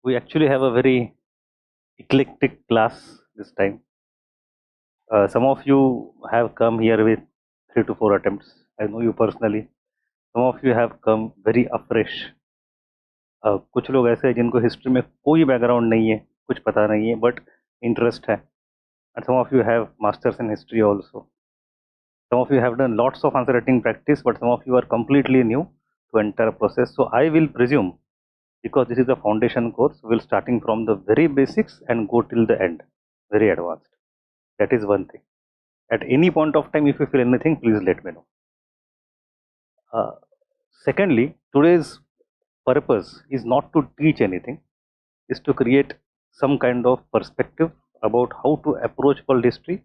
We actually have a very eclectic class this time. Some of you have come here with 3 to 4 attempts. I know you personally. Some of you have come very afresh. कुछ लोग ऐसे हैं जिनको history में कोई background नहीं है, कुछ पता नहीं है, बट इंटरेस्ट है. And some of you have masters in history also. Some of you have done lots of answer writing practice, but some of you are completely new to entire process. So I will presume, because this is a foundation course, we'll starting from the very basics and go till the end, very advanced. That is one thing. At any point of time, if you feel anything, please let me know. Secondly, today's purpose is not to teach anything, is to create some kind of perspective about how to approach world history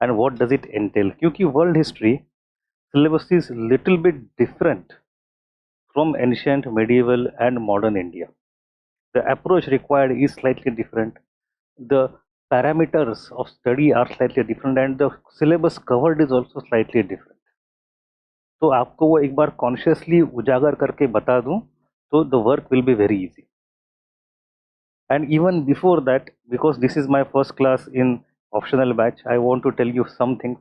and what does it entail. क्योंकि world history syllabus is little bit different from ancient, medieval and modern India. The approach required is slightly different. The parameters of study are slightly different and the syllabus covered is also slightly different. तो आपको वो एक बार consciously उजागर करके बता दूं तो the work will be very easy. And even before that, because this is my first class in optional batch, I want to tell you something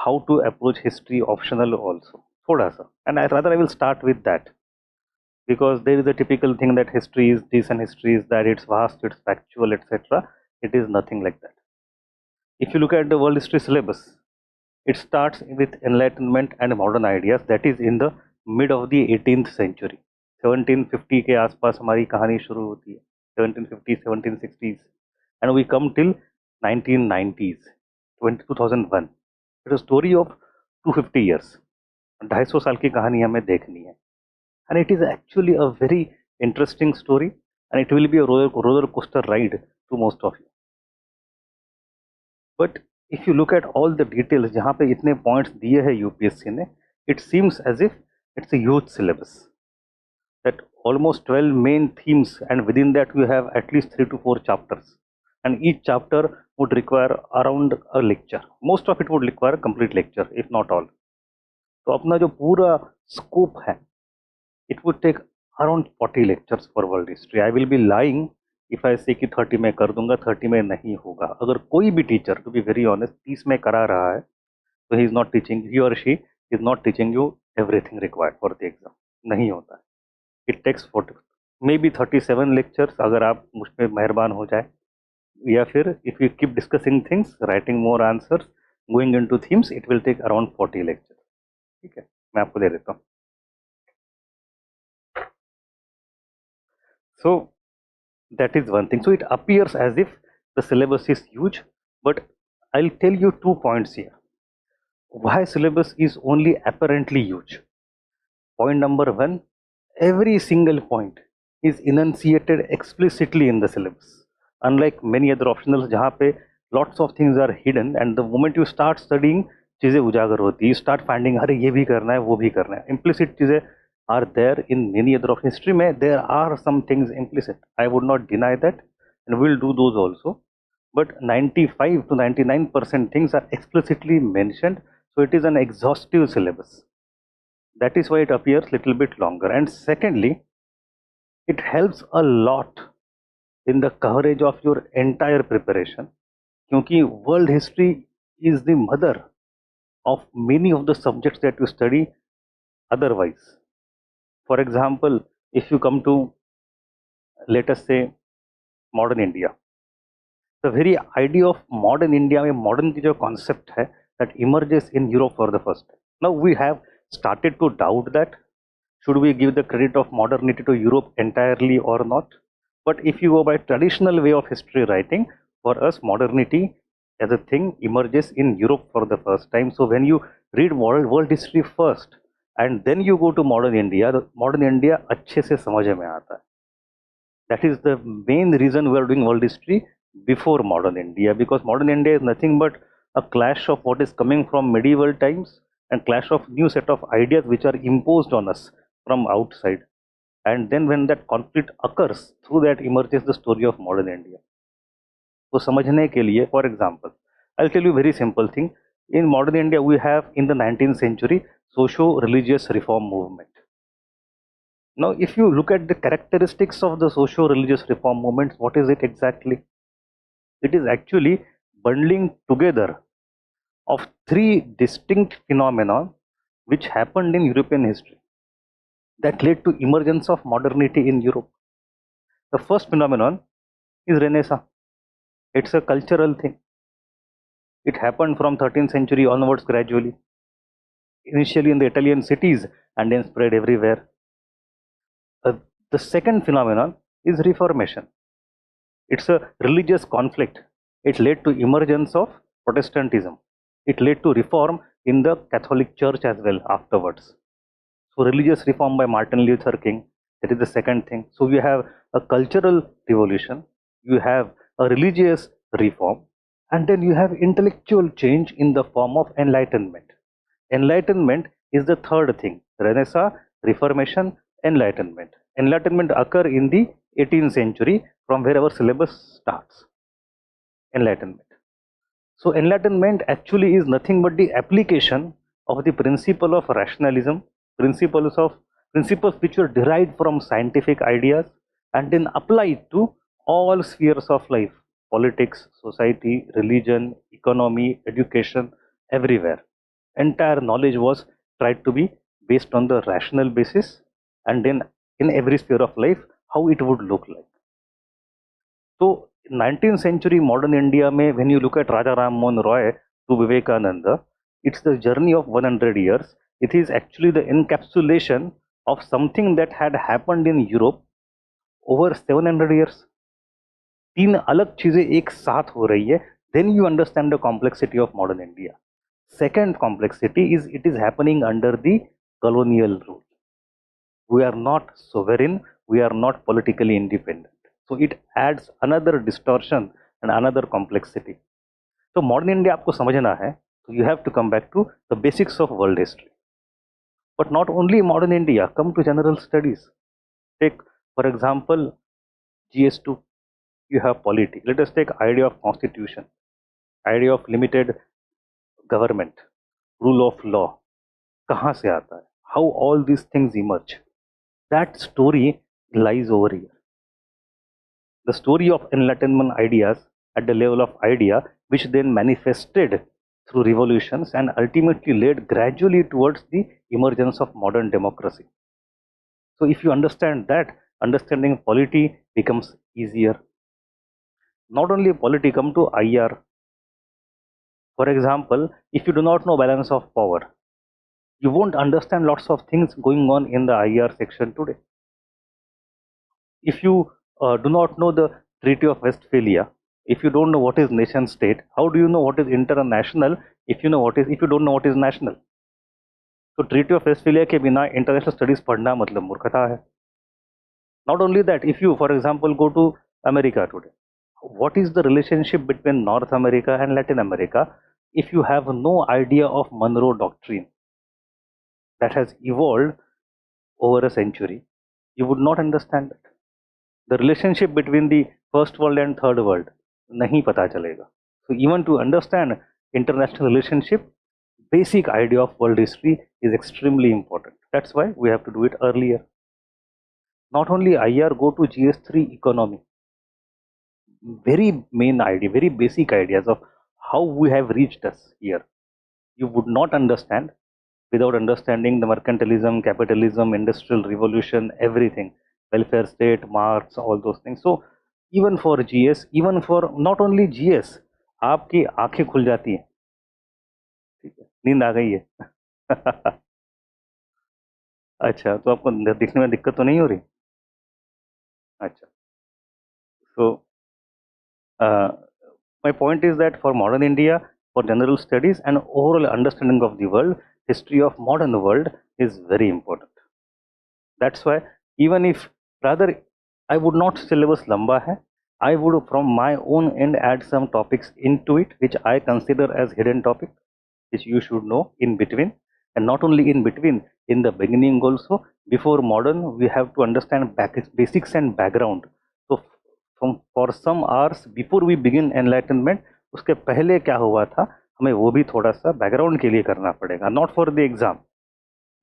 how to approach history optional also. Thoda sa. And I will start with that, because there is a typical thing that history is this and history is that, it's vast, it's factual, etc. It is nothing like that. If you look at the world history syllabus, it starts with enlightenment and modern ideas, that is in the mid of the 18th century. 1750 के आसपास हमारी कहानी शुरू होती है, 1750 1760s, and we come till 1990s, 2001. It's a story of 250 years. 250 साल की कहानी हमें देखनी है, and it is actually a very interesting story, and it will be a roller coaster ride to most of you. But if you look at all the details, जहाँ पे इतने points दिए हैं UPSC ने, it seems as if it's a huge syllabus, that almost 12 main themes, and within that we have at least 3 to 4 chapters, and each chapter would require around a lecture. Most of it would require a complete lecture, if not all. तो अपना जो पूरा scope है, it would take around 40 lectures for world history. I will be lying if I say कि 30 में कर दूंगा, 30 में नहीं होगा. अगर कोई भी teacher, to be very honest, 30 में करा रहा है, तो he is not teaching, he or she is not teaching you everything required for the exam. नहीं होता है. It takes 40, maybe 37 lectures अगर आप मुझ पे मेहरबान हो जाए, या फिर if you keep discussing things, writing more answers, going into themes, it will take around 40 lectures. ठीक है, मैं आपको दे देता हूँ. So that is one thing. So it appears as if the syllabus is huge, but I'll tell you 2 points here. Why syllabus is only apparently huge? Point number 1, every single point is enunciated explicitly in the syllabus. Unlike many other optionals जहाँ पे lots of things are hidden, and the moment you start studying, चीजें उजागर होती है. You start finding, अरे ये भी करना है, वो भी करना है. Implicit चीजें are there in many other options. History में there are some things implicit. I would not deny that, and we'll do those also. But 95 to 99% things are explicitly mentioned, so it is an exhaustive syllabus. That is why it appears little bit longer. And secondly, it helps a lot in the coverage of your entire preparation, क्योंकि world history is the mother of many of the subjects that you study otherwise. For example, if you come to, let us say, modern India, the very idea of modern India में modern की जो concept है, that emerges in Europe for the first time. Now we have started to doubt that, should we give the credit of modernity to Europe entirely or not? But if you go by traditional way of history writing, for us modernity as a thing emerges in Europe for the first time. So when you read world history first and then you go to modern India, the modern India अच्छे से समझ में आता है. That is the main reason we are doing world history before modern India, because modern India is nothing but a clash of what is coming from medieval times and clash of new set of ideas which are imposed on us from outside. And then when that conflict occurs, through that emerges the story of modern India. तो समझने के लिए, for example, I'll tell you a very simple thing. In modern India, we have in the 19th century socio-religious reform movement. Now, if you look at the characteristics of the socio-religious reform movements, what is it exactly? It is actually bundling together of three distinct phenomena which happened in European history that led to emergence of modernity in Europe. The first phenomenon is Renaissance. It's a cultural thing. It happened from 13th century onwards gradually, initially in the Italian cities and then spread everywhere. The second phenomenon is Reformation. It's a religious conflict. It led to emergence of Protestantism. It led to reform in the Catholic Church as well afterwards. So religious reform by Martin Luther King, that is the second thing. So you have a cultural revolution, you have a religious reform, and then you have intellectual change in the form of enlightenment. Enlightenment is the third thing. Renaissance, Reformation, Enlightenment. Enlightenment occur in the 18th century from where our syllabus starts. Enlightenment. So enlightenment actually is nothing but the application of the principle of rationalism, principles which were derived from scientific ideas and then applied to all spheres of life, politics, society, religion, economy, education, everywhere. Entire knowledge was tried to be based on the rational basis, and then in every sphere of life how it would look like. So 19th century modern India mein, when you look at Raja Ram Mohan Roy to Vivekananda, it's the journey of 100 years. It is actually the encapsulation of something that had happened in Europe over 700 years. तीन अलग चीजें एक साथ हो रही है, then you understand the complexity of modern India. Second complexity is it is happening under the colonial rule. We are not sovereign, we are not politically independent. So it adds another distortion and another complexity. So modern India आपको समझना है, so you have to come back to the basics of world history. But not only modern India, come to general studies. Take, for example, GS2, you have polity. Let us take idea of constitution, idea of limited government, rule of law. कहाँ से आता है? How all these things emerge? That story lies over here. The story of enlightenment ideas at the level of idea, which then manifested through revolutions and ultimately led gradually towards the emergence of modern democracy. So if you understand that, understanding polity becomes easier. Not only polity, come to IR. For example, if you do not know balance of power, you won't understand lots of things going on in the IR section today. If you do not know the Treaty of Westphalia, if you don't know what is nation state, how do you know what is international if you don't know what is national? So Treaty of Westphalia के बिना international studies पढ़ना मतलब मूर्खता है. Not only that, if you, for example, go to America today, what is the relationship between North America and Latin America? If you have no idea of Monroe Doctrine that has evolved over a century, you would not understand it. The relationship between the first world and third world, nahi pata chalega. So even to understand international relationship, basic idea of world history is extremely important. That's why we have to do it earlier. Not only IR, go to GS3 economy. Very main idea, very basic ideas of how we have reached us here. You would not understand without understanding the mercantilism, capitalism, industrial revolution, everything, welfare state, Marx, all those things. So even for GS, even for not only GS, आपकी आंखें खुल जाती हैं. ठीक है, नींद आ गई है. अच्छा, तो आपको दिखने में दिक्कत तो नहीं हो रही? अच्छा. So my point is that for modern India, for general studies and overall understanding of the world, history of modern world is very important. That's why even if rather I would not syllabus lamba hai, I would from my own end add some topics into it which I consider as hidden topic, which you should know in between, and not only in between, in the beginning also. Before modern, we have to understand basics and background. So for some hours before we begin enlightenment, उसके पहले क्या हुआ था, हमें वो भी थोड़ा सा बैकग्राउंड के लिए करना पड़ेगा. Not for the exam,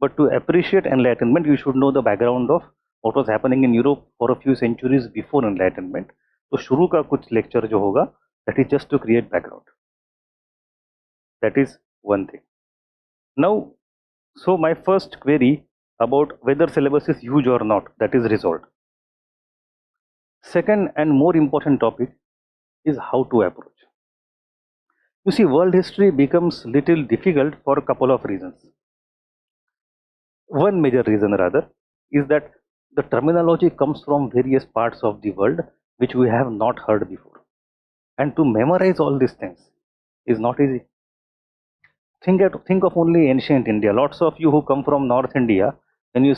but to appreciate enlightenment, you should know the background of what was happening in Europe for a few centuries before enlightenment. तो शुरू का कुछ लेक्चर जो होगा, that is just to create background. That is one thing. Now, so my first query about whether syllabus is huge or not, that is resolved. Second and more important topic is how to approach. You see, world history becomes little difficult for a couple of reasons. One major reason rather is that the terminology comes from various parts of the world which we have not heard before. And to memorize all these things is not easy. Think of only ancient India. Lots of you who come from North India, when you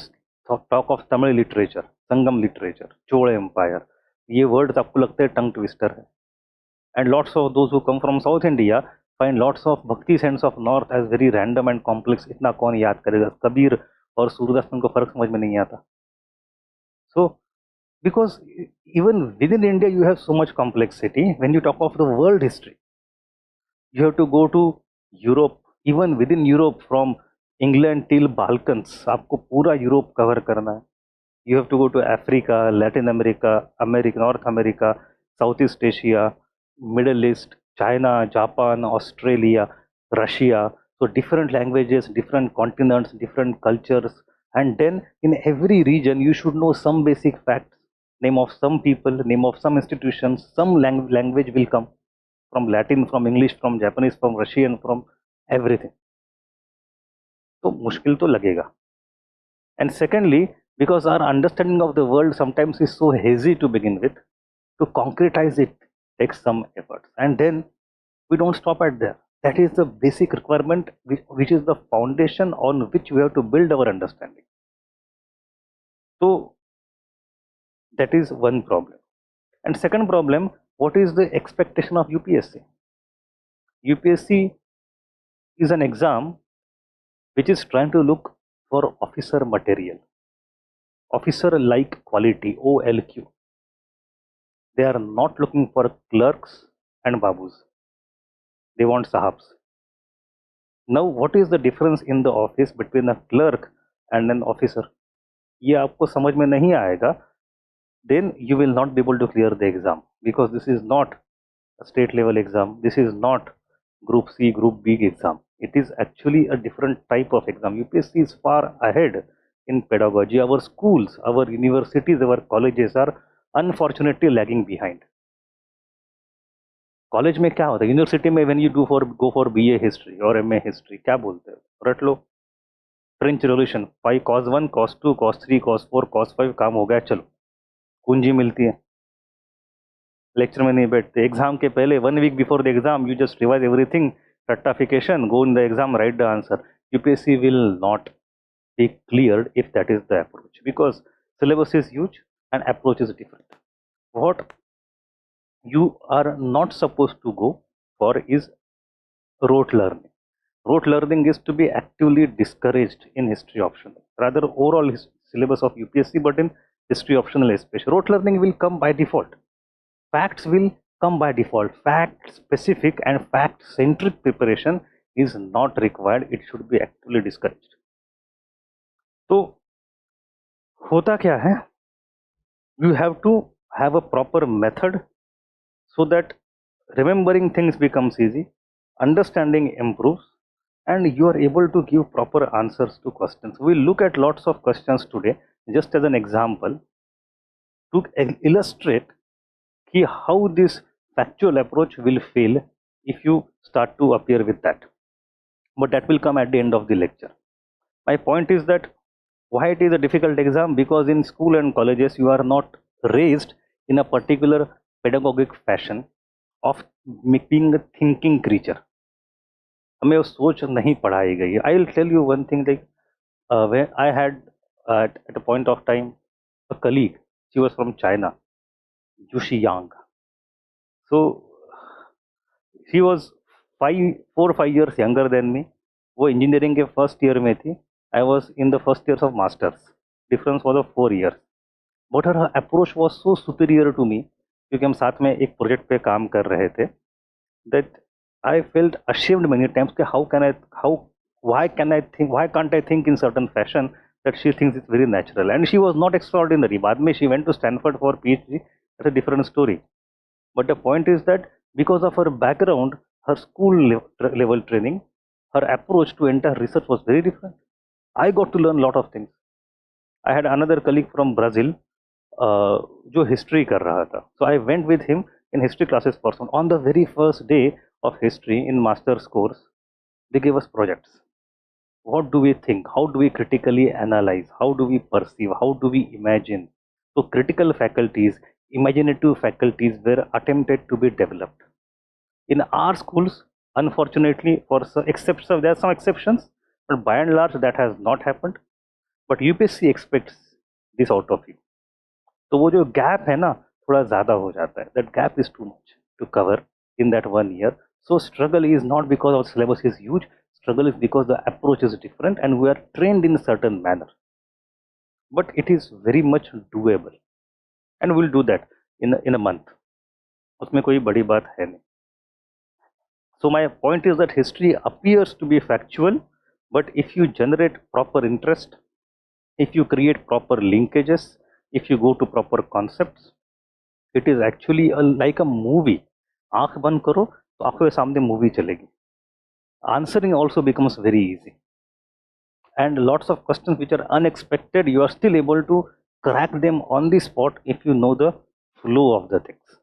talk of Tamil literature, Sangam literature, Chola Empire, ये words आपको लगते हैं tongue twister है. And lots of those who come from South India find lots of bhakti sense of North as very random and complex. इतना कौन याद करेगा? कबीर और सूरदास में उनको फर्क समझ में नहीं आता. So, because even within India you have so much complexity. When you talk of the world history, you have to go to Europe. Even within Europe, from England till Balkans, आपको पूरा यूरोप कवर करना है. You have to go to Africa, Latin America, North America, Southeast Asia, Middle East, China, Japan, Australia, Russia. So different languages, different continents, different cultures, and then in every region you should know some basic facts, name of some people, name of some institutions. Some language will come from Latin, from English, from Japanese, from Russian, from everything. तो मुश्किल तो लगेगा. And secondly, because our understanding of the world sometimes is so hazy to begin with, to concretize it takes some effort. And then we don't stop at there. That is the basic requirement, which is the foundation on which we have to build our understanding. So that is one problem. And second problem, what is the expectation of UPSC? UPSC is an exam which is trying to look for officer material, officer like quality, OLQ. They are not looking for clerks and babus. They want sahabs. Now, what is the difference in the office between a clerk and an officer? ये आपको समझ में नहीं आएगा, then you will not be able to clear the exam, because this is not a state level exam. This is not Group C, Group B exam. It is actually a different type of exam. UPSC is far ahead in pedagogy. Our schools, our universities, our colleges are unfortunately lagging behind. College में क्या होता है? University में when you go for BA history और MA history, क्या बोलते हैं? रट लो, French revolution, 5 cos 1 cos 2 cos 3 cos 4 cos 5, काम हो गया, चलो. कुंजी मिलती है, लेक्चर में नहीं बैठते. एग्जाम के पहले 1 week before the exam you just revise everything, रट्टाफिकेशन, go in the exam, write the answer. UPSC will not be cleared if that is the approach, because syllabus is huge and approach is different. What you are not supposed to go for is rote learning. Rote learning is to be actively discouraged in history optional, rather overall syllabus of UPSC, but in history optional especially. Rote learning will come by default. Facts will come by default. Fact specific and fact centric preparation is not required. It should be actively discouraged. तो होता क्या है? You have to have a proper method so that remembering things becomes easy, understanding improves, and you are able to give proper answers to questions. We'll look at lots of questions today just as an example to illustrate how this factual approach will fail if you start to appear with that. But that will come at the end of the lecture. My point is that why it is a difficult exam, because in school and colleges you are not raised in a particular pedagogic fashion of being a thinking creature. हमें वो सोच नहीं पढ़ाई गई. I will tell you one thing, like when I had at a point of time a colleague. She was from China, Yushi Yang. So she was 4 or 5 years younger than me. वो engineering के first year में थी. I was in the first years of masters. Difference was of 4 years. But her approach was so superior to me, क्योंकि हम साथ में एक project पे काम कर रहे थे, that I felt ashamed many times कि why can't I think in certain fashion that she thinks it's very natural. And she was not extraordinary. बाद में she went to Stanford for PhD. That's a different story. But the point is that because of her background, her school level training, her approach to entire research was very different. I got to learn a lot of things. I had another colleague from Brazil जो history कर रहा था. So I went with him in history classes person. On the very first day of history in master's course, they gave us projects. What do we think? How do we critically analyze? How do we perceive? How do we imagine? So critical faculties, imaginative faculties were attempted to be developed. In our schools, unfortunately, for some exceptions, there are some exceptions, but by and large that has not happened. But UPSC expects this out of you. तो वो जो gap है ना थोड़ा ज़्यादा हो जाता है. That gap is too much to cover in that 1 year. So struggle is not because our syllabus is huge. Struggle is because the approach is different and we are trained in a certain manner. But it is very much doable, and we'll do that in a month. उसमें कोई बड़ी बात है नहीं. So my point is that history appears to be factual, but if you generate proper interest, if you create proper linkages, if you go to proper concepts, it is actually like a movie. आँख बंद करो तो आँखों के सामने movie चलेगी. Answering also becomes very easy, and lots of questions which are unexpected, you are still able to crack them on the spot if you know the flow of the things.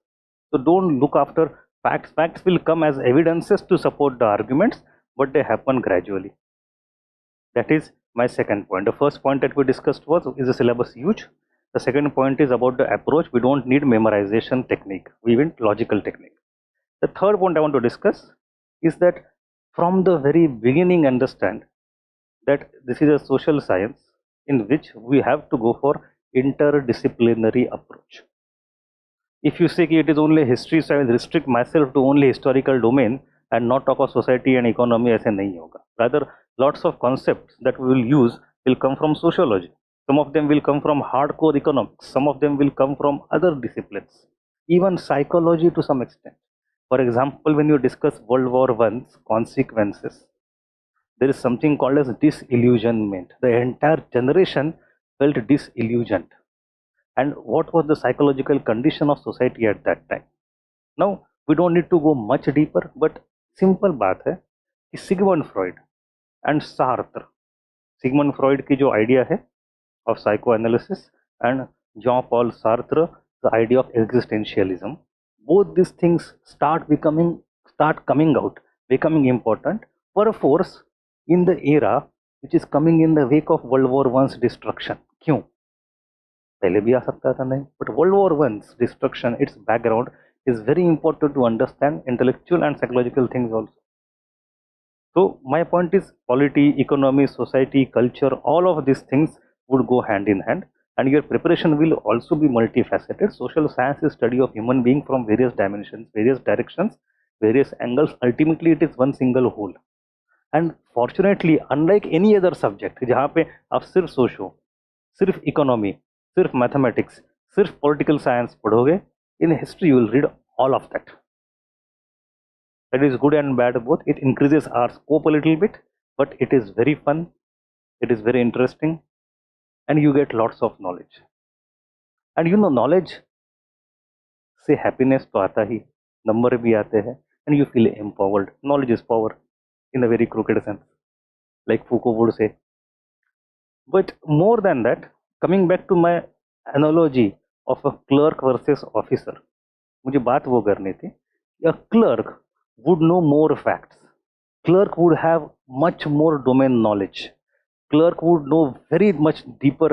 So don't look after facts. Facts will come as evidences to support the arguments, but they happen gradually. That is my second point. The first point that we discussed was, is the syllabus huge? The second point is about the approach. We don't need memorization technique, we want logical technique. The third point I want to discuss is that from the very beginning understand that this is a social science in which we have to go for interdisciplinary approach. If you say कि it is only history, so I will restrict myself to only historical domain and not talk of society and economy, ऐसे नहीं होगा. Rather, lots of concepts that we will use will come from sociology. Some of them will come from hardcore economics. Some of them will come from other disciplines, even psychology to some extent. For example, when you discuss World War I's consequences, there is something called as disillusionment. The entire generation felt disillusioned. And what was the psychological condition of society at that time? Now, we don't need to go much deeper, but simple बात है कि Sigmund Freud and Sartre, Sigmund Freud की जो idea है of psychoanalysis, and Jean-Paul Sartre, the idea of existentialism, both these things start coming out, becoming important for a force in the era which is coming in the wake of World War I's destruction. क्यों? पहले भी आ सकता था नहीं, but World War I's destruction, its background is very important to understand intellectual and psychological things also. So my point is polity, economy, society, culture, all of these things would go hand in hand, and your preparation will also be multifaceted. Social science is study of human being from various dimensions, various directions, various angles. Ultimately it is one single whole. And fortunately, unlike any other subject जहाँ पे आप सिर्फ socio, सिर्फ economy, सिर्फ mathematics, सिर्फ political science पढ़ोगे, in history you will read all of that. That is good and bad both. It increases our scope a little bit, but it is very fun, it is very interesting, and you get lots of knowledge. And you know, knowledge से happiness तो आता ही, number भी आते हैं, and you feel empowered. Knowledge is power in a very crooked sense, like Foucault would say. But more than that, coming back to my analogy of a clerk versus officer, मुझे बात वो करनी थी. A clerk would know more facts. Clerk would have much more domain knowledge. Clerk would know very much deeper,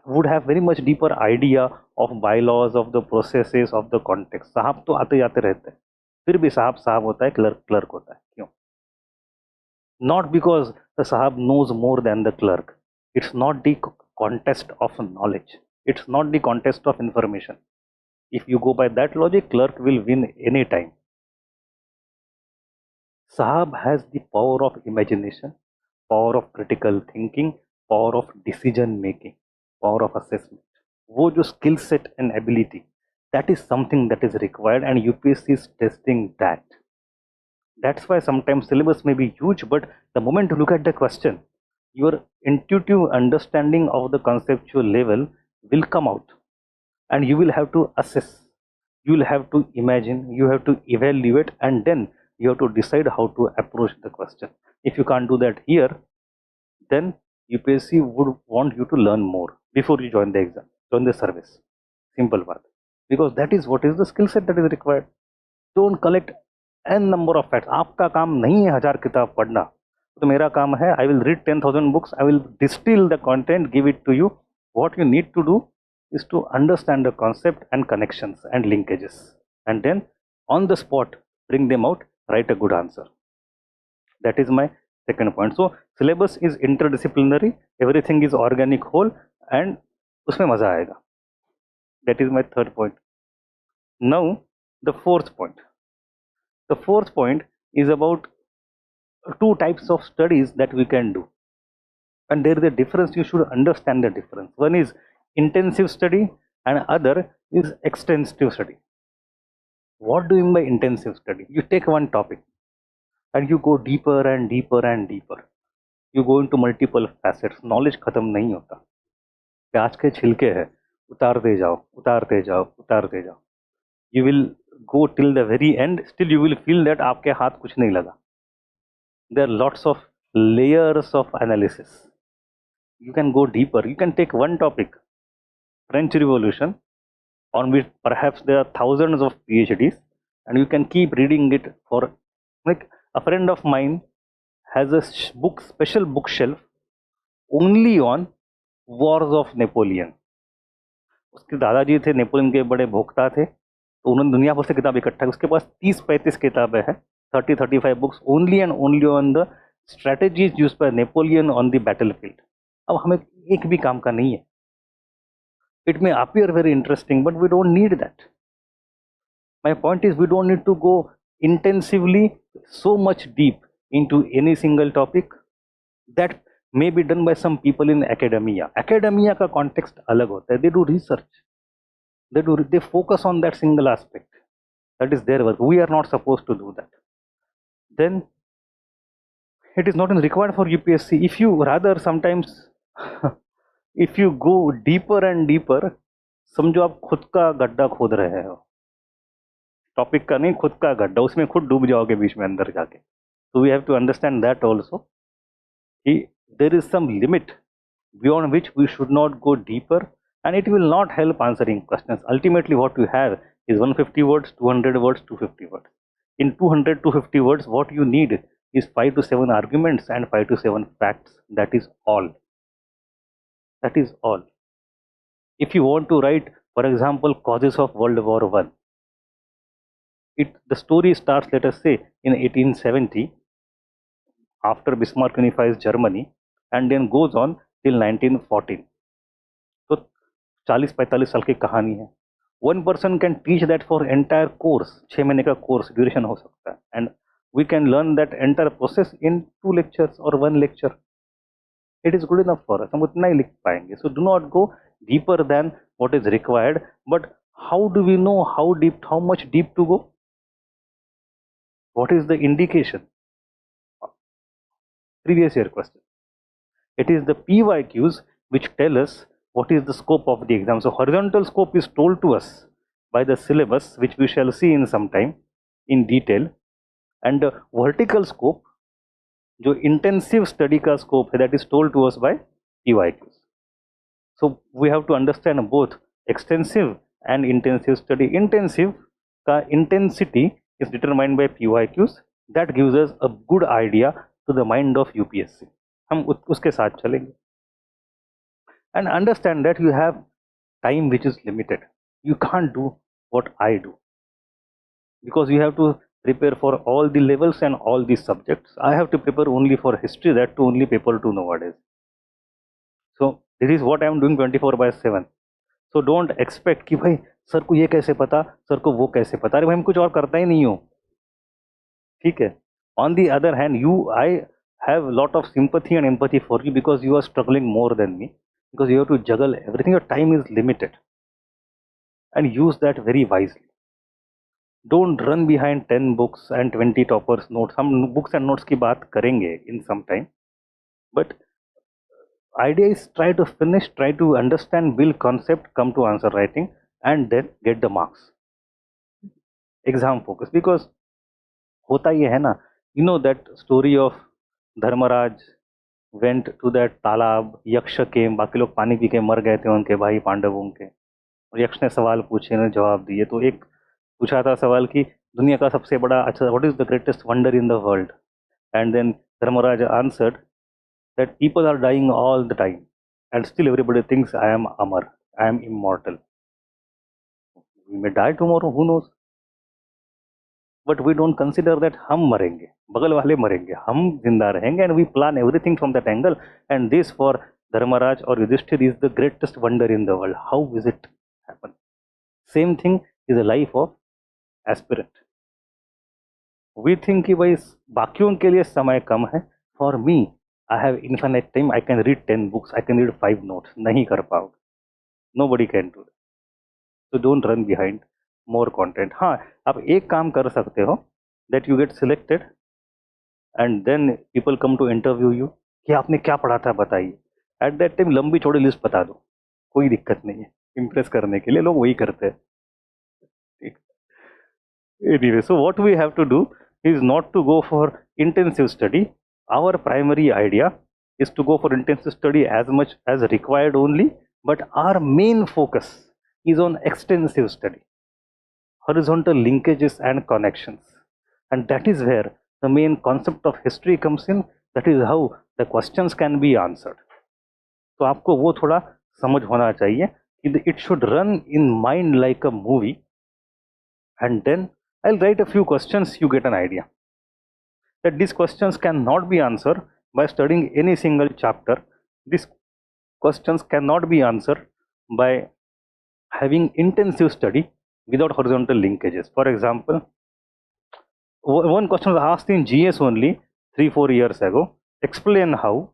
would have very much deeper idea of bylaws, of the processes, of the context. साहब तो आते जाते रहते हैं, फिर भी साहब साहब होता है, clerk clerk होता है. क्यों? Not because the sahab knows more than the clerk. It's not the contest of knowledge. It's not the contest of information. If you go by that logic, clerk will win any time. Sahab has the power of imagination, power of critical thinking, power of decision making, power of assessment. वो जो skill set and ability, that is something that is required, and UPSC is testing that. That's why sometimes syllabus may be huge, but the moment you look at the question, your intuitive understanding of the conceptual level will come out, and you will have to assess, you will have to imagine, you have to evaluate, and then you have to decide how to approach the question. If you can't do that here, then UPSC would want you to learn more before you join the exam, join the service. Simple path. Because that is what is the skill set that is required. Don't collect n number of facts. आपका काम नहीं है 1000 किताब पढ़ना, तो मेरा काम है, I will read 10,000 books, I will distill the content, give it to you. What you need to do is to understand the concept and connections and linkages, and then on the spot bring them out, write a good answer. That is my second point. So syllabus is interdisciplinary, everything is organic whole, and उसमें मजा आएगा. That is my third point. Now the fourth point. The fourth point is about two types of studies that we can do, and there is a difference. You should understand the difference. One is intensive study and other is extensive study. What do you mean by intensive study? You take one topic and you go deeper and deeper and deeper. You go into multiple facets. Knowledge खत्म नहीं होता. प्याज के छिलके है, उतारते जाओ, उतारते जाओ, उतारते जाओ. You will go till the very end. Still you will feel that आपके हाथ कुछ नहीं लगा. There are lots of layers of analysis. You can go deeper. You can take one topic, French Revolution, on which perhaps there are thousands of PhDs, and you can keep reading it for, like, a friend of mine has a special bookshelf only on wars of Napoleon. उसके दादाजी थे Napoleon के बड़े भोक्ता थे, तो उन्होंने दुनिया भर से किताब इकट्ठा की. उसके पास 30-35 किताबें हैं, 30-35 books only and only on the strategies used by Napoleon on the battlefield. अब हमें एक भी काम का नहीं है. It may appear very interesting, but we don't need that. My point is, we don't need to go intensively so much deep into any single topic. That may be done by some people in academia. Academia का context अलग होता है. They do research. They focus on that single aspect. That is their work. We are not supposed to do that. Then it is not required for UPSC. If you rather sometimes if you go deeper and deeper, समझो आप खुद का गड्ढा खोद रहे हो. Topic का नहीं, खुद का गड्ढा, उसमें खुद डूब जाओगे बीच में अंदर जाके. So we have to understand that also. There is some limit beyond which we should not go deeper, and it will not help answering questions. Ultimately what you have is 150 words, 200 words, 250 words. In 200-250 words, what you need is 5 to 7 arguments and 5 to 7 facts. That is all. That is all. If you want to write, for example, causes of World War I, the story starts, let us say, in 1870, after Bismarck unifies Germany, and then goes on till 1914. So 40-45 साल की कहानी है. One person can teach that for entire course. 6 महीने का course duration हो सकता है, and we can learn that entire process in 2 lectures or 1 lecture. It is good enough for us. हम उतना ही लिख पाएंगे. So do not go deeper than what is required. But how do we know how much deep to go? What is the indication? Previous year question. It is the PYQs which tell us what is the scope of the exam. So horizontal scope is told to us by the syllabus, which we shall see in some time in detail, and the vertical scope, जो intensive study का scope है, that is told to us by PYQs. So we have to understand both extensive and intensive study. Intensive का intensity is determined by PYQs. That gives us a good idea to the mind of UPSC. हम उसके साथ चलेंगे. And understand that you have time which is limited. You can't do what I do, because you have to prepare for all the levels and all these subjects. I have to prepare only for history, that too only paper 2 nowadays. So this is what I am doing 24/7. So don't expect कि भाई sir को ये कैसे पता, sir को वो कैसे पता. अरे भाई हम कुछ और करता ही नहीं हो. ठीक है. On the other hand, I have a lot of sympathy and empathy for you, because you are struggling more than me, because you have to juggle everything. Your time is limited, and use that very wisely. Don't run behind 10 books and 20 toppers notes. हम books and notes की बात करेंगे in some time, but idea is try to finish, try to understand, build concept, come to answer writing, and then get the marks. Exam focus, because होता ये है ना, you know that story of Dharmaraj went to that तालाब, यक्ष came, बाकी लोग पानी P के मर गए थे उनके भाई पांडवों के, और यक्ष ने सवाल पूछे, ने जवाब दिए। तो एक पूछा था सवाल कि दुनिया का सबसे बड़ा, अच्छा, what is the greatest wonder in the world? And then Dharmaraj answered that people are dying all the time and still everybody thinks I am Amar, I am immortal. We may die tomorrow, who knows? But we don't consider that हम मरेंगे, बगल वाले मरेंगे, हम जिंदा रहेंगे, and we plan everything from that angle. And this for Dharmaraj or Yudhishthir is the greatest wonder in the world. How is it happen? Same thing is the life of aspirant. We think कि भाई बाकियों के लिए समय कम है, for me I have infinite time, I can read 10 books, I can read 5 notes. नहीं कर पाओगे, nobody can do that. So don't run behind more content. हाँ, आप एक काम कर सकते हो, that you get selected and then people come to interview you कि आपने क्या पढ़ा था बताइए. At that time लंबी चौड़ी लिस्ट बता दो, कोई दिक्कत नहीं है, impress करने के लिए लोग वही करते हैं. Anyway, so what we have to do is not to go for intensive study. Our primary idea is to go for intensive study as much as required only, but our main focus is on extensive study, horizontal linkages and connections, and that is where the main concept of history comes in. That is how the questions can be answered. तो आपको वो थोड़ा समझ होना चाहिए कि it should run in mind like a movie, and then I'll write a few questions, you get an idea that these questions cannot be answered by studying any single chapter. These questions cannot be answered by having intensive study without horizontal linkages. For example, one question was asked in GS only 3-4 years ago. Explain how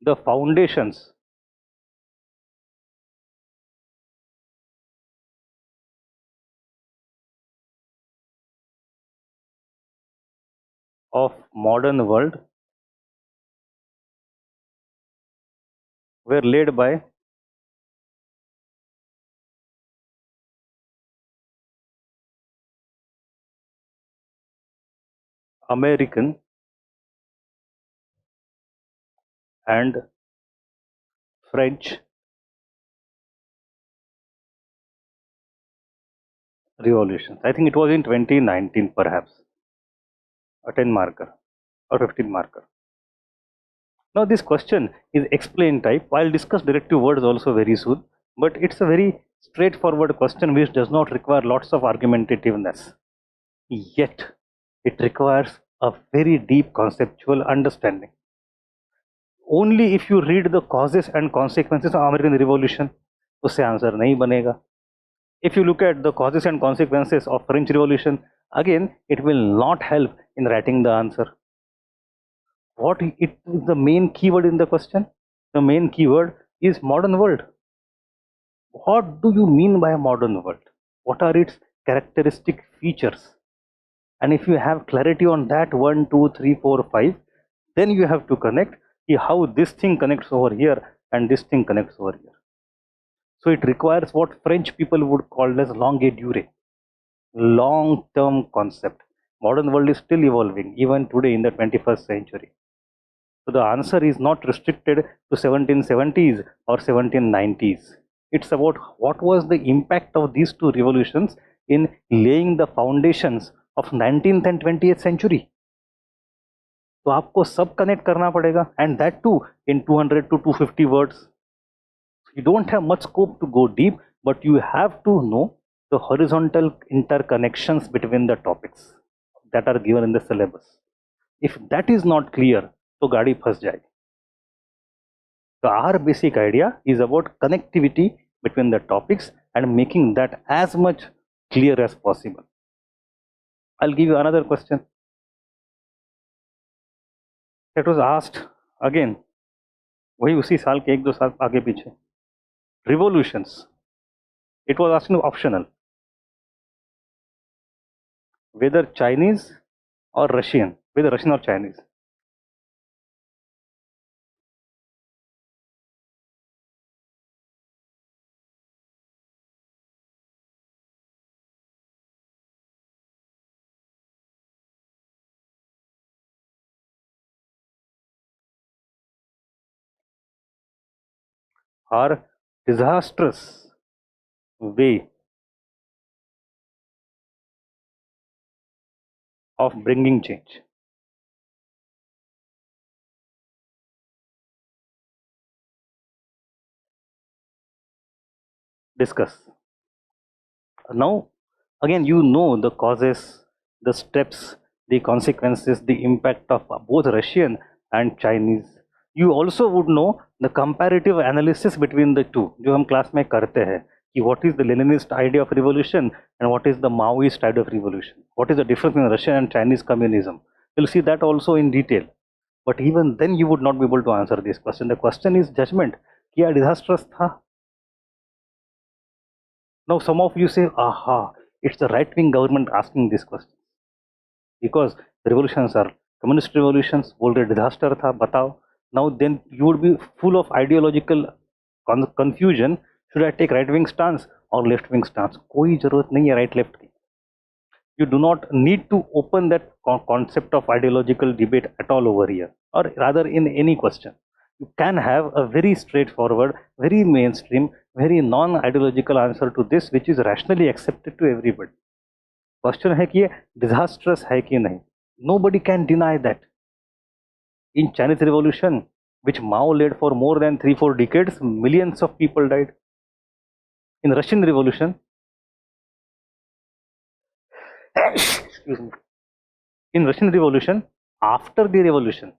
the foundations of modern world were laid by American and French revolutions. I think it was in 2019 perhaps, a 10 marker or 15 marker. Now this question is explain type. I'll discuss directive words also very soon, but it's a very straightforward question which does not require lots of argumentativeness. Yet it requires a very deep conceptual understanding. Only if you read the causes and consequences of American Revolution, उससे answer नहीं बनेगा. If you look at the causes and consequences of French Revolution, again it will not help in writing the answer. What is the main keyword in the question? The main keyword is modern world. What do you mean by a modern world? What are its characteristic features? And if you have clarity on that 1, 2, 3, 4, 5, then you have to connect how this thing connects over here and this thing connects over here. So it requires what French people would call as longue durée, long-term concept. Modern world is still evolving even today in the 21st century. So the answer is not restricted to 1770s or 1790s. It's about what was the impact of these two revolutions in laying the foundations of 19th and 20th century. तो आपको सब connect करना पड़ेगा, and that too in 200 to 250 words. You don't have much scope to go deep, but you have to know the horizontal interconnections between the topics that are given in the syllabus. If that is not clear, तो गाड़ी फंस जाएगी. So our basic idea is about connectivity between the topics and making that as much clear as possible. I'll give you another question that was asked again, वही उसी साल के 1-2 साल आगे पीछे. Revolutions. It was asked optional whether Chinese or Russian, whether Russian or Chinese. Are disastrous way of bringing change. Discuss. Now, again, you know the causes, the steps, the consequences, the impact of both Russian and Chinese. You also would know the comparative analysis between the two, जो हम class में करते हैं कि what is the Leninist idea of revolution and what is the Maoist idea of revolution. What is the difference in Russian and Chinese communism? You'll see that also in detail. But even then, you would not be able to answer this question. The question is judgment. क्या disastrous था? Now, some of you say, aha, it's the right wing government asking this question. Because the revolutions are communist revolutions, बोल disaster tha, batao. Now, then you would be full of ideological confusion. Should I take right wing stance or left wing stance? कोई जरूरत नहीं है right left की. You do not need to open that concept of ideological debate at all over here, or rather in any question. You can have a very straightforward, very mainstream, very non-ideological answer to this, which is rationally accepted to everybody. Question है कि ये disastrous है कि नहीं? Nobody can deny that. In Chinese Revolution, which Mao led for more than 3-4 decades, millions of people died. In Russian Revolution, excuse me, in Russian Revolution, after the revolution,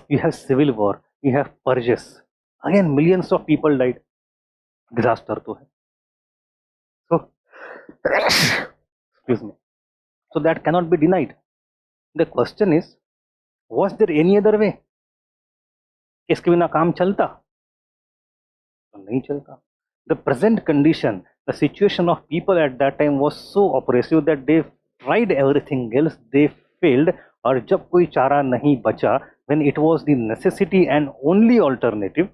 you have civil war, you have purges. Again, millions of people died. Disaster to hai. So, excuse me. So that cannot be denied. The question is, was there any other way? इसके बिना काम चलता? नहीं चलता. The present condition, the situation of people at that time was so oppressive that they tried everything else, they failed, और जब कोई चारा नहीं बचा, when it was the necessity and only alternative,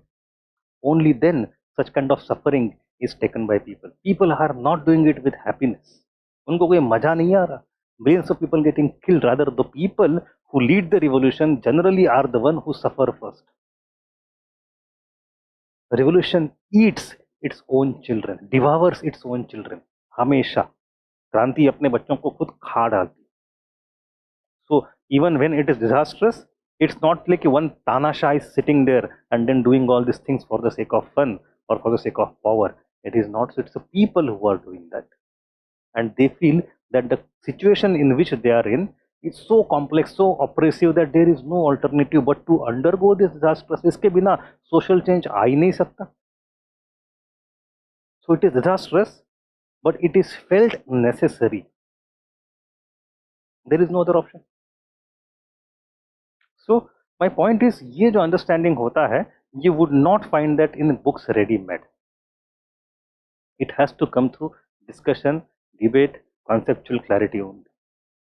only then such kind of suffering is taken by people. People are not doing it with happiness. उनको कोई मजा नहीं आ रहा. Millions of people getting killed. Rather, the people who lead the revolution generally are the one who suffer first. Revolution eats its own children, devours its own children. हमेशा क्रांति अपने बच्चों को खुद खा डालती. So even when it is disastrous, it's not like one Tanasha is sitting there and then doing all these things for the sake of fun or for the sake of power. It is not. So it's the people who are doing that, and they feel that the situation in which they are in is so complex, so oppressive that there is no alternative but to undergo this disastrous. इसके बिना social change आ ही नहीं सकता. So it is disastrous, but it is felt necessary. There is no other option. So my point is, ये जो understanding होता है, you would not find that in books ready-made. It has to come through discussion, debate, conceptual clarity only.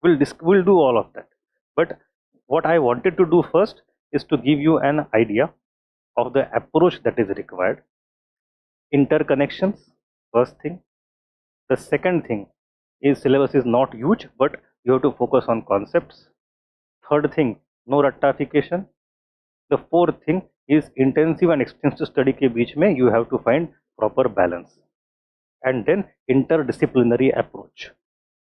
We'll do all of that. But what I wanted to do first is to give you an idea of the approach that is required. Interconnections, first thing. The second thing is syllabus is not huge, but you have to focus on concepts. Third thing, no rattafication. The fourth thing is intensive and extensive study के बीच में you have to find proper balance. And then interdisciplinary approach.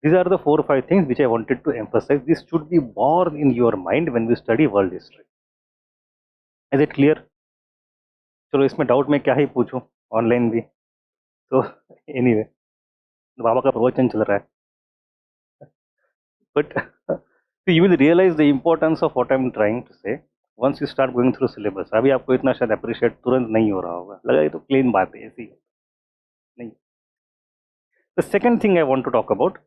These are the 4 or 5 things which I wanted to emphasize. This should be born in your mind when we study world history. Is it clear? चलो इसमें doubt में क्या ही पूछूं, online भी. So anyway, बाबा का प्रवचन चल रहा है. But you will realize the importance of what I am trying to say once you start going through syllabus. अभी आपको इतना शायद appreciate तुरंत नहीं हो रहा होगा, लगा ये तो plain बात है, ऐसी नहीं. The second thing I want to talk about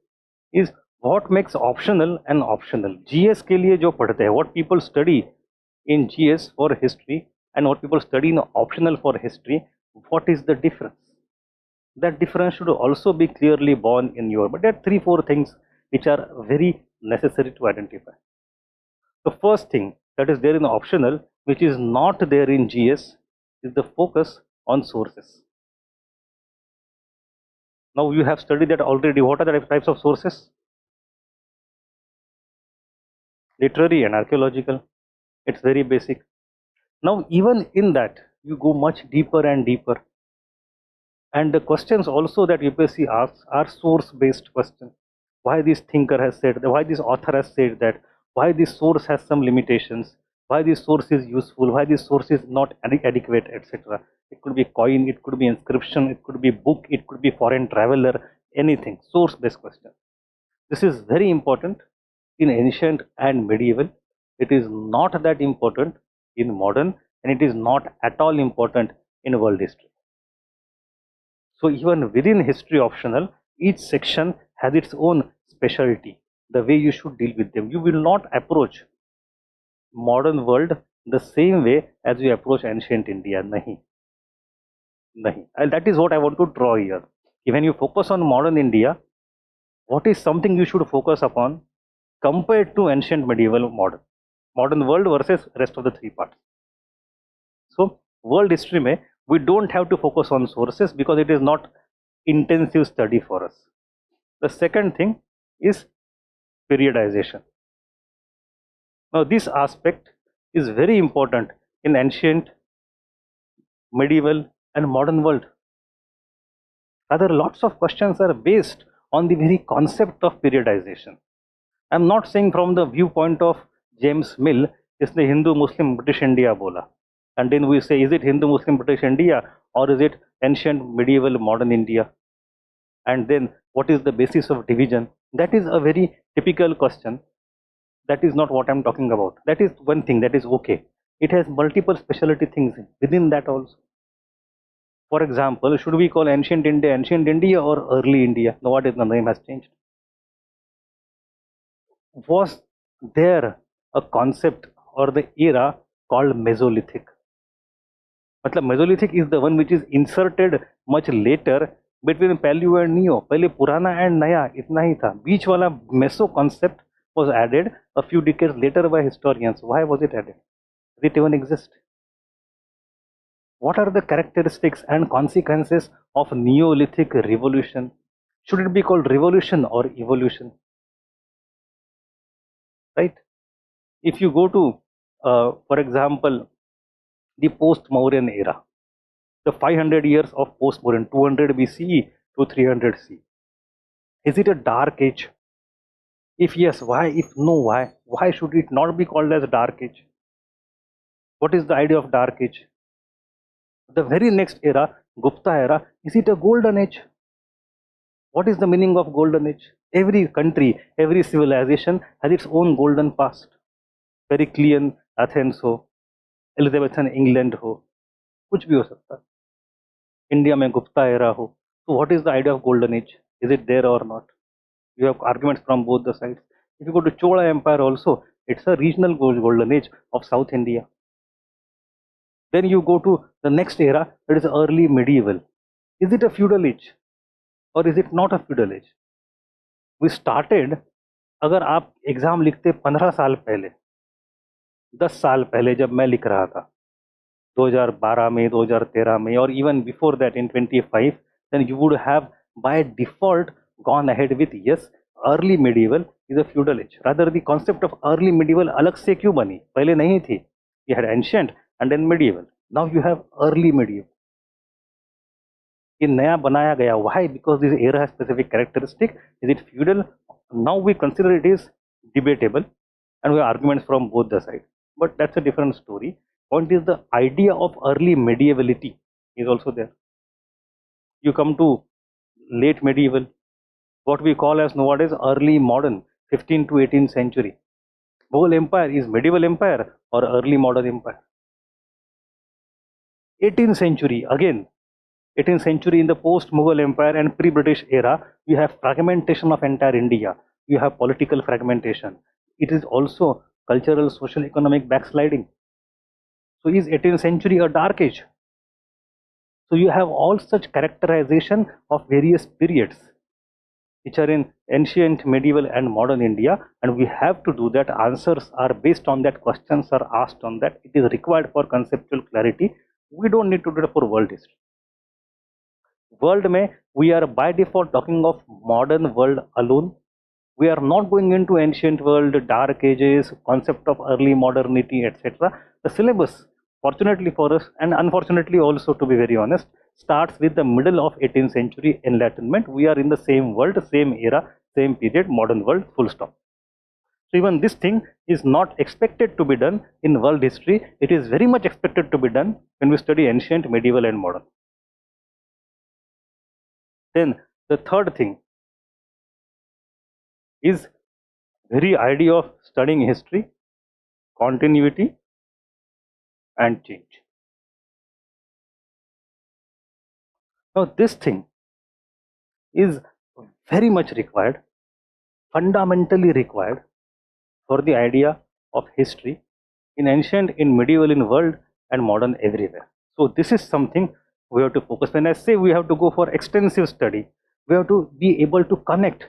is what makes optional and optional. GS के लिए जो पढ़ते हैं, what people study in GS for history and what people study in optional for history, what is the difference? That difference should also be clearly born in your, but there are 3-4 things which are very necessary to identify. The first thing that is there in the optional, which is not there in GS, is the focus on sources. Now you have studied that already. What are the types of sources? Literary and archaeological. It's very basic. Now even in that, you go much deeper and deeper. And the questions also that UPSC asks are source based questions. Why this thinker has said that, why this author has said that, why this source has some limitations, why this source is useful, why this source is not adequate, etc. It could be coin, it could be inscription, it could be book, it could be foreign traveler, anything. Source based question. This is very important in ancient and medieval. It is not that important in modern, and it is not at all important in world history. So even within history optional, each section has its own specialty, the way you should deal with them. You will not approach modern world the same way as you approach ancient India. Nahi. Nahi. And that is what I want to draw here. When you focus on modern India, what is something you should focus upon compared to ancient, medieval, modern? Modern world versus rest of the three parts. So world history mein, we don't have to focus on sources because it is not intensive study for us. The second thing is periodization. Now this aspect is very important in ancient, medieval and modern world. Rather, lots of questions are based on the very concept of periodization. I am not saying from the viewpoint of James Mill, इसने Hindu, Muslim, British India बोला. And then we say, is it Hindu, Muslim, British India, or is it ancient, medieval, modern India? And then what is the basis of division? That is a very typical question. That is not what I'm talking about. That is one thing, that is okay. It has multiple specialty things within that also. For example, should we call ancient India or early India? Nowadays the name has changed. Was there a concept or the era called Mesolithic? मतलब Mesolithic is the one which is inserted much later between Paleo and Neo. पहले पुराना and नया इतना ही था. बीच वाला Meso concept was added a few decades later by historians. Why was it added? Does it even exist? What are the characteristics and consequences of Neolithic revolution? Should it be called revolution or evolution? Right? If you go to, for example, the post-Mauryan era, the 500 years of post-Mauryan, 200 BCE to 300 C. Is it a dark age? If yes, why? If no, why? Why should it not be called as dark age? What is the idea of dark age? The very next era, Gupta era, is it a golden age? What is the meaning of golden age? Every country, every civilization has its own golden past. Periclean Athens हो, Elizabethan England हो, कुछ भी हो सकता है. India में Gupta era हो. So what is the idea of golden age? Is it there or not? You have arguments from both the sides. If you go to Chola Empire also, it's a regional golden age of South India. Then you go to the next era, that is early medieval. Is it a feudal age or is it not a feudal age? We started, अगर आप exam लिखते 15 साल पहले, 10 साल पहले जब मैं लिख रहा था 2012 में, 2013 में, और even before that in 25, then you would have by default gone ahead with yes, early medieval is a feudal age. Rather, the concept of early medieval अलग से क्यों बनी? पहले नहीं थी. You had ancient and then medieval. Now you have early medieval. ये नया बनाया गया. Why? Because this era has specific characteristic. Is it feudal? Now we consider it is debatable, and we have arguments from both the sides. But that's a different story. Point is the idea of early medievality is also there. You come to late medieval, what we call as nowadays early modern, 15th to 18th century. Mughal Empire is medieval empire or early modern empire? 18th century, again 18th century in the post-Mughal Empire and pre-British era, you have fragmentation of entire India. You have political fragmentation. It is also cultural, social, economic backsliding. So is 18th century a dark age? So you have all such characterization of various periods. which are in ancient, medieval and modern India, and we have to do that. Answers are based on that, questions are asked on that. It is required for conceptual clarity. We don't need to do it for world history. World mein, we are by default talking of modern world alone. We are not going into ancient world, dark ages, concept of early modernity, etc. The syllabus, fortunately for us and unfortunately also, to be very honest, starts with the middle of 18th century enlightenment. We are in the same world, same era, same period, modern world, full stop. So even this thing is not expected to be done in world history. It is very much expected to be done when we study ancient, medieval and modern. Then the third thing is very idea of studying history, continuity and change. Now this thing is very much required, fundamentally required for the idea of history in ancient, in medieval, in world and modern, everywhere. So this is something we have to focus. When I say we have to go for extensive study, we have to be able to connect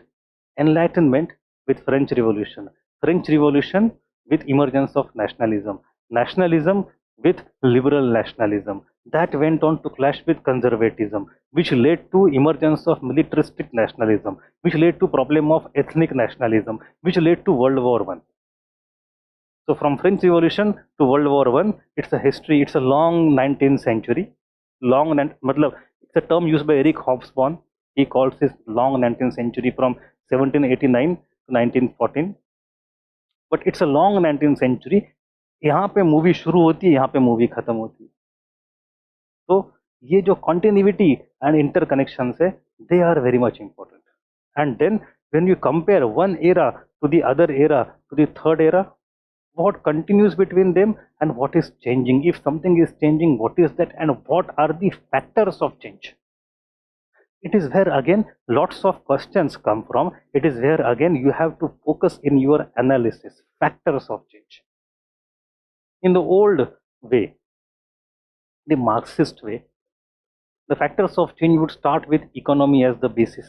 enlightenment with French Revolution, French Revolution with emergence of nationalism, nationalism with liberal nationalism. That went on to clash with conservatism, which led to emergence of militaristic nationalism, which led to problem of ethnic nationalism, which led to World War I. So from French Revolution to World War I, it's a history, it's a long 19th century. It's a term used by Eric Hobsbawm. He calls this long 19th century from 1789 to 1914. But it's a long 19th century. यहाँ पे movie शुरू होती है, यहाँ पे movie खत्म होती है. तो ये जो continuity and interconnections है, they are very much important. And then when you compare one era to the other era to the third era, what continues between them and what is changing? If something is changing, what is that and what are the factors of change? It is where again lots of questions come from. It is where again you have to focus in your analysis, factors of change. In the old way, the Marxist way, the factors of change would start with economy as the basis,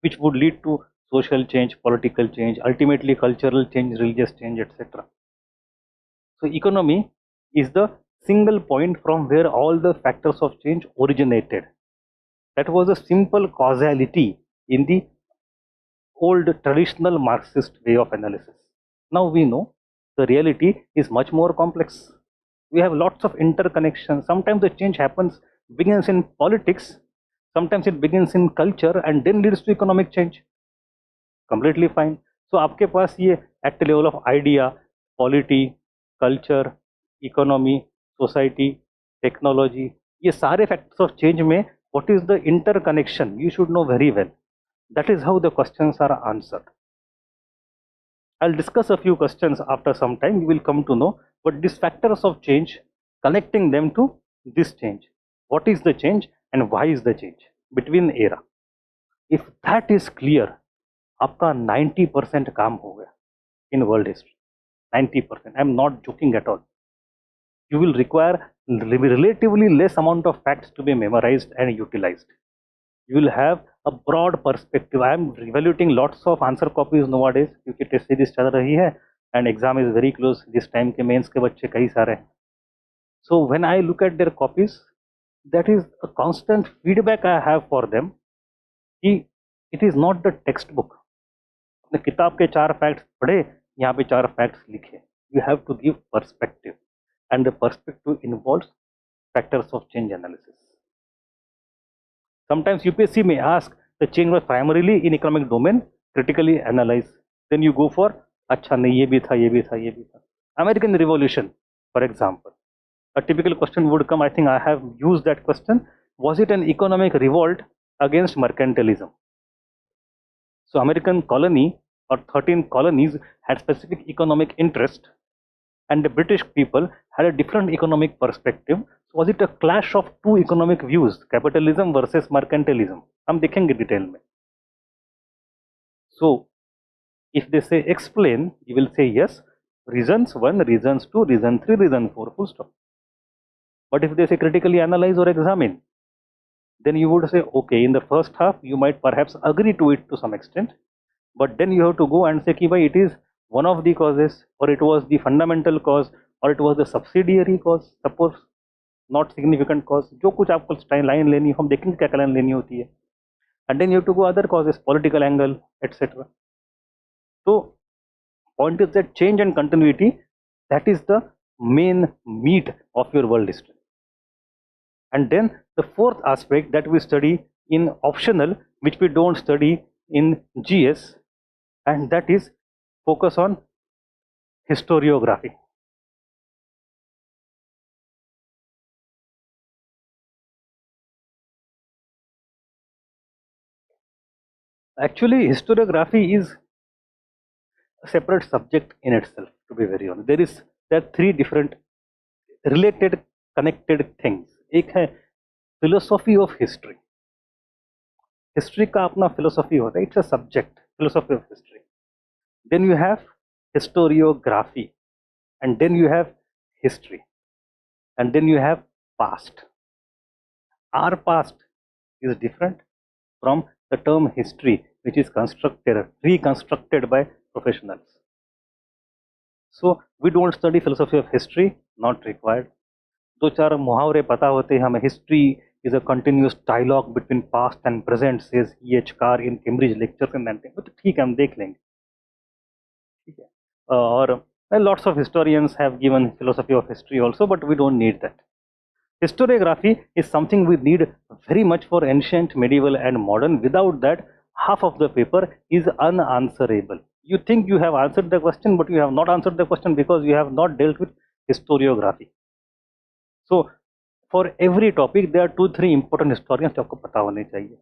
which would lead to social change, political change, ultimately cultural change, religious change, etc. So economy is the single point from where all the factors of change originated. That was a simple causality in the old traditional Marxist way of analysis. Now we know the reality is much more complex. We have lots of interconnections. Sometimes the change begins in politics, sometimes it begins in culture and then leads to economic change. Completely fine. So आपके पास ये at the level of idea, polity, culture, economy, society, technology, ये सारे factors of change में what is the interconnection? You should know very well. That is how the questions are answered. I'll discuss a few questions after some time. You will come to know. But these factors of change, connecting them to this change. What is the change and why is the change between era? If that is clear, आपका 90% काम हो गया in world history. 90%. I'm not joking at all. You will require relatively less amount of facts to be memorized and utilized. You will have a broad perspective. I am evaluating lots of answer copies nowadays क्योंकि test series चल रही है and exam is very close. This time के mains के बच्चे कई सारे हैं. So when I look at their copies, that is a constant feedback I have for them. It is not the textbook. अपने किताब के 4 फैक्ट्स पढ़े, यहाँ पे 4 फैक्ट्स लिखे. You have to give perspective, and the perspective involves factors of change analysis. Sometimes UPSC may ask the change was primarily in economic domain, critically analyze. Then you go for अच्छा नहीं ये भी था, ये भी था, ये भी था. American Revolution, for example. A typical question would come, I think I have used that question. Was it an economic revolt against mercantilism? So American colony or 13 colonies had specific economic interest and the British people had a different economic perspective. So was it a clash of two economic views, capitalism versus mercantilism? हम देखेंगे detail में. So if they say explain, you will say yes, reasons 1, reasons 2, reason 3, reason 4, full stop. But if they say critically analyze or examine, then you would say, okay, in the first half, you might perhaps agree to it to some extent, but then you have to go and say, ki bhai, it is one of the causes, or it was the fundamental cause, or it was the subsidiary cause, suppose not significant cause. जो कुछ आपको line लेनी हो, हम देखेंगे क्या line लेनी होती है. And then you have to go other causes, political angle, etc. So point is that change and continuity, that is the main meat of your world history. And then the fourth aspect that we study in optional, which we don't study in GS, and that is focus on historiography. Actually, historiography is a separate subject in itself, to be very honest. There are three different related, connected things. एक है philosophy of history. History का अपना philosophy होता है. It's a subject, philosophy of history. Then you have historiography, and then you have history, and then you have past. Our past is different from the term history, which is reconstructed by professionals. So we don't study philosophy of history, not required. दो चार मुहावरे पता होते हैं हमें. History is a continuous dialogue between past and present, says 𝐂𝐻 in Cambridge lectures and that thing. तो ठीक है, हम देख लेंगे. ठीक है. और lots of historians have given philosophy of history also, but we don't need that. Historiography is something we need very much for ancient, medieval and modern. Without that, half of the paper is unanswerable. You think you have answered the question, but you have not answered the question because you have not dealt with historiography. So for every topic, there are 2-3 important historians जो आपको पता होने चाहिए.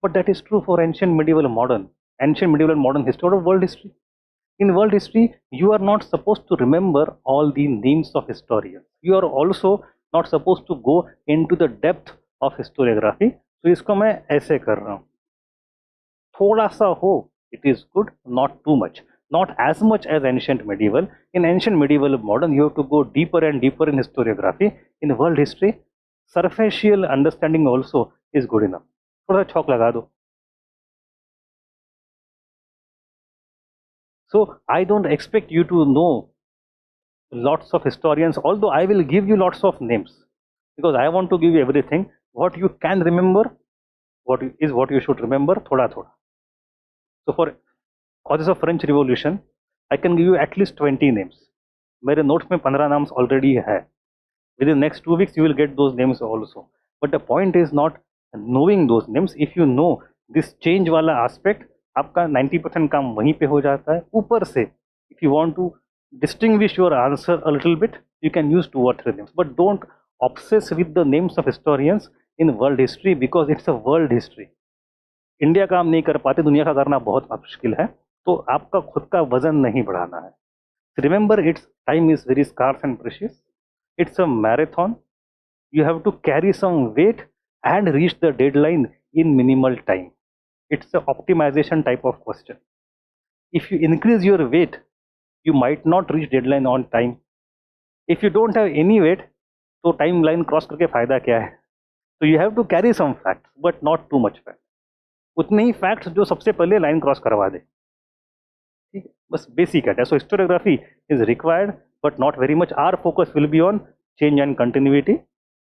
But that is true for ancient, medieval, and modern history or world history. In world history, you are not supposed to remember all the names of historians. You are also not supposed to go into the depth of historiography. So इसको मैं ऐसे कर रहा हूँ. थोड़ा सा हो, it is good, not too much. Not as much as ancient medieval. In ancient medieval modern, you have to go deeper and deeper in historiography. In world history, superficial understanding also is good enough. थोड़ा छौक लगा दो. So I don't expect you to know lots of historians, although I will give you lots of names because I want to give you everything. What you can remember, what you should remember, thoda thoda. So for causes of French Revolution, I can give you at least 20 names. मेरे notes में 15 names already है. Within next 2 weeks, you will get those names also. But the point is not knowing those names. If you know this change वाला aspect, आपका 90% काम वहीं पे हो जाता है. ऊपर से, if you want to distinguish your answer a little bit, you can use 2 or 3 names. But don't obsess with the names of historians in world history because it's a world history. India काम नहीं कर पाते, दुनिया का करना बहुत मुश्किल है. तो आपका खुद का वजन नहीं बढ़ाना है. Remember, its time is very scarce and precious. It's a marathon. You have to carry some weight and reach the deadline in minimal time. It's an optimization type of question. If you increase your weight, you might not reach deadline on time. If you don't have any weight, तो timeline cross करके फायदा क्या है? So you have to carry some facts, but not too much fact. उतने ही facts जो सबसे पहले line cross करवा दे. ठीक है, बस basic है. So historiography is required, but not very much. Our focus will be on change and continuity,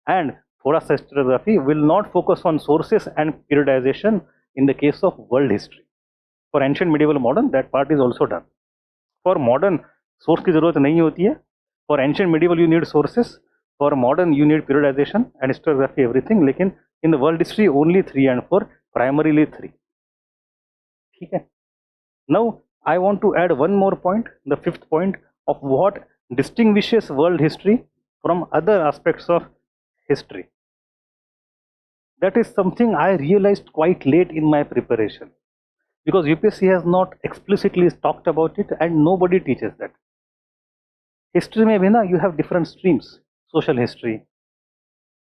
and थोड़ा सा historiography will not focus on sources and periodization in the case of world history. For ancient, medieval, modern, that part is also done. For modern, source की जरूरत नहीं होती है. For ancient, medieval, you need sources. For modern, you need periodization and historiography, everything. लेकिन in the world history, only 3 and 4, primarily 3. ठीक है. Now I want to add one more point, the 5th point of what distinguishes world history from other aspects of history. That is something I realized quite late in my preparation because UPSC has not explicitly talked about it and nobody teaches that. History में भी ना, you have different streams. Social history,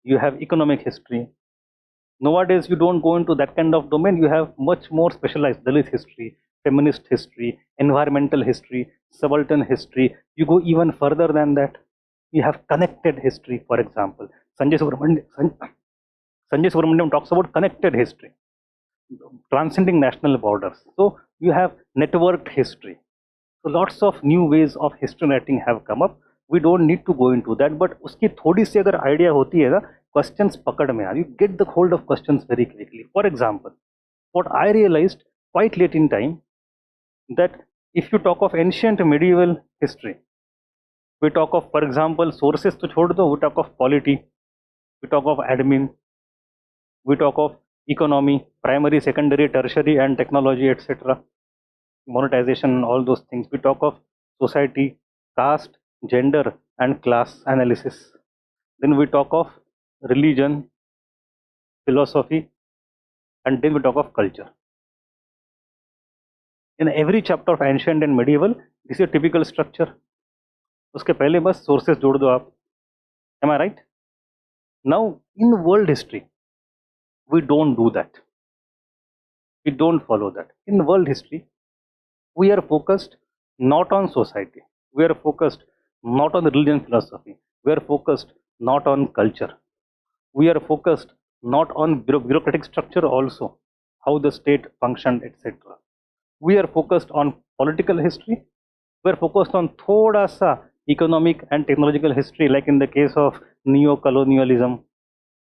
you have economic history. Nowadays you don't go into that kind of domain. You have much more specialized Dalit history, feminist history, environmental history, subaltern history. You go even further than that. You have connected history, for example. Sanjay Subramaniam talks about connected history, transcending national borders. So you have networked history. So lots of new ways of history writing have come up. We don't need to go into that, but उसकी थोड़ी सी अगर idea होती है ना, questions पकड़ में आ, you get the hold of questions very quickly. For example, what I realized quite late in time, that if you talk of ancient medieval history, we talk of, for example, sources to छोड़ दो, we talk of polity, we talk of admin, we talk of economy, primary, secondary, tertiary, and technology, etc., monetization, all those things. We talk of society, caste, gender, and class analysis. Then we talk of religion, philosophy, and then we talk of culture. In every chapter of ancient and medieval, this is a typical structure. उसके पहले बस sources जोड़ दो आप. Am I right? Now, in world history, we don't do that. We don't follow that. In world history, we are focused not on society. We are focused not on religion philosophy. We are focused not on culture. We are focused not on bureaucratic structure also, how the state functioned, etc. We are focused on political history. We are focused on thoda sa economic and technological history, like in the case of neo-colonialism,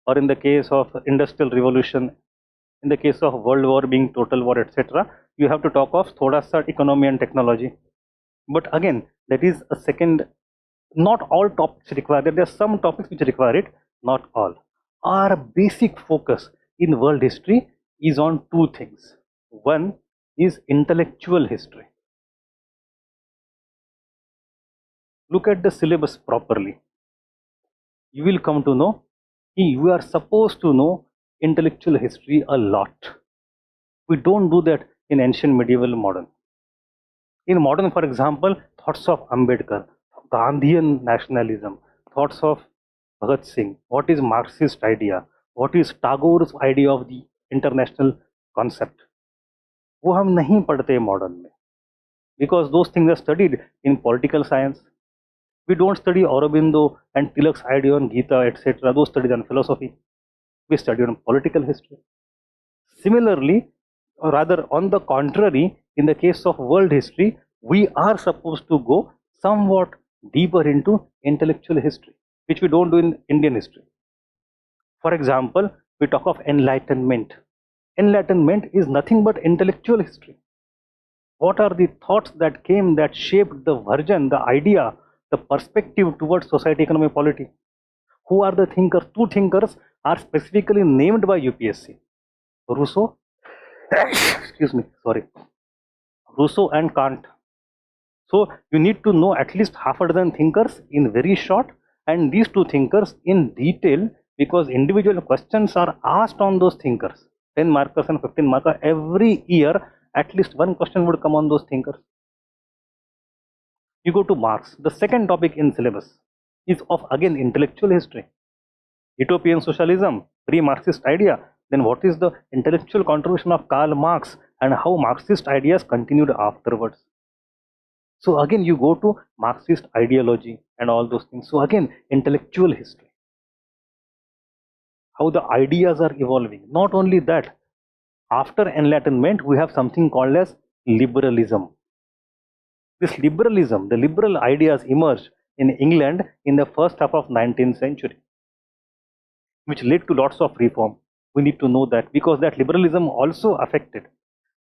or in the case of industrial revolution, in the case of world war being total war, etc. You have to talk of thoda sa economy and technology. But again, that is a second. Not all topics require that. There are some topics which require it, not all. Our basic focus in world history is on two things. One is intellectual history. Look at the syllabus properly. You will come to know you are supposed to know intellectual history a lot. We don't do that in ancient, medieval, modern. In modern, for example, thoughts of Ambedkar, Gandhian nationalism, thoughts of Bhagat Singh, what is Marxist idea, what is Tagore's idea of the international concept, वो हम नहीं पढ़ते modern में, because those things are studied in political science. We don't study Aurobindo and Tilak's idea on Gita, etc. Those studied on philosophy. We study on political history. Similarly, or rather on the contrary, in the case of world history, we are supposed to go somewhat deeper into intellectual history, which we don't do in Indian history. For example, we talk of enlightenment. Enlightenment is nothing but intellectual history. What are the thoughts that came, that shaped the version, the idea, the perspective towards society, economy, polity? Who are the thinkers? Two thinkers are specifically named by UPSC. Rousseau, excuse me, sorry, Rousseau and Kant. So you need to know at least half a dozen thinkers in very short, and these two thinkers in detail, because individual questions are asked on those thinkers. 10 markers and 15 markers every year, at least one question would come on those thinkers. You go to Marx. The second topic in syllabus is of again intellectual history. Utopian socialism, pre-Marxist idea. Then what is the intellectual contribution of Karl Marx and how Marxist ideas continued afterwards? So again you go to Marxist ideology and all those things. So again intellectual history, how the ideas are evolving. Not only that, after Enlightenment we have something called as liberalism. This liberalism, the liberal ideas emerged in England in the first half of 19th century, which led to lots of reform. We need to know that, because that liberalism also affected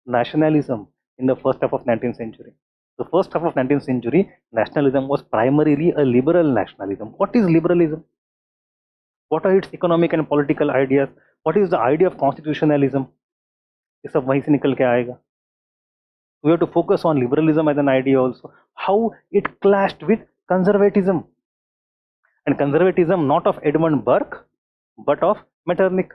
nationalism in the first half of 19th century. The first half of 19th century, nationalism was primarily a liberal nationalism. What is liberalism? What are its economic and political ideas? What is the idea of constitutionalism? ये सब वहीं से निकल के आएगा. We have to focus on liberalism as an idea also. How it clashed with conservatism. And conservatism not of Edmund Burke, but of Metternich.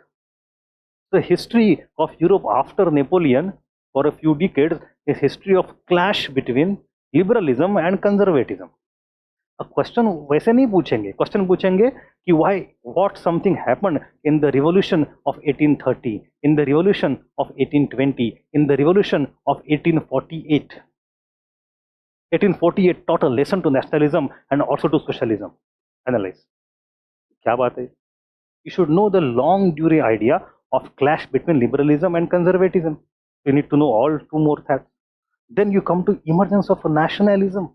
The history of Europe after Napoleon for a few decades is history of clash between liberalism and conservatism. A question वैसे नहीं पूछेंगे, question पूछेंगे कि why, what something happened in the revolution of 1830, in the revolution of 1820, in the revolution of 1848. 1848 taught a lesson to nationalism and also to socialism. Analyze. क्या बात है? You should know the long durée idea of clash between liberalism and conservatism. You need to know all two more facts. Then you come to emergence of nationalism.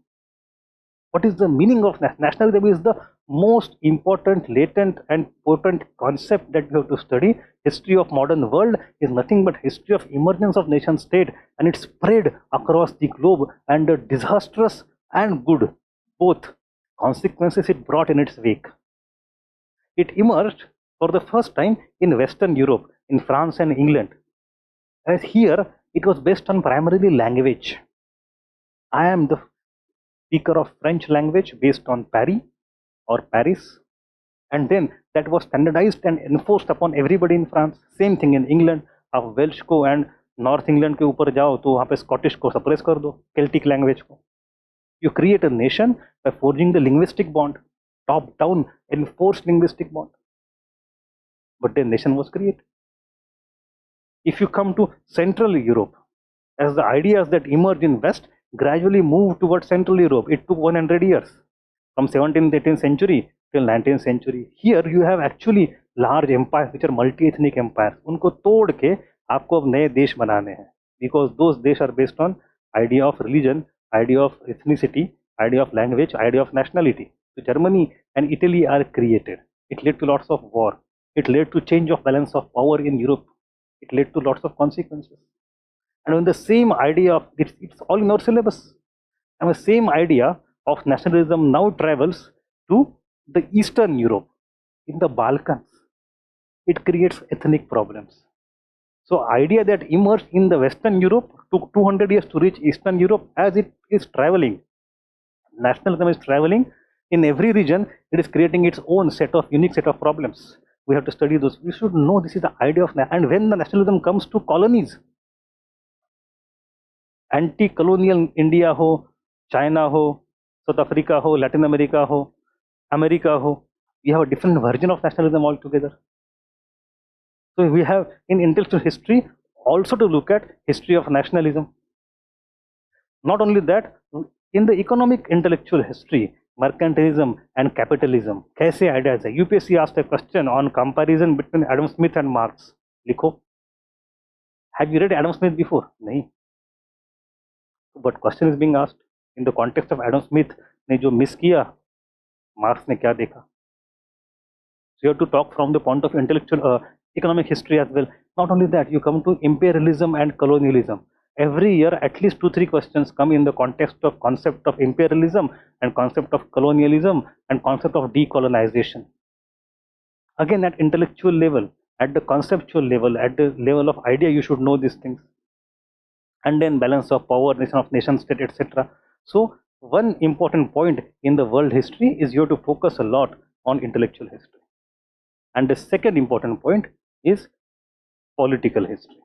What is the meaning of nationalism? Is the most important, latent and potent concept that we have to study. History of modern world is nothing but history of emergence of nation state and its spread across the globe and the disastrous and good both consequences it brought in its wake. It emerged for the first time in Western Europe, in France and England. As here, it was based on primarily language. I am the speaker of French language based on Paris or Paris, and then that was standardized and enforced upon everybody in France. Same thing in England. आप Welsh को and north England के ऊपर जाओ तो वहाँ पे Scottish को suppress कर दो, केल्टिक लैंग्वेज को. You create a nation by forging the linguistic bond, top-down enforced linguistic bond. But then nation was created. If you come to Central Europe, as the ideas that emerged in West gradually moved towards Central Europe, it took 100 years, from 17th, 18th century till 19th century. Here you have actually large empires which are multi-ethnic empires. उनको तोड़ के आपको अब नए देश बनाने हैं, because those देश are based on idea of religion, idea of ethnicity, idea of language, idea of nationality. So Germany and Italy are created. It led to lots of war. It led to change of balance of power in Europe. It led to lots of consequences. And when the same idea of it's all in our syllabus, and the same idea of nationalism now travels to the Eastern Europe, in the Balkans, it creates ethnic problems. So idea that emerged in the Western Europe took 200 years to reach Eastern Europe. As it is traveling, nationalism is traveling in every region, it is creating its own unique set of problems. We have to study those. We should know this is the idea of, and when the nationalism comes to colonies, anti-colonial India ho, China ho, South Africa ho, Latin America ho, America ho, we have a different version of nationalism altogether. So we have in intellectual history also to look at history of nationalism. Not only that, in the economic intellectual history, mercantilism and capitalism, कैसे ideas है? UPSC asked a question on comparison between Adam Smith and Marx. लिखो. Have you read Adam Smith before? नहीं. But question is being asked in the context of Adam Smith ने जो miss किया, marks ने क्या देखा? So you have to talk from the point of intellectual economic history as well. Not only that, you come to imperialism and colonialism. Every year at least 2-3 questions come in the context of concept of imperialism and concept of colonialism and concept of decolonization. Again, at intellectual level, at the conceptual level, at the level of idea, you should know these things. And then balance of power, nation state, etc. So one important point in the world history is you have to focus a lot on intellectual history. And the second important point is political history.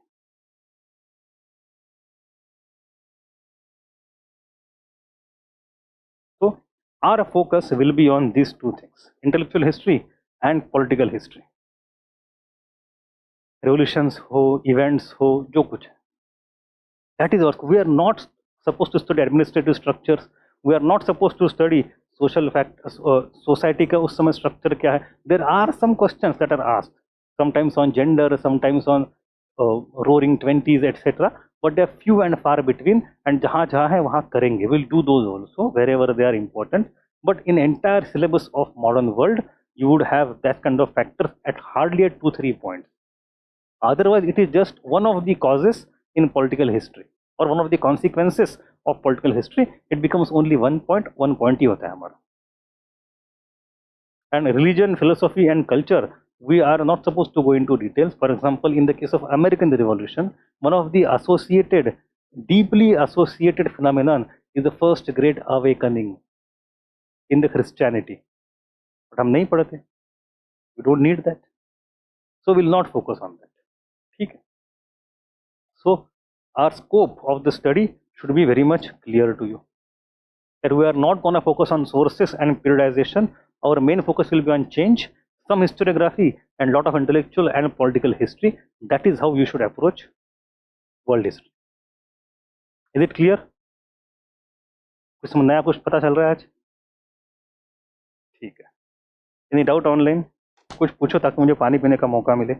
So our focus will be on these two things, intellectual history and political history. Revolutions ho, events ho, jo kuch hai. That is our, we are not supposed to study administrative structures. We are not supposed to study social factors, society का उस समय structure क्या है. There are some questions that are asked, sometimes on gender, sometimes on roaring 20s, etc. But they are few and far between, and जहाँ जहाँ है वहाँ करेंगे. We'll do those also wherever they are important. But in entire syllabus of modern world, you would have that kind of factors at hardly at 2-3 points. Otherwise, it is just one of the causes in political history or one of the consequences of political history. It becomes only 1 point ही होता है हमारा. And religion, philosophy and culture, we are not supposed to go into details. For example, in the case of American Revolution, one of the associated, deeply associated phenomenon is the first great awakening in the Christianity. But हम नहीं पढ़ते. We don't need that. So we'll not focus on that. ठीक है. So our scope of the study should be very much clear to you. That we are not going to focus on sources and periodization. Our main focus will be on change, some historiography and lot of intellectual and political history. That is how you should approach world history. Is it clear? कुछ नया कुछ पता चल रहा है आज? ठीक है. Any doubt online? कुछ पूछो ताकि मुझे पानी पीने का मौका मिले।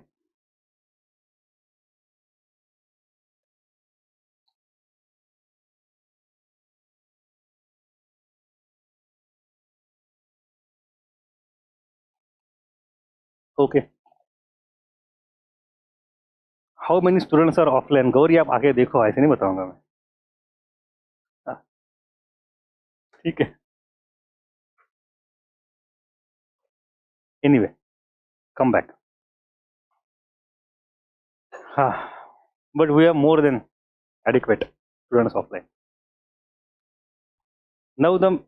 Okay, how many students are offline? Gauri आप आगे देखो, ऐसे नहीं बताऊंगा मैं। हाँ, ठीक है, एनीवे, कम बैक। हाँ, but we are more than adequate students offline. Now the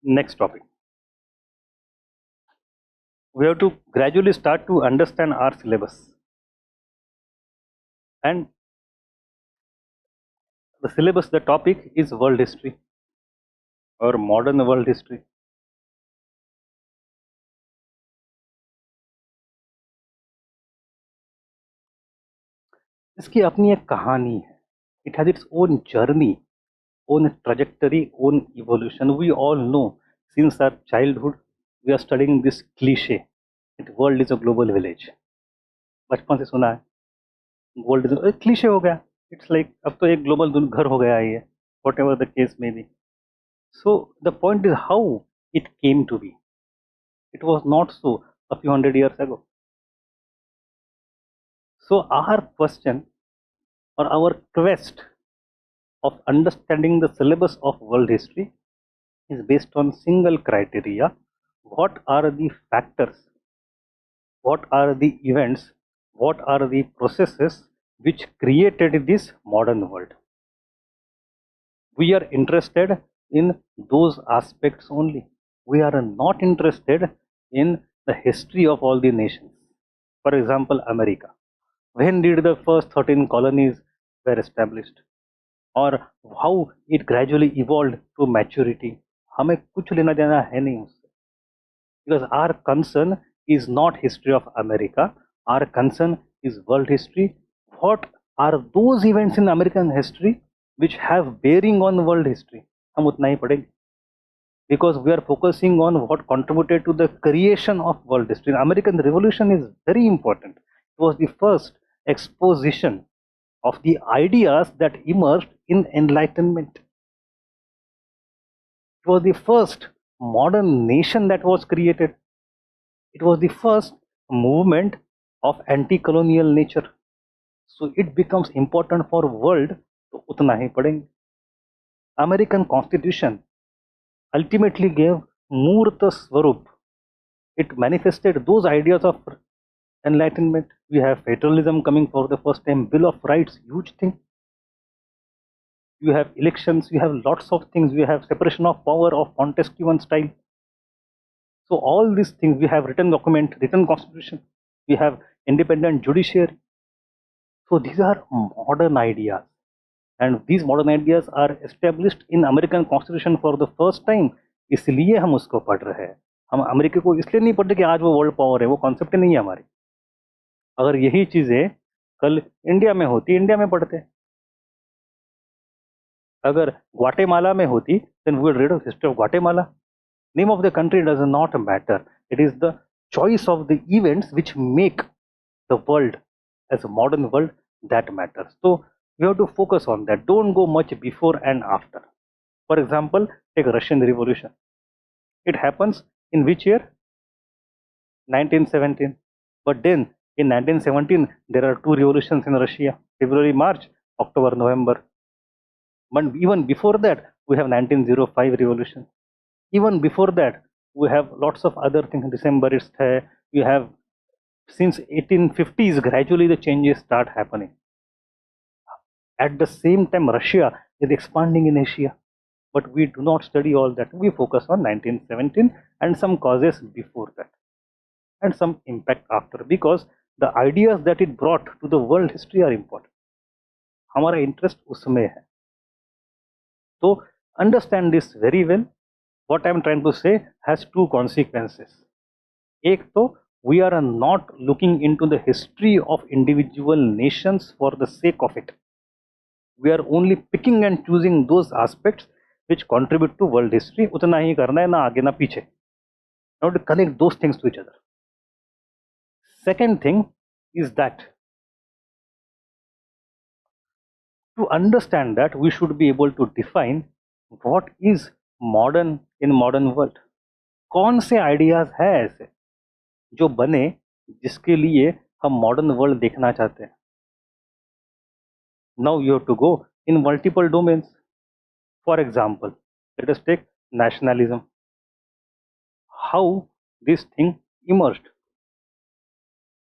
next topic, we have to gradually start to understand our syllabus, and the syllabus, the topic is world history or modern world history. इसकी अपनी एक कहानी है. It has its own journey, own trajectory, own evolution. We all know since our childhood we are studying this cliche that world is a global village. बचपन से सुना है world is cliché हो गया. इट्स लाइक अब तो एक global घर हो गया है ये, what ever the case may be. So the point is how it came to be. It was not so a few hundred years ago. So our question or our quest of understanding the syllabus of world history is based on single criteria: what are the factors, what are the events, what are the processes which created this modern world. We are interested in those aspects only. We are not interested in the history of all the nations. For example, America. When did the first 13 colonies were established? Or how it gradually evolved to maturity? हमें कुछ लेना देना है नहीं उससे. Because our concern is not history of America. Our concern is world history. What are those events in American history which have bearing on world history? हम उतना ही पढ़ेंगे. Because we are focusing on what contributed to the creation of world history. American Revolution is very important. It was the first exposition of the ideas that emerged in Enlightenment. It was the first modern nation that was created. It was the first movement of anti-colonial nature. So it becomes important for world, तो उतना ही पढ़ेंगे. American Constitution ultimately gave Murta Swarup. It manifested those ideas of Enlightenment. We have federalism coming for the first time, Bill of Rights, huge thing. You have elections, you have lots of things, you have separation of power of Montesquieu style. So all these things, we have written document, written constitution, we have independent judiciary. So these are modern ideas, and these modern ideas are established in American Constitution for the first time. इसलिए हम उसको पढ़ रहे हैं. हम America को इसलिए नहीं पढ़ रहे कि आज वो वर्ल्ड पावर है, वो कॉन्सेप्ट नहीं है हमारी. अगर यही चीजें कल इंडिया में होती, इंडिया में पढ़ते. अगर ग्वाटेमाला में होती, then we would read of history of Guatemala. Name of the country does not matter. It is the choice of the events which make the world as a modern world that matters. So we have to focus on that. Don't go much before and after. For example, take Russian Revolution. It happens in which year? 1917. But then in 1917 there are two revolutions in Russia: February, March, October, November. But even before that we have 1905 revolution. Even before that we have lots of other things. December is there. We have since 1850s gradually the changes start happening. At the same time Russia is expanding in Asia, but we do not study all that. We focus on 1917 and some causes before that and some impact after, because the ideas that it brought to the world history are important. हमारा interest उसमें है. So understand this very well. What I am trying to say has two consequences. एक तो we are not looking into the history of individual nations for the sake of it. We are only picking and choosing those aspects which contribute to world history. उतना ही करना है, ना आगे ना पीछे. Now to connect those things to each other. Second thing is that to understand that, we should be able to define what is modern in modern world. कौन से ideas है ऐसे जो बने जिसके लिए हम मॉडर्न वर्ल्ड देखना चाहते हैं. Now you have to go in multiple domains. For example, let us take nationalism. How this thing emerged?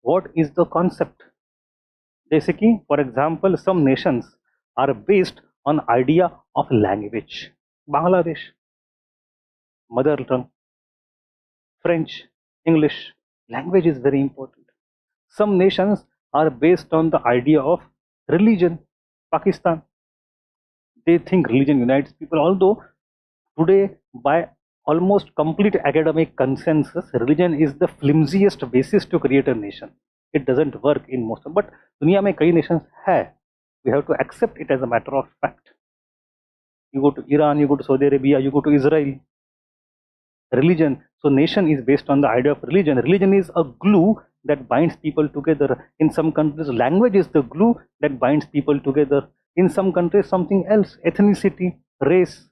What is the concept? जैसे कि for example, some nations are based on idea of language. Bangladesh, mother tongue, French, English. Language is very important. Some nations are based on the idea of religion. Pakistan, they think religion unites people, although today by almost complete academic consensus, religion is the flimsiest basis to create a nation. It doesn't work in most of, but दुनिया में कई nations है. We have to accept it as a matter of fact. You go to Iran, you go to Saudi Arabia, you go to Israel. Religion, so nation is based on the idea of religion. Religion is a glue that binds people together. In some countries, language is the glue that binds people together. In some countries, something else, ethnicity, race.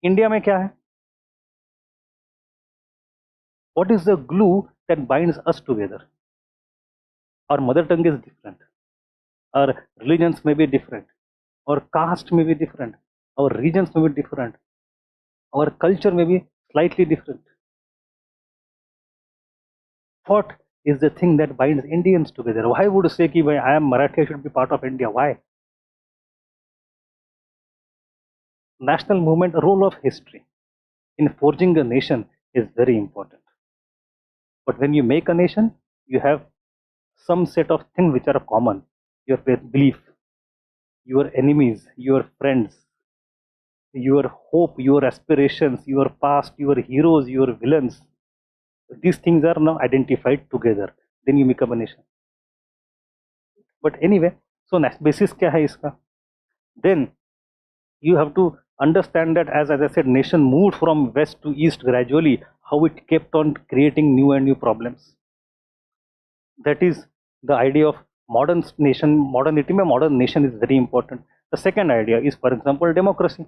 India में क्या है? What is the glue that binds us together? Our mother tongue is different. Our religions may be different. Our caste may be different. Our regions may be different. Our culture may be slightly different. What is the thing that binds Indians together? Why would you say कि I am Marathi, I should be part of India? Why? National movement, role of history in forging a nation is very important. But when you make a nation, you have some set of things which are common. Your belief, your enemies, your friends, your hope, your aspirations, your past, your heroes, your villains. These things are now identified together. Then you become a nation. But anyway, so basis क्या है इसका? Then you have to understand that as I said, nation moved from west to east gradually, how it kept on creating new and new problems. That is the idea of modern nation. Modernity में modern nation is very important. The second idea is, for example, democracy.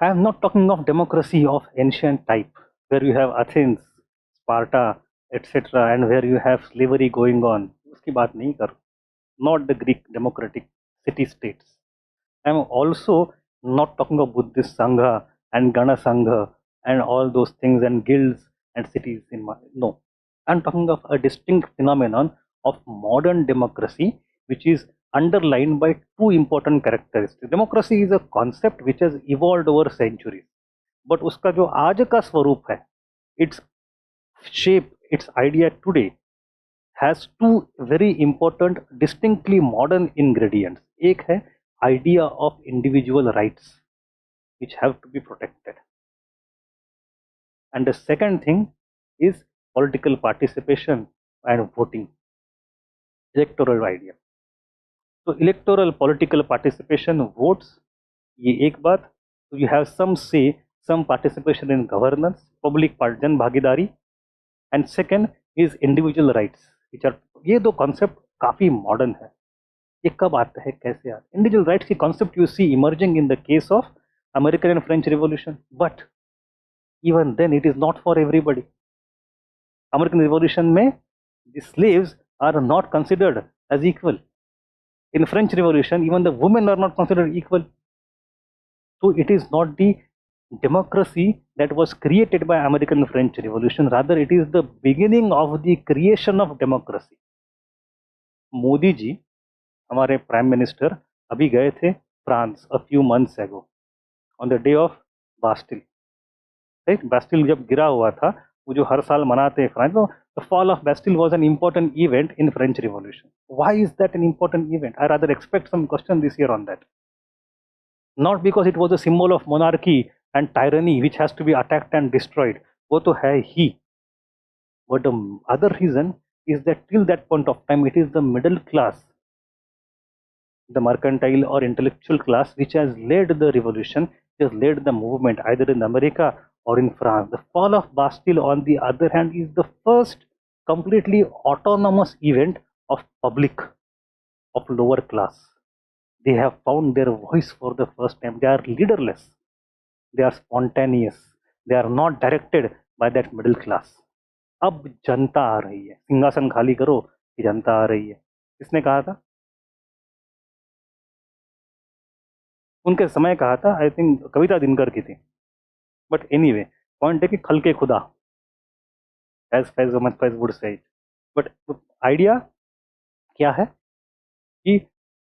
I am not talking of democracy of ancient type, where you have Athens, Sparta, etc., and where you have slavery going on. उसकी बात नहीं कर. Not the Greek democratic city-states. I am also not talking of Buddhist Sangha and Gana Sangha and all those things and guilds and cities in my, no. I am talking of a distinct phenomenon of modern democracy, which is underlined by two important characteristics. Democracy is a concept which has evolved over centuries, but uska jo aaj ka swaroop hai, its shape, its idea today has two very important, distinctly modern ingredients. एक है idea of individual rights, which have to be protected. And the second thing is political participation and voting, electoral idea. So electoral political participation, votes, ये एक बात. So you have some say, some participation in governance, public part, जन भागीदारी. And second is individual rights, which are, ये दो concept काफी modern है. ये कब आता है, कैसे आता है? Individual rights की concept you see emerging in the case of American and French Revolution, but even then it is not for everybody. American Revolution में the slaves are not considered as equal. In French Revolution, even the women are not considered equal. So it is not the democracy that was created by American French Revolution, rather it is the beginning of the creation of democracy. Modi ji, हमारे prime minister, अभी गए थे France a few months ago on the day of Bastille, right? Bastille जब गिरा हुआ था, वो जो हर साल मनाते हैं फ्रांस, तो the fall of Bastille was an important event in French Revolution. Why is that an important event? I rather expect some question this year on that. Not because it was a symbol of monarchy and tyranny which has to be attacked and destroyed, वो तो है ही, but the other reason is that till that point of time it is the middle class, the mercantile or intellectual class, which has led the revolution, just led the movement either in America or in France. The fall of Bastille, on the other hand, is the first completely autonomous event of public, of lower class. They have found their voice for the first time. They are leaderless. They are spontaneous. They are not directed by that middle class. अब जनता आ रही है, सिंहासन खाली करो कि जनता आ रही है. किसने कहा था? उनके समय कहा था, आई थिंक कविता दिनकर की थी. बट एनीवे, पॉइंट है कि खल के खुदा, as Faiz Ahmad Faiz would say. But idea क्या है कि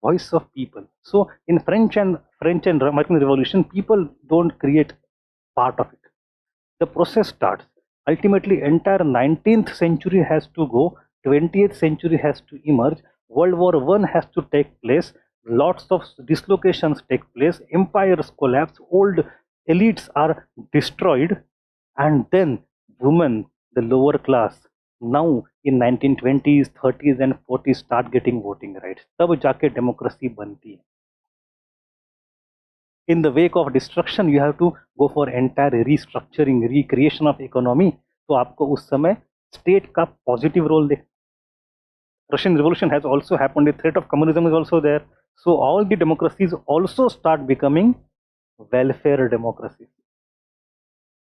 voice of people. So in French and American Revolution, people don't create part of it. The process starts. Ultimately, entire 19th century has to go, 20th century has to emerge, World War I has to take place, lots of dislocations take place, empires collapse, old elites are destroyed, and then women, the lower class, now in 1920s, 30s and 40s start getting voting rights. तब जाके democracy बनती है. In the wake of destruction, you have to go for entire restructuring, recreation of economy. तो आपको उस समय state का positive role they. Russian Revolution has also happened. The threat of communism is also there. So all the democracies also start becoming welfare democracies.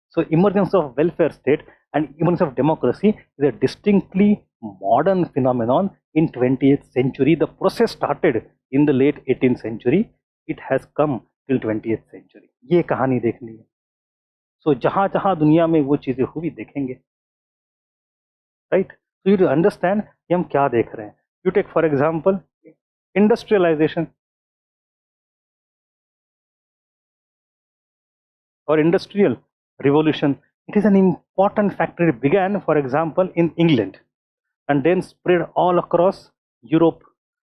So emergence of welfare state and emergence of democracy is a distinctly modern phenomenon in 20th century. The process started in the late 18th century. It has come till 20th century. ये कहानी देखनी है. So जहाँ जहाँ दुनिया में वो चीजें हुई देखेंगे. Right? So you to understand कि हम क्या देख रहे हैं. You take for example industrialization or industrial revolution. It is an important factor. It began, for example, in England and then spread all across Europe.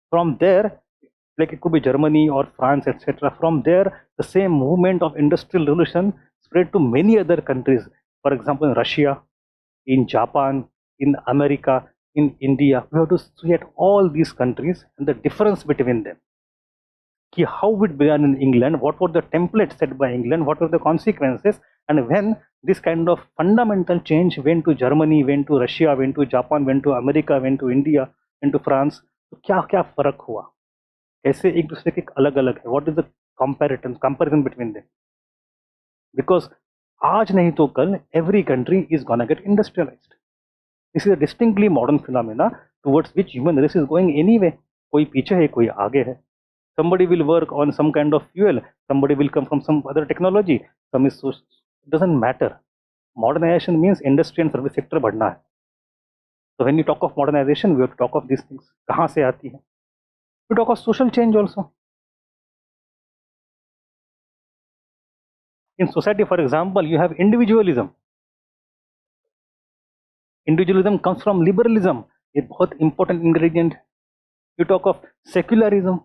From there, like it could be Germany or France, etc. From there, the same movement of industrial revolution spread to many other countries. For example, in Russia, in Japan, in America, in India. We have to see at all these countries and the difference between them. How it began in England, what were the templates set by England, what were the consequences, and when this kind of fundamental change went to Germany, went to Russia, went to Japan, went to America, went to India, went to France, तो क्या क्या फर्क हुआ, कैसे एक दूसरे के अलग अलग है, what is the comparison between them? Because आज नहीं तो कल every country is gonna get industrialized. This is a distinctly modern phenomena towards which human race is going anyway. कोई पीछे है, कोई आगे है. Somebody will work on some kind of fuel, somebody will come from some other technology, some is so, it doesn't matter. Modernization means industry and service sector बढ़ना है. So when you talk of modernization, we have to talk of these things. कहाँ से आती है? We talk of social change also. In society, for example, you have individualism. Individualism comes from liberalism, a बहुत important ingredient. You talk of secularism,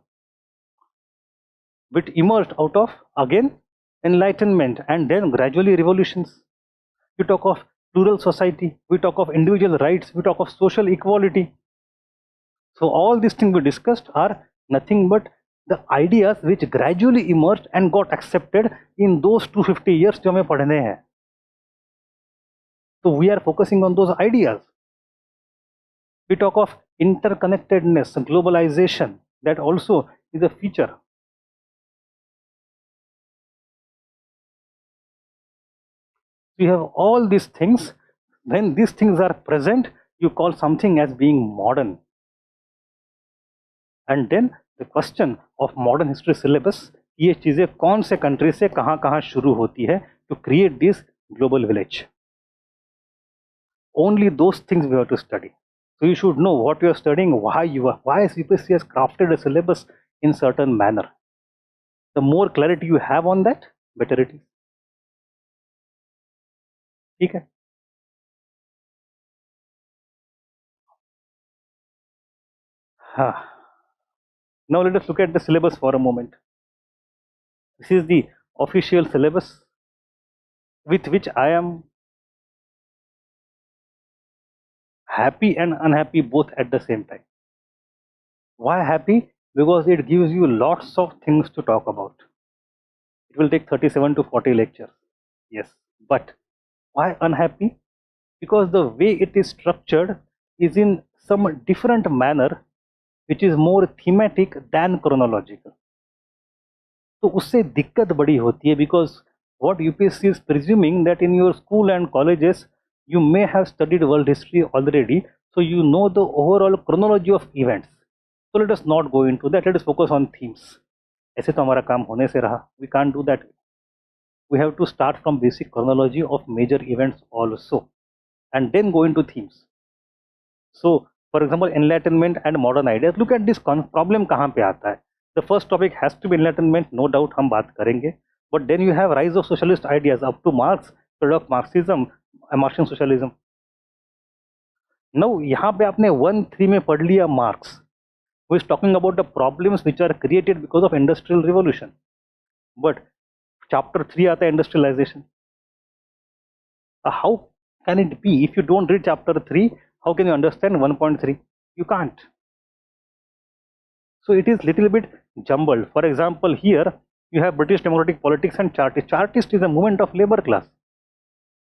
which emerged out of, again, enlightenment and then gradually revolutions. We talk of plural society, we talk of individual rights, we talk of social equality. So all these things we discussed are nothing but the ideas which gradually emerged and got accepted in those 250 years जो हमें पढ़ने हैं. So we are focusing on those ideas. We talk of interconnectedness, globalization, that also is a feature. We have all these things. When these things are present, you call something as being modern. And then the question of modern history syllabus, ये चीजें कौन से country से कहाँ कहाँ शुरू होती है to create this global village. Only those things we have to study. So you should know what you are studying, why UPSC has crafted a syllabus in certain manner. The more clarity you have on that, better it is. ठीक है. Now let us look at the syllabus for a moment. This is the official syllabus with which I am happy and unhappy both at the same time. Why happy? Because it gives you lots of things to talk about. It will take 37 to 40 lectures. Yes, but why unhappy? Because the way it is structured is in some different manner which is more thematic than chronological. तो उससे दिक्कत बड़ी होती है, because what UPSC is presuming that in your school and colleges you may have studied world history already, so you know the overall chronology of events. So let us not go into that, let us focus on themes. ऐसे तो हमारा काम होने से रहा, we can't do that. We have to start from basic chronology of major events also and then go into themes. So for example, enlightenment and modern ideas. Look at this problem कहाँ पे आता है. The first topic has to be enlightenment, no doubt हम बात करेंगे. But then you have rise of socialist ideas up to Marx, spread of Marxism, Marxian socialism. Now यहाँ पे आपने 1-3 में पढ़ लिया Marx, who is talking about the problems which are created because of industrial revolution. But chapter 3 आता है industrialization. How can it be? If you don't read chapter 3, how can you understand 1.3? You can't. So it is little bit jumbled. For example, here you have British democratic politics and Chartist. Chartist is a movement of labor class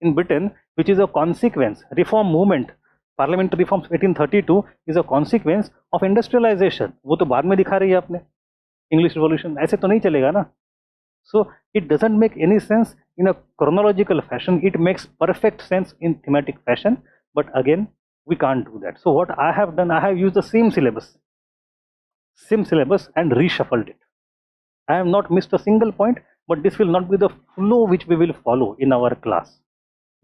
in Britain, which is a consequence, reform movement. Parliamentary reforms 1832 is a consequence of industrialization. वो तो बाद में दिखा रही है आपने, English Revolution. ऐसे तो नहीं चलेगा ना. So it doesn't make any sense in a chronological fashion. It makes perfect sense in thematic fashion. But again, we can't do that. So what I have done, I have used the same syllabus and reshuffled it. I have not missed a single point, but this will not be the flow which we will follow in our class.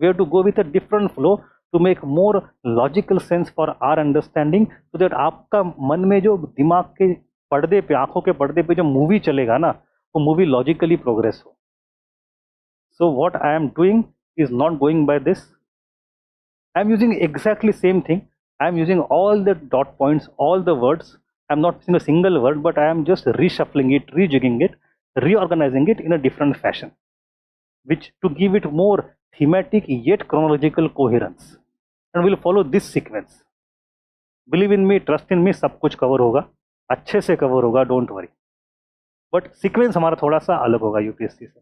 We have to go with a different flow to make more logical sense for our understanding, so that आपका मन में जो दिमाग के पर्दे पे, आंखों के पर्दे पे जो मूवी चलेगा ना, वो मूवी logically progress हो. So what I am doing is not going by this. I am using exactly same thing. I am using all the dot points, all the words. I am not using a single word, but I am just reshuffling it, rejigging it, reorganizing it in a different fashion, which to give it more thematic yet chronological coherence. And we'll follow this sequence. Believe in me, trust in me, सब कुछ cover होगा, अच्छे से cover होगा, don't worry. But sequence हमारा थोड़ा सा अलग होगा UPSC से.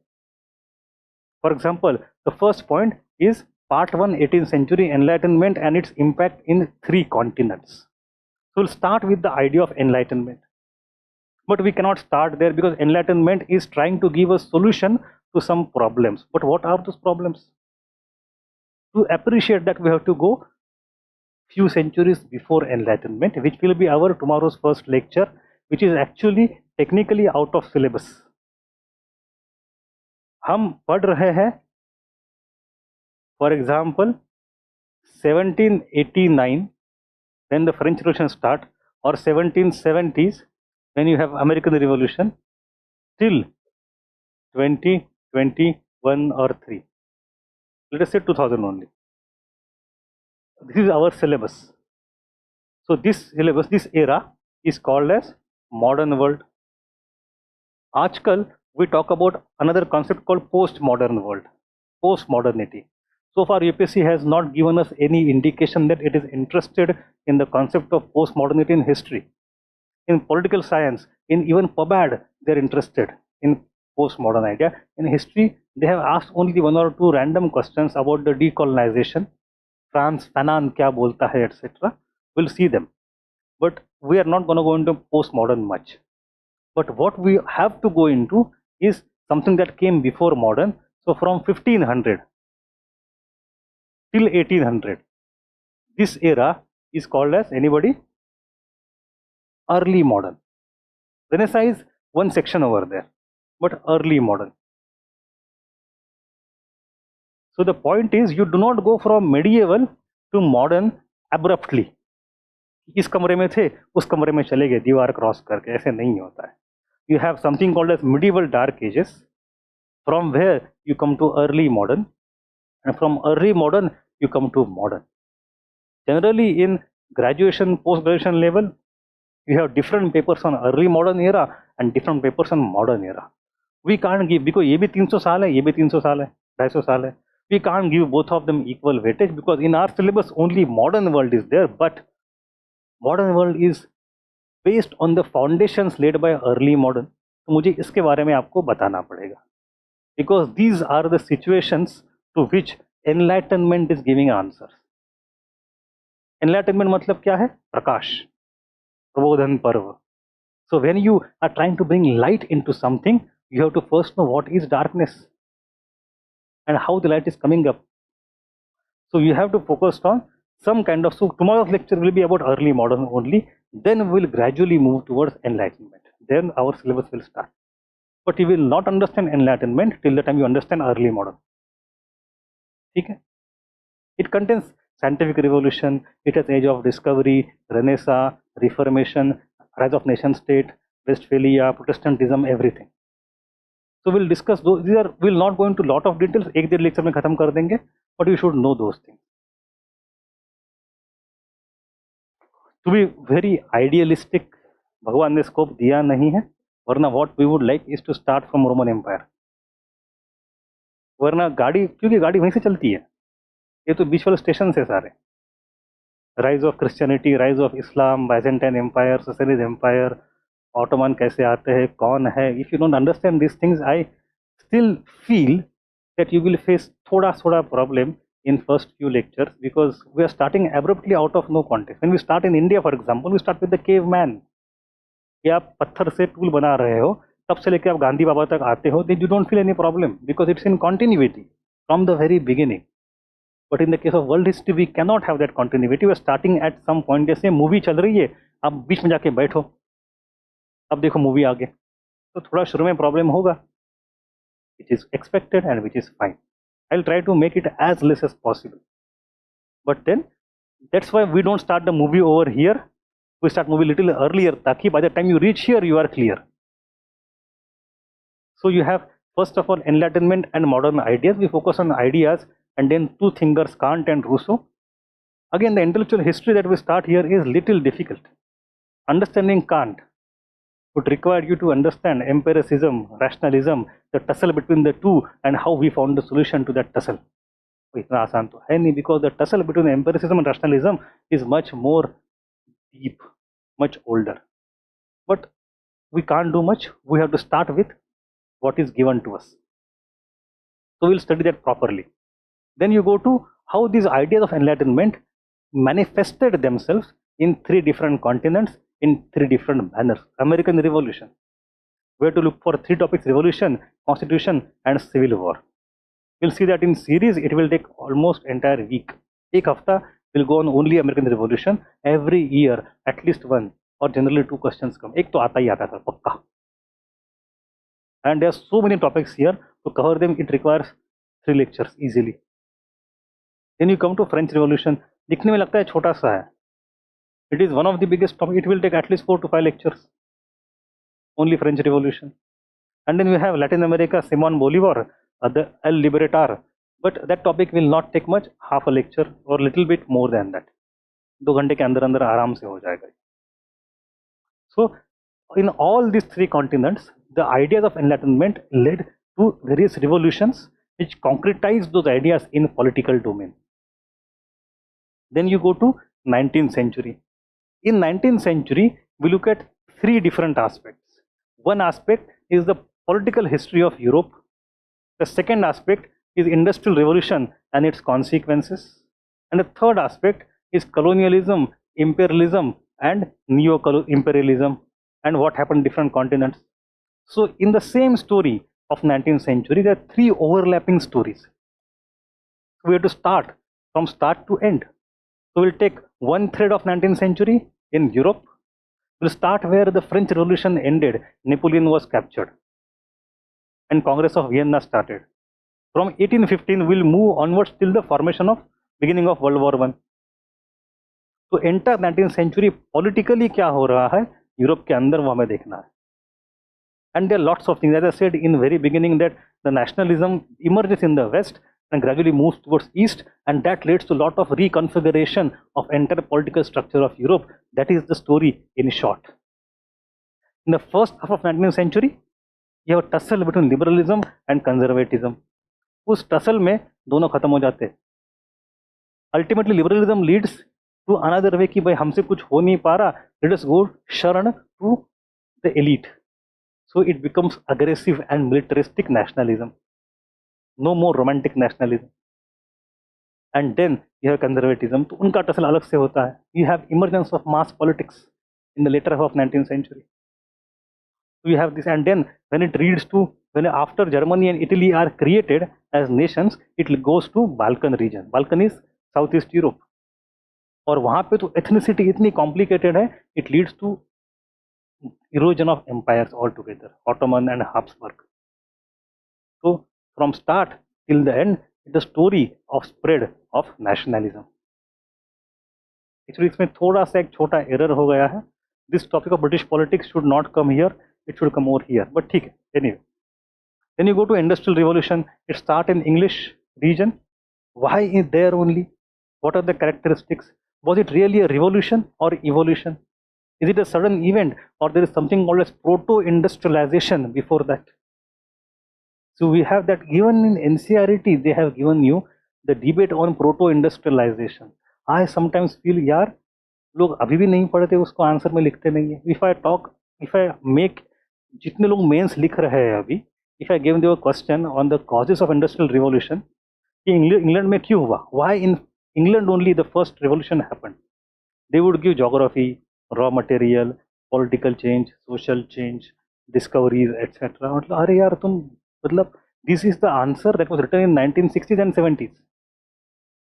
For example, the first point is Part 1, 18th century enlightenment and its impact in 3 continents. So we'll start with the idea of enlightenment. But we cannot start there, because enlightenment is trying to give a solution to some problems. But what are those problems? To appreciate that, we have to go few centuries before enlightenment, which will be our tomorrow's first lecture, which is actually technically out of syllabus. हम पढ़ रहे हैं, for example, 1789 when the French Revolution start, or 1770s when you have American Revolution, till 2021 or 3. Let us say 2000 only. This is our syllabus. So this syllabus, this era is called as modern world. आजकल we talk about another concept called postmodern world, postmodernity. So far UPSC has not given us any indication that it is interested in the concept of postmodernity in history. In political science, in even PubAd, they are interested in postmodern idea. In history, they have asked only 1 or 2 random questions about the decolonization, France, Fanon kya bolta hai, etc. We'll see them. But we are not going to go into postmodern much. But what we have to go into is something that came before modern. So from 1500 till 1800, this era is called as, anybody? Early modern. Renaissance is one section over there, but early modern. So the point is, you do not go from medieval to modern abruptly. इस कमरे में थे, उस कमरे में चले गए दीवार क्रॉस करके, ऐसे नहीं होता है. You have something called as medieval dark ages, from where you come to early modern, and from early modern you come to modern. Generally in graduation, post-graduation level, you have different papers on early modern era and different papers on modern era. We can't give, because ये भी 300 साल है, ये भी 300 साल है, 250 साल है. We can't give both of them equal weightage, because in our syllabus only modern world is there, but modern world is based on the foundations laid by early modern. तो मुझे इसके बारे में आपको बताना पड़ेगा. because these are the situations to which enlightenment is giving answers. Enlightenment मतलब क्या है? प्रकाश, प्रबोधन पर्व. So when you are trying to bring light into something, you have to first know what is darkness and how the light is coming up. So you have to focus on some kind of, so tomorrow's lecture will be about early modern only, then we will gradually move towards enlightenment. Then our syllabus will start. But you will not understand enlightenment till the time you understand early modern. Okay? It contains scientific revolution, it has age of discovery, Renaissance, Reformation, rise of nation state, Westphalia, Protestantism, everything. So we'll discuss those. We'll not go into lot of details. एक डेढ़ lecture में खत्म कर देंगे, but you should know those things. To be very idealistic, भगवान ने scope दिया नहीं है, वरना what we would like is to start from Roman Empire. वरना गाड़ी, क्योंकि गाड़ी वहीं से चलती है, ये तो बीच वाले स्टेशन से सारे. Rise of Christianity, rise of Islam, Byzantine empire, Sasanid empire, Ottoman कैसे आते हैं, कौन है. If you don't understand this things, I still feel that you will face thoda problem in first few lectures, because we are starting abruptly out of no context. When we start in India, for example, we start with the caveman. कि आप पत्थर से tool बना रहे हो, तब से लेकर आप गांधी बाबा तक आते हो, then you don't feel any problem because it's in continuity from the very beginning. But in the case of world history, we cannot have that continuity. We are starting at some point. जैसे movie चल रही है, आप बीच में जाके बैठो, अब देखो मूवी आगे, तो थोड़ा शुरू में प्रॉब्लम होगा, which is expected and which is fine. I'll try to make it as less as possible. But then that's why we don't start the movie over here. We start movie little earlier, ताकि by the time you reach here, you are clear. So you have first of all enlightenment and modern ideas. We focus on ideas, and then two thinkers, Kant and Rousseau. Again, the intellectual history that we start here is little difficult. Understanding Kant would require you to understand empiricism, rationalism, the tussle between the two, and how we found the solution to that tussle. इतना आसान तो है नहीं, because the tussle between empiricism and rationalism is much more deep, much older. But we can't do much. We have to start with what is given to us. So we'll study that properly. Then you go to how these ideas of enlightenment manifested themselves in three different continents in three different manners. American Revolution. We have to look for three topics: revolution, constitution, and civil war. We'll see that in series it will take almost entire week. एक हफ्ता will go on only American Revolution. Every year at least one or generally two questions come. एक तो आता ही आता था पक्का. And there are so many topics here, to cover them it requires 3 lectures easily. Then you come to French Revolution. दिखने में लगता है छोटा सा है. It is one of the biggest topics. It will take at least 4 to 5 lectures. Only French Revolution. And then we have Latin America, Simon Bolivar, the El Libertador. But that topic will not take much, half a lecture or little bit more than that. 2 घंटे के अंदर अंदर आराम से हो जाएगा. So in all these 3 continents, the ideas of enlightenment led to various revolutions which concretized those ideas in political domain. Then you go to 19th century. In 19th century, we look at 3 different aspects. One aspect is the political history of Europe. The second aspect is industrial revolution and its consequences. And the third aspect is colonialism, imperialism, and neo-imperialism, and what happened in different continents. So in the same story of 19th century, there are 3 overlapping stories. We have to start from start to end. So we'll take one thread of 19th century in Europe. We'll start where the French Revolution ended. Napoleon was captured and Congress of Vienna started. From 1815 we'll move onwards till the formation of beginning of World War I. So entire 19th century politically क्या हो रहा है Europe के अंदर, वो हमें देखना है. And there are lots of things. As I said in very beginning, that the nationalism emerges in the West and gradually moves towards East, and that leads to a lot of reconfiguration of entire political structure of Europe. That is the story in short. In the first half of 19th century, you have a tussle between liberalism and conservatism. उस tussle में दोनों खत्म हो जाते. Ultimately, liberalism leads to another way कि भाई हमसे कुछ हो नहीं पा रहा, let us go शरण to the elite. So it becomes aggressive and militaristic nationalism. no more romantic nationalism. And then you have conservatism, तो उनका टसल अलग से होता है. You have emergence of mass politics in the later half of 19th century. You have this, and then when it reads to, when after Germany and Italy are created as nations, it goes to Balkan region. Balkan is Southeast Europe. और वहाँ पे तो ethnicity इतनी complicated है, it leads to erosion of empires altogether, Ottoman and Habsburg. So from start till the end, the story of spread of nationalism. Actually इसमें थोड़ा सा एक छोटा error हो गया है. This topic of British politics should not come here, it should come over here. But ठीक है, anyway. Then you go to Industrial Revolution. It start in English region. Why is there only? What are the characteristics? Was it really a revolution or evolution? Is it a sudden event, or there is something called as proto-industrialization before that? So we have that given in NCERT. They have given you the debate on proto-industrialization. I sometimes feel यार लोग अभी भी नहीं पढ़ते, उसको answer में लिखते नहीं है. If I make, जितने लोग मेंस लिख रहे हैं अभी, if I give them a question on the causes of industrial revolution, कि इंग्लैंड में क्यों हुआ, why in England only the first revolution happened, they would give geography, raw material, political change, social change, discoveries, etc. मतलब अरे यार तुम, मतलब this is the answer that was written in 1960s and 70s.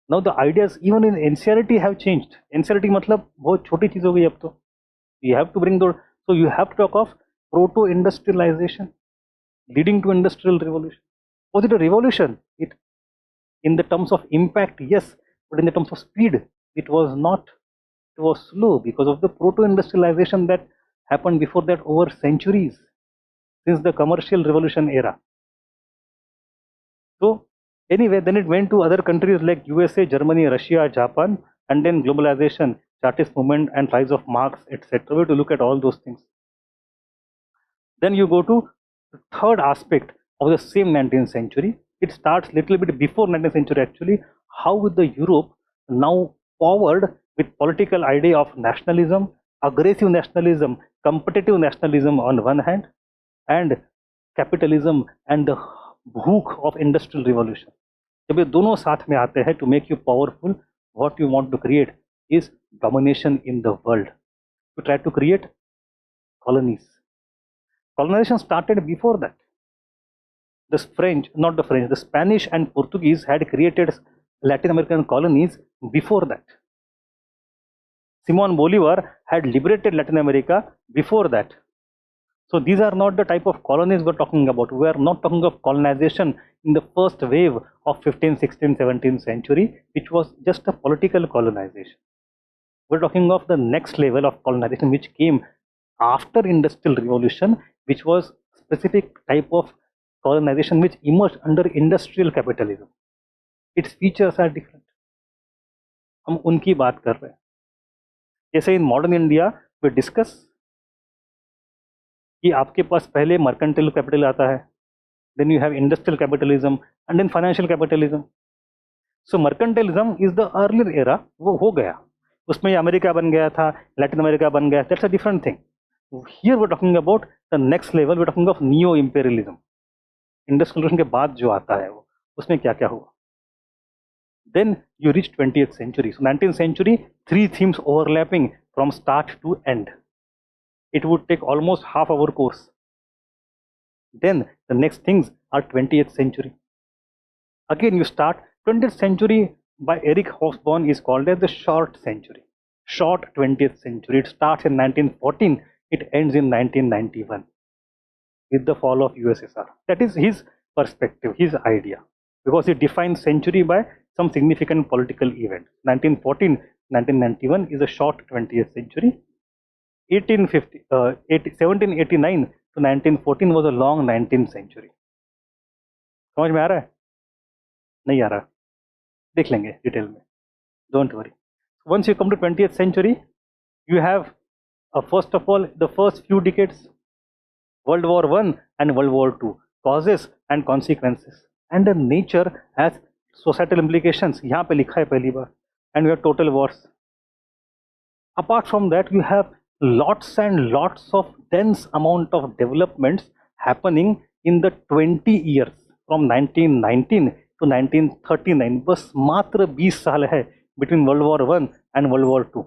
Now the ideas even in NCERT have changed. NCERT मतलब बहुत छोटी चीज हो गई अब तो. You have to bring those. So you have to talk of proto-industrialization leading to industrial revolution. Was it a revolution? It, in the terms of impact, yes, but in the terms of speed, it was not. It was slow because of the proto-industrialization that happened before that over centuries, since the commercial revolution era. So anyway, then it went to other countries like USA, Germany, Russia, Japan, and then globalization, Chartist movement, and rise of Marx, etc. We have to look at all those things. Then you go to the third aspect of the same 19th century. It starts little bit before 19th century actually. How the Europe now forward with political idea of nationalism, aggressive nationalism, competitive nationalism on one hand, and capitalism and the भूख of industrial revolution. जब ये दोनों साथ में आते हैं, to make you powerful, what you want to create is domination in the world. You try to create colonies. Colonization started before that. The Spanish and Portuguese had created Latin American colonies before that. Simon Bolivar had liberated Latin America before that. So these are not the type of colonies we're talking about. We are not talking of colonization in the first wave of 15th, 16th, 17th century, which was just a political colonization. We're talking of the next level of colonization, which came after Industrial Revolution, which was specific type of colonization which emerged under industrial capitalism. Its features are different. हम उनकी बात कर रहे हैं. जैसे in modern India we discuss कि आपके पास पहले mercantile capital आता है, then you have industrial capitalism and then financial capitalism. So mercantilism is the earlier era, वो हो गया, उसमें अमेरिका बन गया था, लैटिन अमेरिका बन गया. That's a different thing. Here we're talking about the next level. We're talking of neo imperialism. Industrial revolution के बाद जो आता है वो, उसमें क्या क्या हुआ. Then you reach 20th century. So 19th century, three themes overlapping from start to end. It would take almost half our course. Then the next things are 20th century. Again you start 20th century by Eric Hobsbawm is called as the short century. Short 20th century. It starts in 1914. It ends in 1991 with the fall of USSR. That is his perspective, his idea, because he defines century by some significant political event. 1914, 1991 is a short 20th century. 1789 to 1914 was a long 19th century. समझ में आ रहा है? नहीं आ रहा, देख लेंगे detail में, don't worry. Once you come to 20th century, you have first of all the first few decades, World War I and World War II, causes and consequences, and the nature as societal implications. यहाँ पे लिखा है पहली बार, and you have total wars. Apart from that, you have lots and lots of dense amount of developments happening in the 20 years from 1919 to 1939, बस मात्र 20 साल है between World War I and World War II.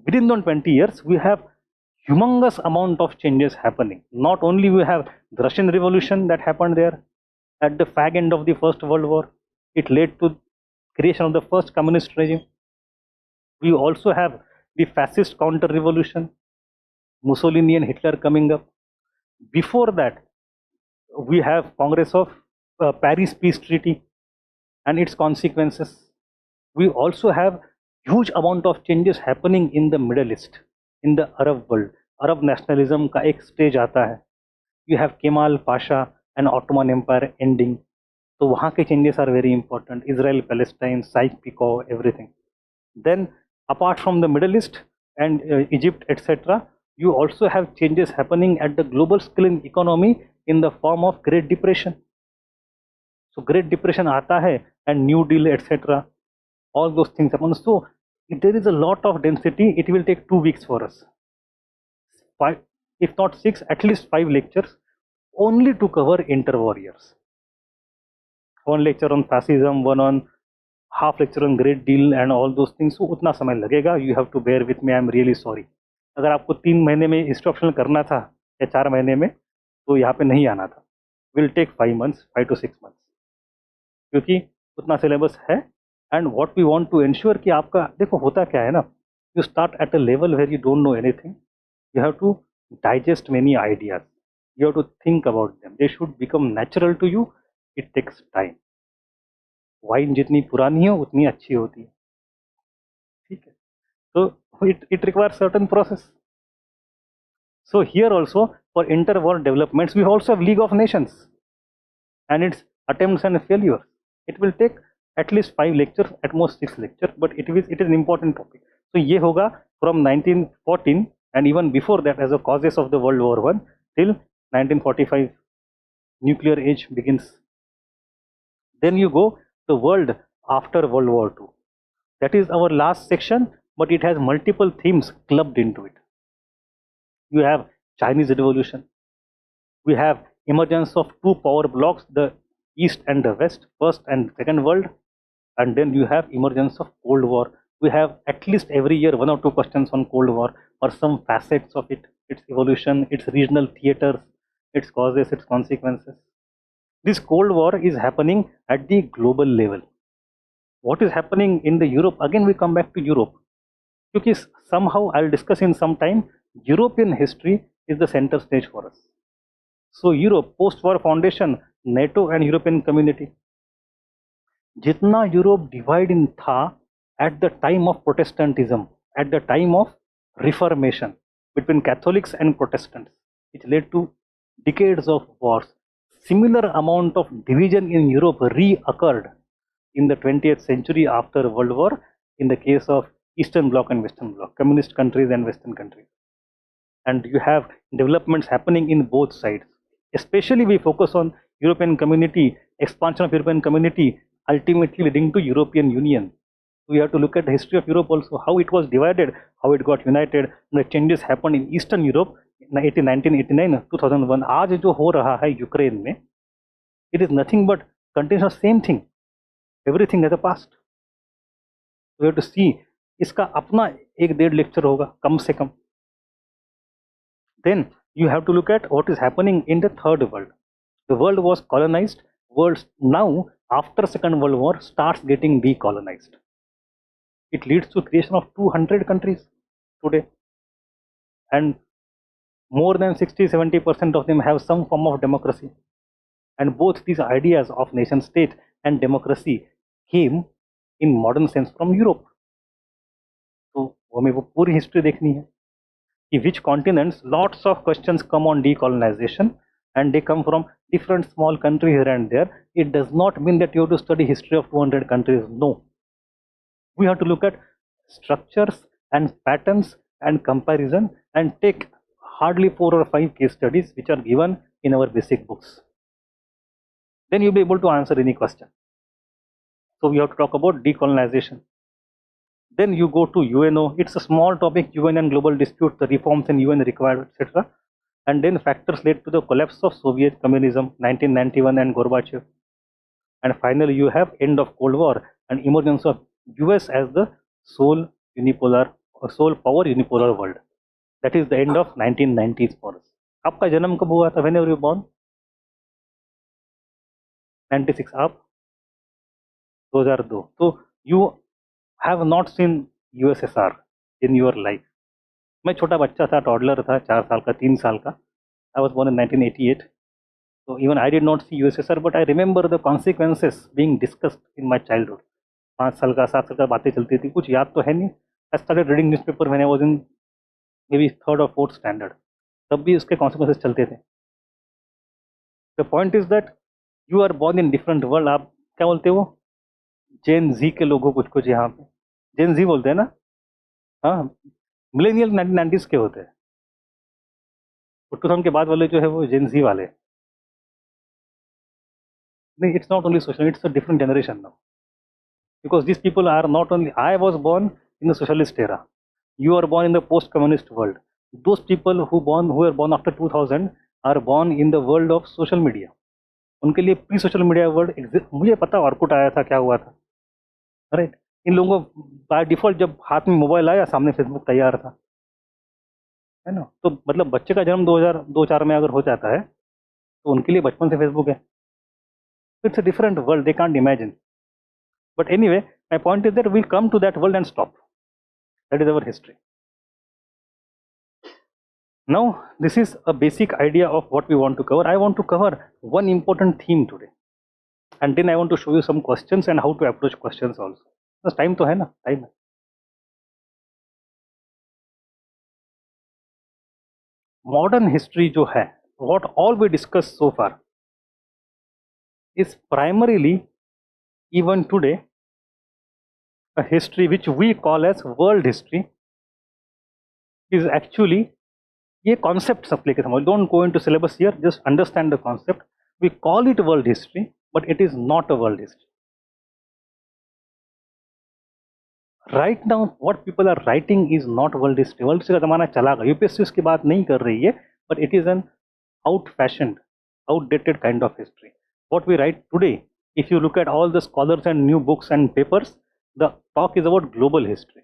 Within those 20 years, we have humongous amount of changes happening. Not only we have the Russian Revolution that happened there at the fag end of the First World War, it led to creation of the first communist regime. We also have the fascist counter-revolution, Mussolini and Hitler coming up. Before that, we have Congress of Paris Peace Treaty and its consequences. We also have huge amount of changes happening in the Middle East, in the Arab world. Arab nationalism का एक stage आता है. You have Kemal Pasha and Ottoman Empire ending. So वहाँ के changes are very important. Israel, Palestine, Sykes-Picot, everything. Then apart from the Middle East and Egypt, etc., you also have changes happening at the global scale in economy in the form of Great Depression. So Great Depression आता है and New Deal, etc. All those things happen. So if there is a lot of density, it will take 2 weeks for us. 5, if not 6, at least 5 lectures only to cover interwar years. 1 lecture on fascism, 1 on half lecture on Great Deal and all those things. So उतना समय लगेगा. You have to bear with me. I am really sorry. अगर आपको 3 महीने में history optional करना था या 4 महीने में, तो यहाँ पे नहीं आना था. Will take 5 months, 5 to 6 months. क्योंकि उतना सिलेबस है. And what we want to ensure कि आपका देखो होता क्या है ना, you start at a level where you don't know anything. You have to digest many ideas. You have to think about them. They should become natural to you. It takes time. Wine जितनी पुरानी हो उतनी अच्छी होती है. ठीक है. So it requires certain process. So here also for interwar developments we also have League of Nations and its attempts and failures. It will take at least 5 lectures, at most 6 lectures, but it is an important topic. So ये होगा from 1914 and even before that as a causes of the World War I till 1945 nuclear age begins. Then you go the world after World War II. That is our last section, but it has multiple themes clubbed into it. You have Chinese Revolution. We have emergence of 2 power blocks, the East and the West, First and Second World. And then you have emergence of Cold War. We have at least every year 1 or 2 questions on Cold War or some facets of it, its evolution, its regional theaters, its causes, its consequences. This Cold War is happening at the global level. What is happening in the Europe? Again we come back to Europe. Because somehow I'll discuss in some time, European history is the center stage for us. So Europe, post-war foundation, NATO and European community. जितना Europe divide in था at the time of Protestantism, at the time of Reformation between Catholics and Protestants, which led to decades of wars. Similar amount of division in Europe reoccurred in the 20th century after World War in the case of Eastern Bloc and Western Bloc, communist countries and Western countries. And you have developments happening in both sides. Especially we focus on European community, expansion of European community, ultimately leading to European Union. We have to look at the history of Europe also, how it was divided, how it got united, and the changes happened in Eastern Europe in 1989, 2001. आज जो हो रहा है Ukraine में, it is nothing but continuation of same thing. Everything has a past. We have to see. इसका अपना 1-1.5 lecture होगा कम से कम. Then you have to look at what is happening in the third world. The world was colonized. World now after Second World War starts getting decolonized. It leads to creation of 200 countries today, and more than 60-70% of them have some form of democracy. And both these ideas of nation state and democracy came in modern sense from Europe. So हमें वो पूरी history देखनी है कि which continents, lots of questions come on decolonization and they come from different small countries here and there. It does not mean that you have to study history of 200 countries. No. We have to look at structures and patterns and comparison and take hardly 4 or 5 case studies which are given in our basic books. Then you'll be able to answer any question. So we have to talk about decolonization. Then you go to UNO. It's a small topic, UN and global dispute, the reforms in UN required, etc. and then factors led to the collapse of Soviet communism, 1991, and Gorbachev. And finally, you have end of Cold War and emergence of US as the sole unipolar or sole power unipolar world. That is the end of 1990s for us. आपका जन्म कब हुआ था? Whenever you born? 96. आप 2002. So you have not seen USSR in your life. मैं छोटा बच्चा था, टॉडलर था, 4 साल का, 3 साल का. I was born in 1988. So even I did not see USSR, but I remember the consequences being discussed in my childhood. 5 साल का, 7 साल का बातें चलती थी, कुछ याद तो है नहीं. I started reading newspaper when I was in maybe 3rd or 4th standard. तब भी उसके consequences चलते थे. The point is that you are born in different world. आप क्या बोलते हो? जेन जी के लोगों कुछ यहाँ पे जेन जी बोलते हैं ना. हाँ, मिलेनियल 1990s के होते हैं. 2000 के बाद वाले जो है वो जेन जी वाले. नहीं, it's not only social, it's a different generation now. Because these people are not only, I was born in the socialist era. You are born in the post-communist world. Those people who were born after 2000 are born in the world of social media. उनके लिए pre social media world मुझे पता Orkut आया था, क्या हुआ था. Right. इन लोगों को बाय डिफॉल्ट जब हाथ में मोबाइल आया, सामने फेसबुक तैयार था, है ना. तो मतलब बच्चे का जन्म 2002-4 में अगर हो जाता है तो उनके लिए बचपन से फेसबुक है. It's a different world, they can't imagine. But anyway, my point is that we'll come to that world and stop. That is our history. Now, this is a basic idea of what we want to cover. I want to cover one important theme today. And then I want to show you some questions and how to approach questions also. Because time to hai na, time. Modern history jo hai, what all we discussed so far, is primarily, even today, a history which we call as world history is actually ये concept सब लेके समझो. Don't go into syllabus here, just understand the concept. We call it world history, but it is not a world history. Right now, what people are writing is not world history. World history का जमाना चला गया. UPSC उसकी बात नहीं कर रही है, but it is an out-fashioned, outdated kind of history. What we write today, if you look at all the scholars and new books and papers, the talk is about global history.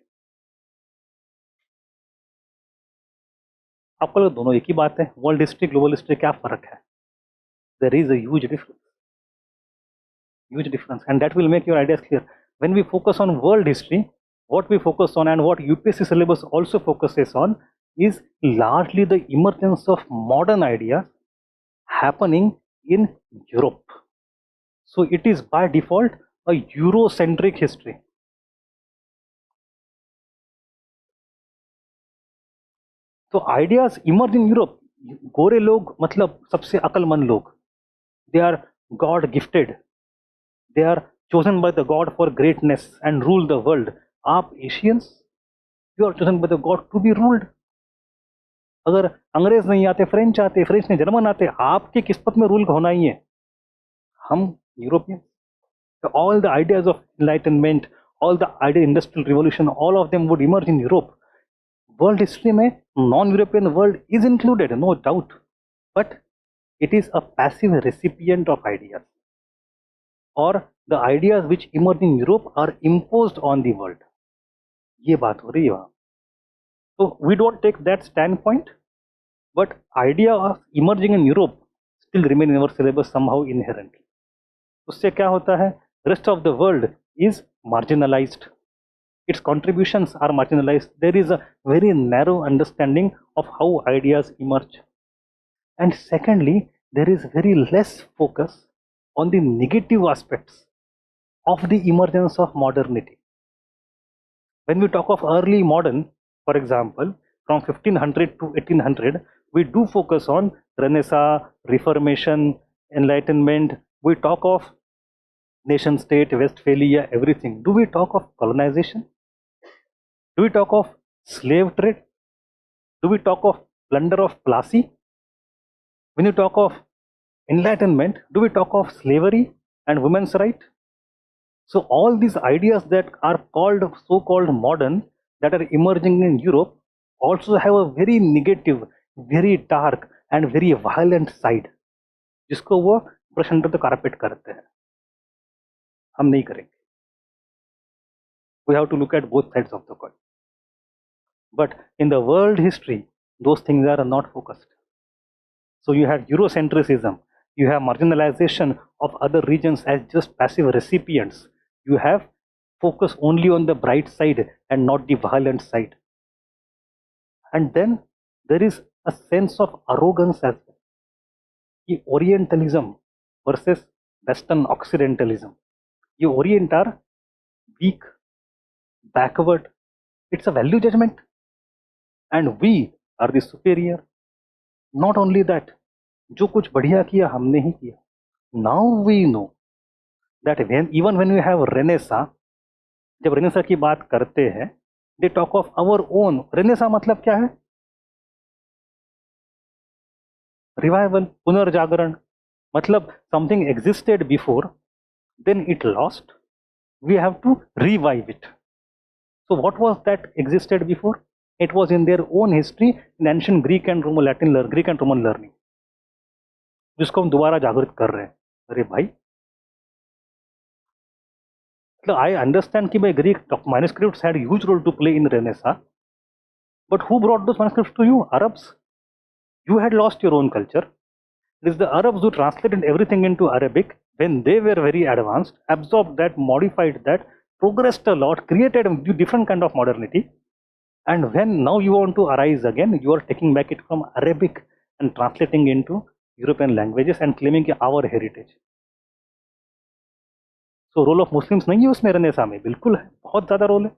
आपको लगा दोनों एक ही बात है? World history, global history, क्या फर्क है? There is a huge difference, and that will make your ideas clear. When we focus on world history, what we focus on and what UPSC syllabus also focuses on is largely the emergence of modern ideas happening in Europe. So it is by default a Eurocentric history. So ideas emerge in Europe. गोरे लोग मतलब सबसे अकलमंद लोग. They are God gifted. They are chosen by the God for greatness and rule the world. आप Asians, you are chosen by the God to be ruled. अगर अंग्रेज नहीं आते, French आते, फ्रेंच नहीं जर्मन आते, आपकी किस्मत में रूल होना ही है. हम European. So all the ideas of enlightenment, all the idea industrial revolution, all of them would emerge in Europe. World history में non-European world is included, no doubt, but it is a passive recipient of ideas, or the ideas which emerge in Europe are imposed on the world. ये बात हो रही है वहाँ. So we don't take that standpoint, but idea of emerging in Europe still remain in our syllabus somehow inherently. उससे क्या होता है? Rest of the world is marginalized. Its contributions are marginalized. There is a very narrow understanding of how ideas emerge. And secondly, there is very less focus on the negative aspects of the emergence of modernity. When we talk of early modern, for example, from 1500 to 1800, we do focus on Renaissance, Reformation, Enlightenment. We talk of nation state, Westphalia, everything. Do we talk of colonization? Do we talk of slave trade? Do we talk of plunder of Plassey? When you talk of enlightenment, do we talk of slavery and women's right? So all these ideas that are called so-called modern, that are emerging in Europe, also have a very negative, very dark, and very violent side, जिसको वो brush under the carpet करते हैं, हम नहीं करेंगे. We have to look at both sides of the coin. But in the world history, those things are not focused. So you have eurocentrism, you have marginalization of other regions as just passive recipients. You have focus only on the bright side and not the violent side. And then there is a sense of arrogance as well. The Orientalism versus Western Occidentalism. You Orient are weak, backward. It's a value judgment. And we are the superior. Not only that, जो कुछ बढ़िया किया हमने ही किया. Now we know that even when we have Renaissance, जब Renaissance की बात करते हैं, they talk of our own. Renaissance मतलब क्या है? Revival, पुनर्जागरण. मतलब something existed before, then it lost. We have to revive it. So what was that existed before? It was in their own history in ancient Greek and Roman learning, जिसको हम दोबारा जागृत कर रहे हैं. अरे भाई, मतलब I understand कि भाई Greek manuscripts had huge role to play in Renaissance, but who brought those manuscripts to you? Arabs. You had lost your own culture. It is the Arabs who translated everything into Arabic when they were very advanced, absorbed that, modified that, progressed a lot, created a different kind of modernity. And when now you want to arise again, you are taking back it from Arabic and translating into European languages and claiming our heritage. So role of Muslims नहीं है उसमें Renaissance में, बिल्कुल है, बहुत ज़्यादा role है,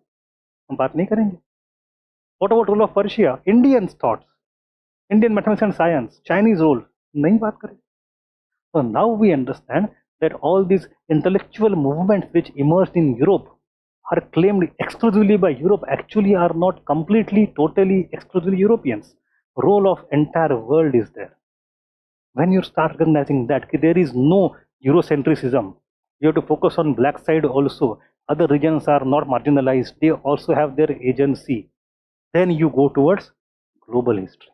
हम बात नहीं करेंगे. What about role of Persia? Indian thoughts, Indian mathematics and science, Chinese role, नहीं बात करें. So now we understand that all these intellectual movements which emerged in Europe are claimed exclusively by Europe actually are not completely, totally, exclusively Europeans. Role of entire world is there. When you start recognizing that there is no Eurocentrism, you have to focus on black side also. Other regions are not marginalized. They also have their agency. Then you go towards global history.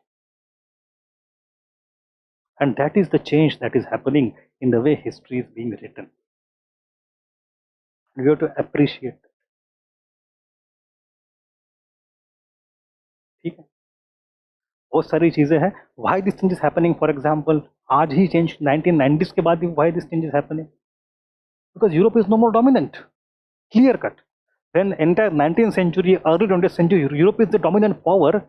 And that is the change that is happening in the way history is being written. You have to appreciate that. ठीक है, बहुत सारी चीजें हैं. Why this change is happening? For example, आज ही change 1990s के बाद भी why this change is happening? Because Europe is no more dominant. Clear cut. When entire 19th century, early 20th century, Europe is the dominant power.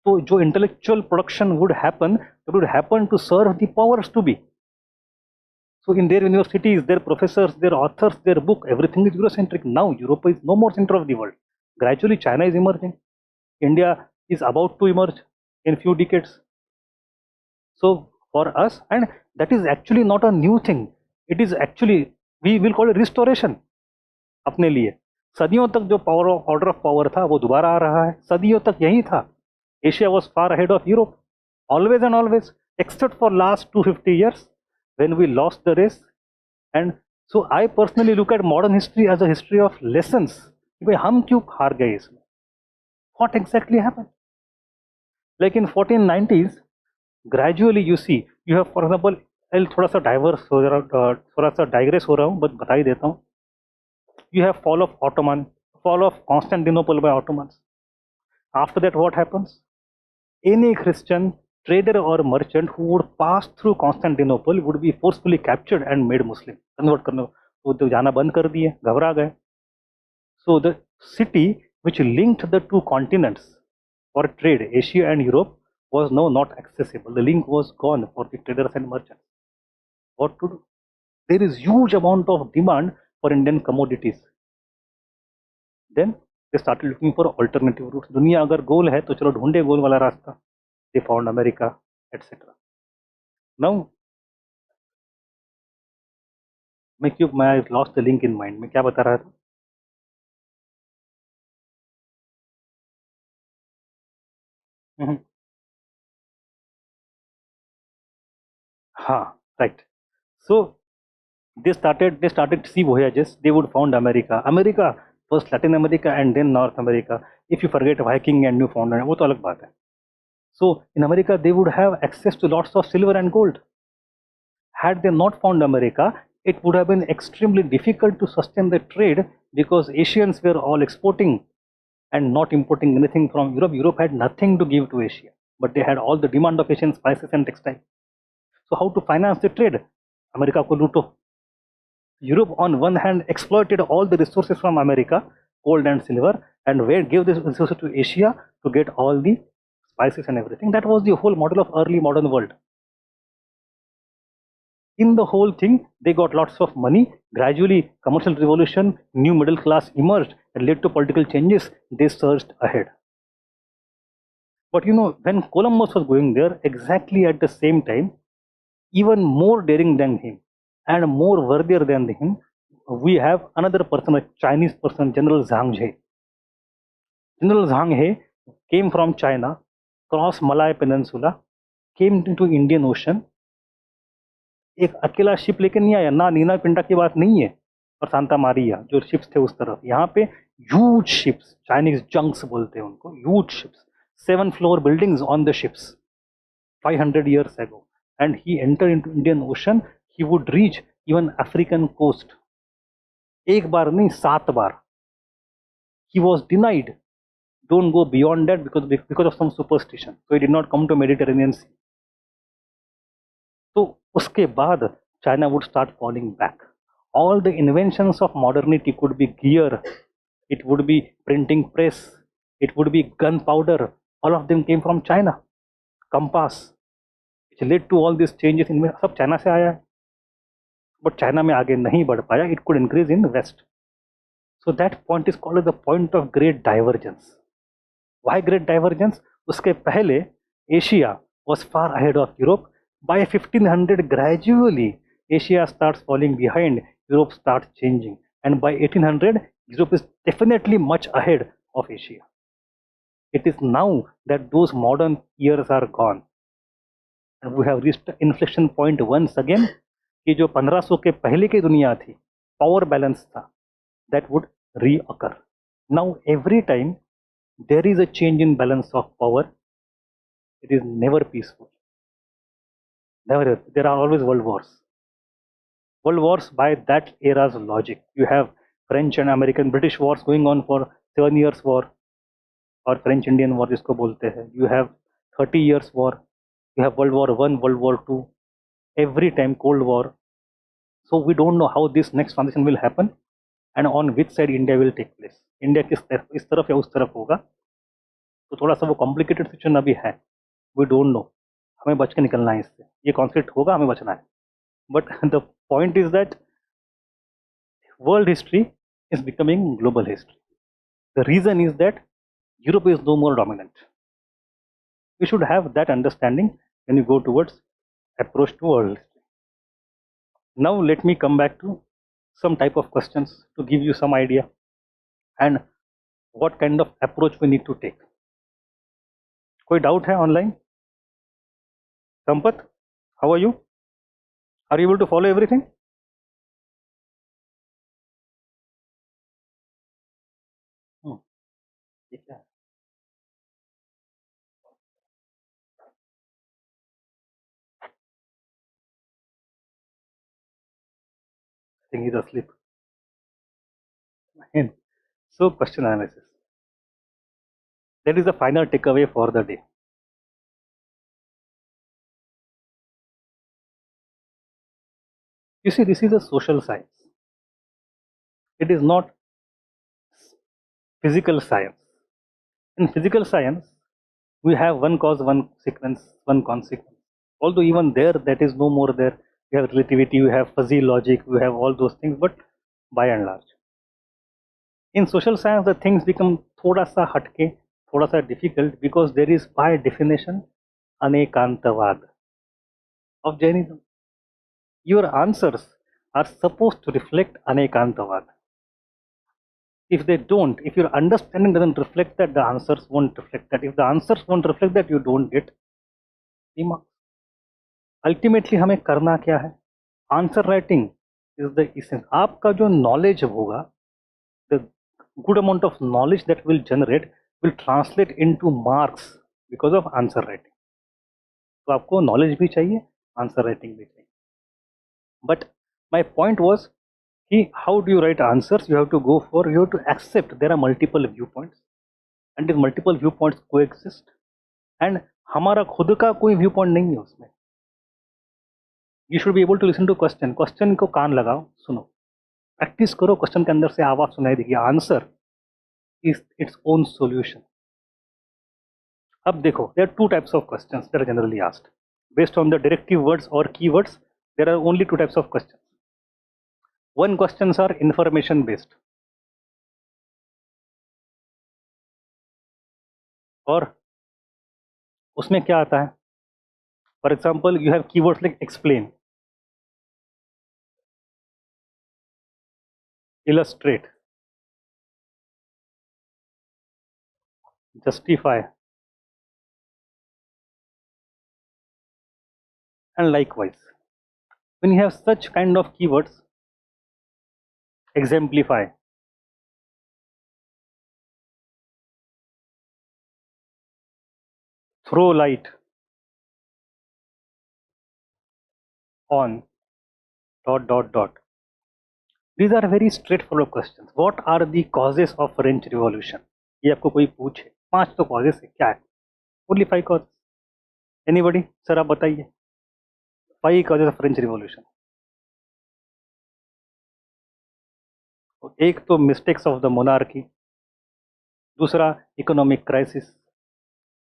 So जो intellectual production would happen, it would happen to serve the powers to be. So in their universities, their professors, their authors, their book, everything is Eurocentric. Now Europe is no more center of the world. Gradually China is emerging. India is about to emerge in few decades. So for us, and that is actually not a new thing. It is actually, we will call it restoration. अपने लिए सदियों तक जो power of order of power था वो दोबारा आ रहा है. सदियों तक यही था. Asia was far ahead of Europe, always and always, except for last 250 years when we lost the race. And so I personally look at modern history as a history of lessons. भाई हम क्यों हार गए इसमें? What exactly happened? Like in 1490s, gradually you see, you have, for example, I'll थोड़ा सा diverse हो रहा, थोड़ा सा डाइग्रेस हो रहा हूँ, बस बता ही देता हूँ. You have fall of Constantinople by Ottomans. After that, what happens? Any Christian trader or merchant who would pass through Constantinople would be forcefully captured and made Muslim. Convert करने तो जाना बंद कर दिए, घबरा गए. So the city which linked the two continents for trade, Asia and Europe, was now not accessible. The link was gone for the traders and merchants. What to do? There is huge amount of demand for Indian commodities. Then they started looking for alternative routes. दुनिया अगर गोल है तो चलो ढूंढे गोल वाला रास्ता. They found America, etc. Now, मैं lost the link in mind. मैं क्या बता रहा था? हाँ, right. So they started sea voyages. They would found America, first Latin America and then North America. If you forget Viking and Newfoundland, वो तो अलग बात है. So in America, they would have access to lots of silver and gold. Had they not found America, it would have been extremely difficult to sustain the trade because Asians were all exporting and not importing anything from Europe. Europe had nothing to give to Asia, but they had all the demand of Asian spices and textile. So how to finance the trade? America ko looto. Europe on one hand exploited all the resources from America, gold and silver, and where gave this resources to Asia to get all the spices and everything. That was the whole model of early modern world. In the whole thing, they got lots of money. Gradually, commercial revolution, new middle class emerged and led to political changes. They surged ahead. But you know, when Columbus was going there, exactly at the same time, even more daring than him and more worthier than him, we have another person, a Chinese person, General Zhang He. General Zhang He came from China, crossed Malay Peninsula, came into Indian Ocean. एक अकेला ship लेके नहीं आया, ना नीना पिंडा की बात नहीं है और सांता मारिया जो शिप्स थे उस तरफ. यहाँ पे ह्यूज शिप्स, चाइनीज जंक्स बोलते हैं उनको, huge ships, 7-floor buildings on the ships 500 years ago. And he entered into Indian Ocean. He would reach even African coast. एक बार नहीं, 7 बार. He was denied. Don't go beyond that because of some superstition. So he did not come to Mediterranean Sea. तो उसके बाद China would start falling back. All the inventions of modernity could be gear, it would be printing press, it would be gunpowder. All of them came from China. Compass, which led to all these changes in सब China से आया है. But China में आगे नहीं बढ़ पाया. It could increase in West. So that point is called the point of great divergence. Why great divergence? उसके पहले Asia was far ahead of Europe. By 1500, gradually Asia starts falling behind, Europe starts changing, and by 1800, Europe is definitely much ahead of Asia. It is now that those modern years are gone, and we have reached the inflection point once again. कि जो 1500 के पहले की दुनिया थी, power balance था, that would reoccur. Now every time there is a change in balance of power, it is never peaceful. Never. There are always world wars. World wars by that era's logic. You have French and American British wars going on for 7 years war, or French Indian war जिसको बोलते हैं. You have 30 years war. You have World War I, World War II. Every time Cold War. So we don't know how this next transition will happen and on which side India will take place. India इस तरफ या उस तरफ होगा. तो थोड़ा सा वो complicated situation अभी है. We don't know. हमें बच के निकलना है इससे. ये कॉन्फ्लिक्ट होगा, हमें बचना है. But the point is that world history is becoming global history. The reason is that Europe is no more dominant. We should have that understanding when you go towards approach to world history. Now let me come back to some type of questions to give you some idea and what kind of approach we need to take. कोई doubt है online? Sampath, how are you? Are you able to follow everything? ठीक है. I think he's asleep. So question analysis. That is the final takeaway for the day. You see, this is a social science. It is not physical science. In physical science, we have one cause, one sequence, one consequence. Although even there, that is no more there. We have relativity, we have fuzzy logic, we have all those things, but by and large. In social science, the things become thoda sa hatke, thoda sa difficult because there is by definition anekantavad of Jainism. Your answers are supposed to reflect anekantavad. If they don't, if your understanding doesn't reflect that, the answers won't reflect that. If the answers won't reflect that, you don't get the marks. Ultimately, हमें करना क्या है? Answer writing is the essence. आपका जो knowledge होगा, the good amount of knowledge that will generate will translate into marks because of answer writing. तो आपको knowledge भी चाहिए, आंसर राइटिंग भी चाहिए. बट माई पॉइंट वॉज कि how do you write answers. You have to go for, you have to accept there are multiple view points and this multiple view points coexist. And हमारा खुद का कोई view point नहीं है उसमें. You should be able to listen to question. Question को कान लगाओ, सुनो, प्रैक्टिस करो. क्वेश्चन के अंदर से आवाज सुनाई देगी. Answer is its own solution. अब देखो, there are two types of questions that are generally asked based on the directive words और keywords. There are only two types of questions. One questions are information based, और उसमें क्या आता है. For example, you have keywords like explain, illustrate, justify, and likewise. When you have such kind of keywords, exemplify, throw light on, dot dot dot. These are very straightforward questions. What are the causes of French Revolution? ये आपको कोई पूछे, 5 तो causes है, क्या है? Only 5 causes. Anybody? Sir आप बताइए, 5 causes of French Revolution. एक तो मिस्टेक्स ऑफ द मोनार्की, दूसरा economic crisis,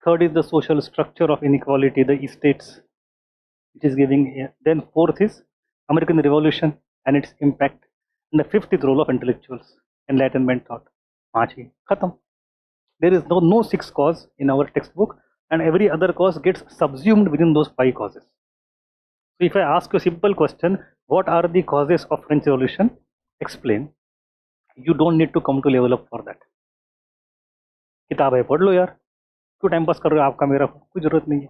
third is the social structure of inequality, the states it is giving, then fourth is American revolution and its impact, and the fifth is role of intellectuals, enlightenment thought. 5 ही खत्म. There is no 6 cause in our textbook, and every other cause gets subsumed within those 5 causes. So if I ask you a simple question, what are the causes of French Revolution? Explain. You don't need to come to level up for that. किताब है, पढ़ लो यार, क्यों time pass कर रहे हो आपका मेरा, कोई जरूरत नहीं है.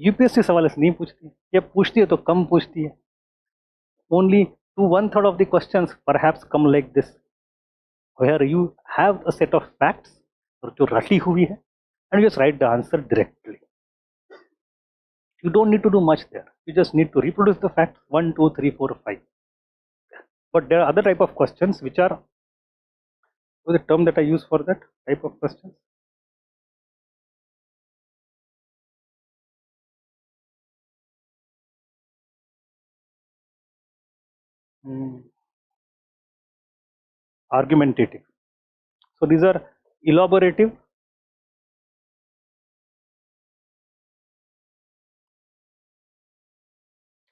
यूपीएससी सवाल ऐसे नहीं पूछती, या पूछती है तो कम पूछती है. Only 1/3 of the questions perhaps come like this, where you have a set of facts और जो रटी हुई है, and you just write the answer directly. You don't need to do much there. You just need to reproduce the facts 1, 2, 3, 4, 5. But there are other type of questions which are, what is the term that I use for that type of questions? Argumentative. So these are elaborative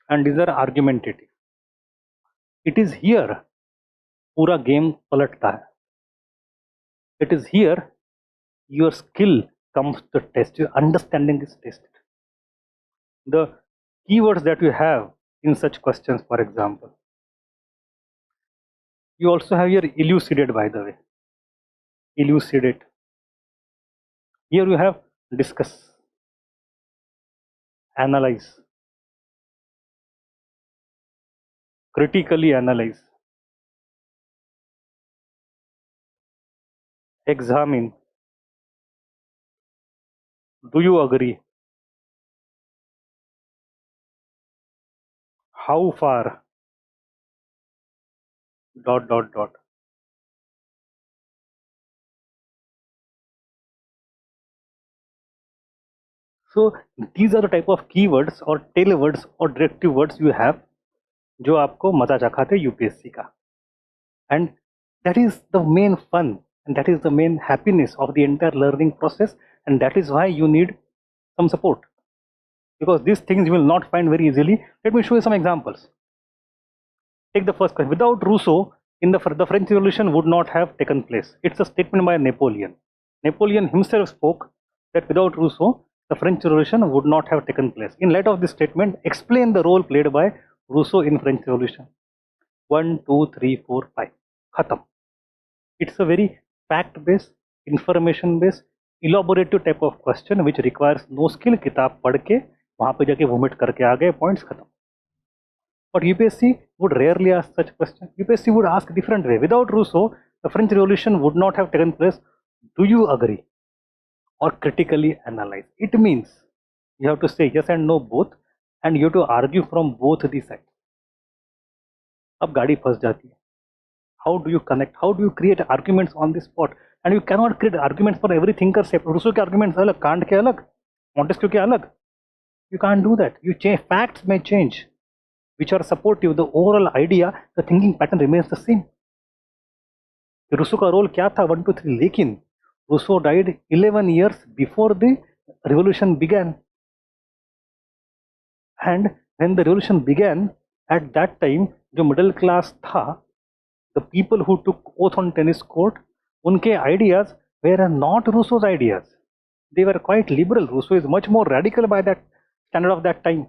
and these are argumentative. It is here पूरा game पलटता है. It is here your skill comes to test. Your understanding is tested. The keywords that you have in such questions, for example, you also have your elucidate, by the way. Elucidate. Here you have discuss, analyze, critically analyze, examine, do you agree, how far, dot dot dot. So these are the type of keywords or tail words or directive words you have जो आपको मजा चखाते UPSC का. And that is the main fun and that is the main happiness of the entire learning process, and that is why you need some support, because these things you will not find very easily. Let me show you some examples. Take the first question. Without Rousseau, the French Revolution would not have taken place. It's a statement by Napoleon. Napoleon himself spoke that without Rousseau, the French Revolution would not have taken place. In light of this statement, explain the role played by Rousseau in French Revolution. 1, 2, 3, 4, 5. Khatam. It's a very fact-based, information-based, elaborative type of question which requires no skill. किताब पढ़ के वहाँ पे जाके vomit करके आ गए, points खत्म. But UPSC would rarely ask such question. UPSC would ask different way. Without Rousseau, the French Revolution would not have taken place. Do you agree? or critically analyze. It means you have to say yes and no both, and you have to argue from both the sides. अब गाड़ी फंस जाती है. How do you connect? How do you create arguments on the spot? And you cannot create arguments for every thinker separate. Rousseau के arguments अलग, Kant के अलग, Montesquieu के अलग. You can't do that. You change, facts may change, which are supportive. The overall idea, the thinking pattern remains the same. Rousseau का role क्या था 1 2 3, लेकिन Rousseau died 11 years before the revolution began. And when the revolution began, at that time जो middle class था, the people who took oath on tennis court, उनके ideas were not Rousseau's ideas. They were quite liberal. Rousseau is much more radical by that standard of that time.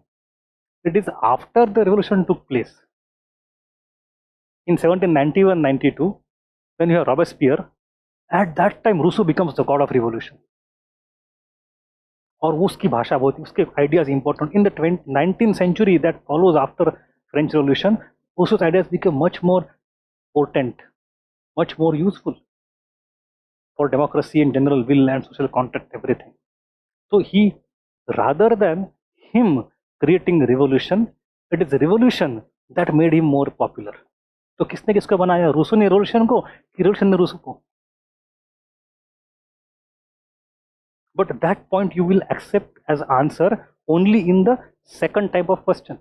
It is after the revolution took place in 1791-92, when you have Robespierre. At that time Rousseau becomes the god of revolution. और उसकी भाषा बहुत, उसके ideas important. In the 19th century that follows after French Revolution, Rousseau's ideas became much more potent, much more useful for democracy and general will and social contract, everything. So he, rather than him creating revolution, it is revolution that made him more popular. तो किसने किसको बनाया? Rousseau ने revolution को कि revolution ने Rousseau को? But that point you will accept as answer only in the second type of question.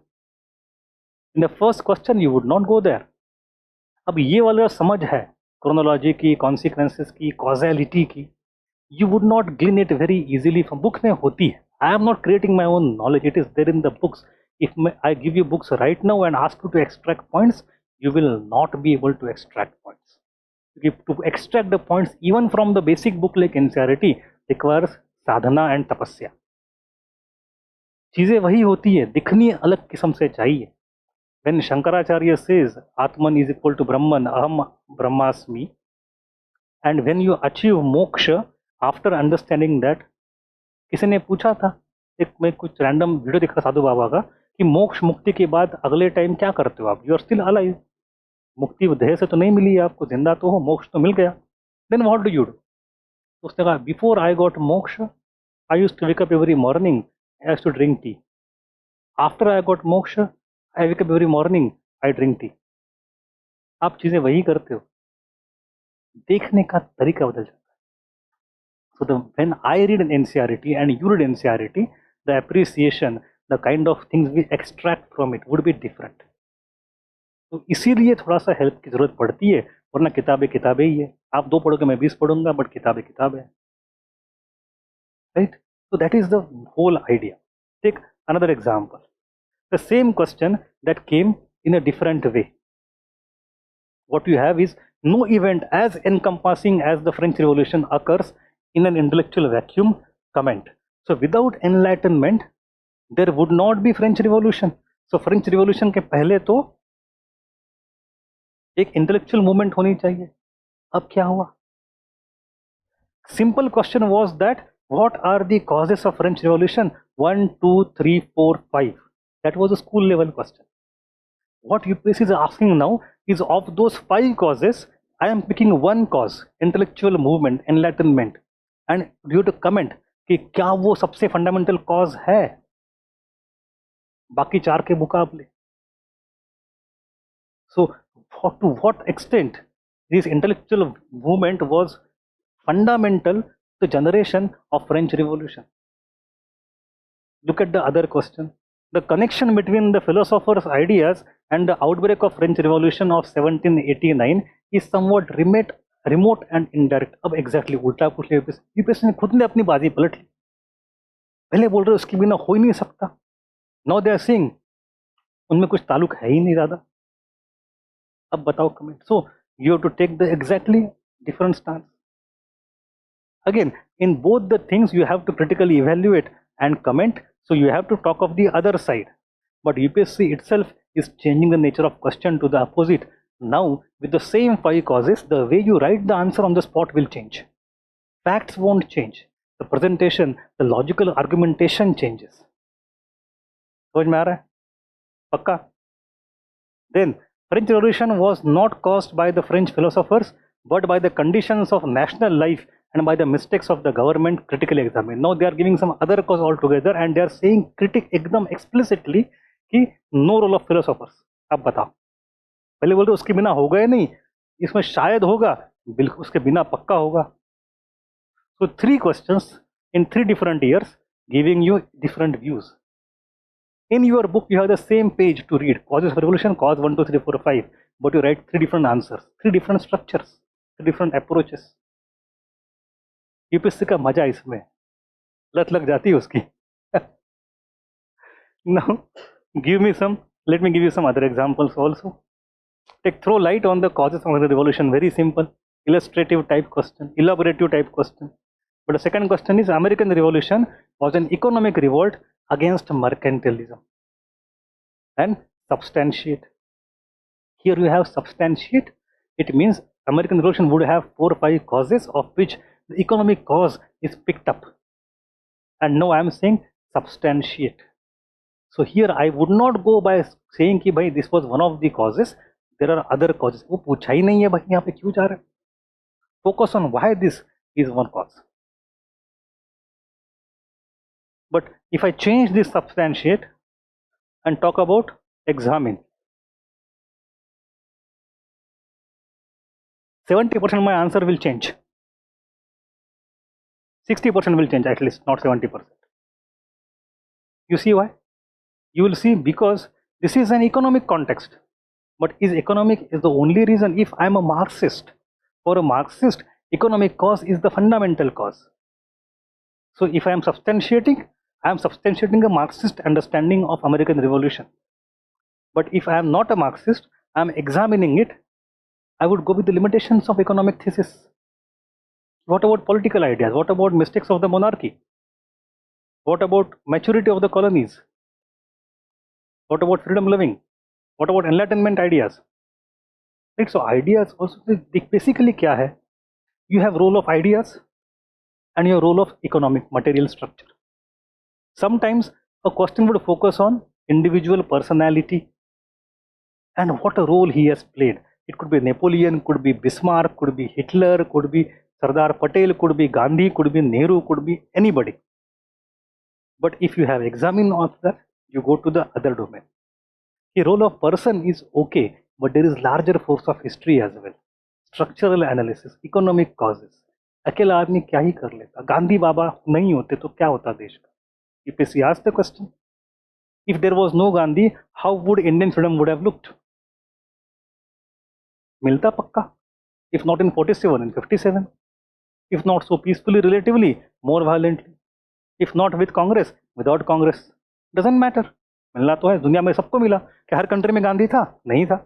In the first question you would not go there. अब ये वाला समझ है chronology की, consequences की, causality की, you would not glean it very easily from book में होती है. I am not creating my own knowledge. It is there in the books. If I give you books right now and ask you to extract points, you will not be able to extract points. To extract the points even from the basic book like NCERT requires sadhana and tapasya. चीजें वही होती है, दिखनी अलग किस्म से चाहिए. When Shankaracharya says Atman is equal to Brahman, Aham Brahmasmi, and when you achieve moksha after understanding that, किसी ने पूछा था, एक मैं कुछ रैंडम वीडियो देखा साधु बाबा का कि मोक्ष मुक्ति के बाद अगले टाइम क्या करते हो आप? You are still alive. मुक्ति देह से तो नहीं मिली है आपको, जिंदा तो हो, मोक्ष तो मिल गया. Then what do you do? उसने कहा before I got moksha I used to wake up every morning, I used to drink tea. After I got moksha I wake up every morning, I drink tea. आप चीजें वही करते हो, देखने का तरीका बदल जाता है. So when I read an NCERT and you read NCERT, the appreciation, the kind of things we extract from it would be different. तो इसीलिए थोड़ा सा हेल्प की जरूरत पड़ती है, वरना किताबें किताबें ही है. आप 2 पढ़ोगे, मैं 20 पढ़ूंगा, बट किताबें किताबें है. Right? So that is the whole idea. Take another example. The same question that came in a different way. What you have is no event as encompassing as the French Revolution occurs in an intellectual vacuum. Comment. So without enlightenment there would not be French Revolution. So French Revolution के पहले तो एक intellectual movement होनी चाहिए. अब क्या हुआ? Simple question was that what are the causes of French Revolution? 1 2 3 4 5. That was a school level question. What UPSC is asking now is of those 5 causes, I am picking one cause, intellectual movement, enlightenment, and you have to comment कि क्या वो सबसे fundamental cause है बाकी 4 के मुकाबले. So to what extent this intellectual movement was fundamental to the generation of French Revolution? Look at the other question. The connection between the philosopher's ideas and the outbreak of French Revolution of 1789 is somewhat remote and indirect. अब exactly उल्टा पूछ लिया UPSC ने, खुद ने अपनी बाजी पलट ली. पहले बोल रहे उसके बिना हो ही नहीं सकता. Now they are saying उनमें कुछ ताल्लुक है ही नहीं ज़्यादा. अब बताओ comment. So you have to take the exactly different stance. Again, in both the things you have to critically evaluate and comment. So you have to talk of the other side. But UPSC itself is changing the nature of question to the opposite. Now with the same 5 causes, the way you write the answer on the spot will change. Facts won't change. The presentation, the logical argumentation changes. समझ में आ रहा है? पक्का? Then French Revolution was not caused by the French philosophers but by the conditions of national life and by the mistakes of the government critically examined. Now they are giving some other cause altogether and they are saying critic एकदम explicitly कि no role of philosophers. अब बताओ, पहले बोलते उसके बिना होगा ही नहीं, इसमें शायद होगा, बिल्कुल उसके बिना पक्का होगा. So 3 questions in 3 different years giving you different views. In your book you have the same page to read, causes of revolution, cause 1 2 3 4 5, but you write 3 different answers, 3 different structures, 3 different approaches. UPSC का मजा इसमें, लत लग जाती है उसकी. Now let me give you some other examples also. Throw light on the causes of the revolution. Very simple, illustrative type question, elaborative type question. But the second question is, American Revolution was an economic revolt against mercantilism. And substantiate. Here you have substantiate. It means American Revolution would have 4 or 5 causes, of which the economic cause is picked up. And now I am saying substantiate. So here I would not go by saying कि भाई this was one of the causes. There are other causes. वो पूछा ही नहीं है भाई, यहाँ पे क्यों जा रहे हैं? Focus on why this is one cause. But if I change this substantiate and talk about examine, 70% my answer will change. 60% will change at least, not 70%. You see why? You will see, because this is an economic context. But is economic is the only reason? If I am a Marxist, for a Marxist, economic cause is the fundamental cause. So if I am substantiating a Marxist understanding of American Revolution. But if I am not a Marxist, I am examining it, I would go with the limitations of economic thesis. What about political ideas? What about mistakes of the monarchy? What about maturity of the colonies? What about freedom loving? What about enlightenment ideas? Right? So ideas also, basically क्या है? You have role of ideas and your role of economic material structure. Sometimes a question would focus on individual personality and what a role he has played. It could be Napoleon, could be Bismarck, could be Hitler, could be Sardar Patel, could be Gandhi, could be Nehru, could be anybody. But if you have examined all that, you go to the other domain. The role of person is okay, but there is larger force of history as well. Structural analysis, economic causes. अकेला आदमी क्या ही कर लेता? गांधी बाबा नहीं होते तो क्या होता देश का? UPSC asked the question. If there was no Gandhi, how would Indian freedom would have looked? मिलता पक्का. If not in 47, in 57. If not so peacefully, relatively, more violently. If not with Congress, without Congress. Doesn't matter. मिलना तो है, दुनिया में सबको मिला. क्या हर कंट्री में गांधी था? नहीं था.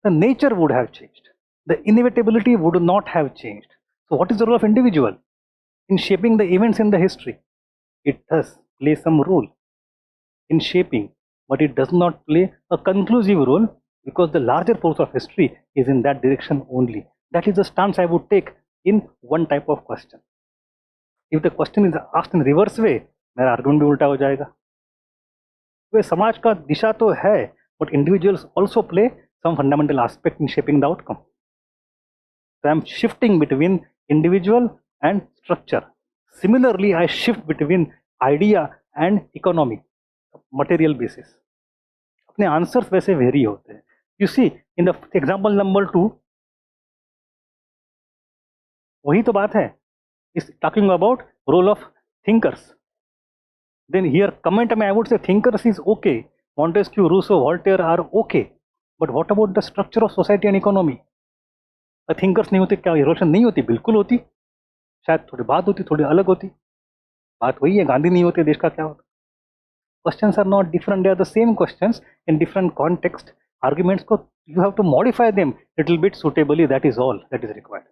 The nature would have changed. The inevitability would not have changed. So what is the role of individual in shaping the events in the history? It does play some role in shaping, but it does not play a conclusive role, because the larger force of history is in that direction only. That is the stance I would take in one type of question. If the question is asked in reverse way, मेरा argument भी उल्टा हो जाएगा. वे समाज का दिशा तो है, but individuals also play some fundamental aspect in shaping the outcome. So I am shifting between individual and structure. Similarly, I shift between idea and economy, material basis. अपने answers वैसे vary होते हैं. You see, in the example number 2, वही तो बात है. Is talking about role of thinkers. Then here comment I would say thinkers is okay. Montesquieu, Rousseau, Voltaire are okay. But what about the structure of society and economy? Thinkers नहीं होते क्या revolution नहीं होती? बिल्कुल होती. शायद थोड़ी बात होती, थोड़ी अलग होती. बात वही है, गांधी नहीं होते देश का क्या होता? Questions are not different, they are the same questions in different context. Arguments को you have to modify them little bit suitably. That is all that is required.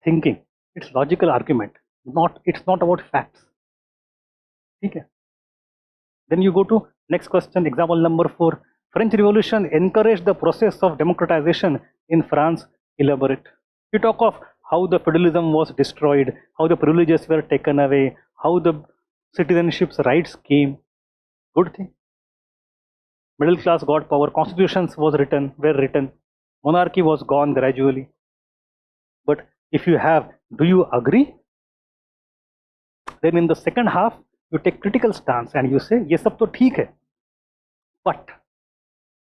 Thinking, it's logical argument, it's not about facts. ठीक है. Then you go to next question, example number 4. French Revolution encouraged the process of democratization in France. Elaborate. You talk of how the feudalism was destroyed, how the privileges were taken away, how the citizenship's rights came. Good thing. Middle class got power, constitutions were written, monarchy was gone gradually. But if you have, do you agree? Then in the second half, you take critical stance and you say, ये सब तो ठीक है. But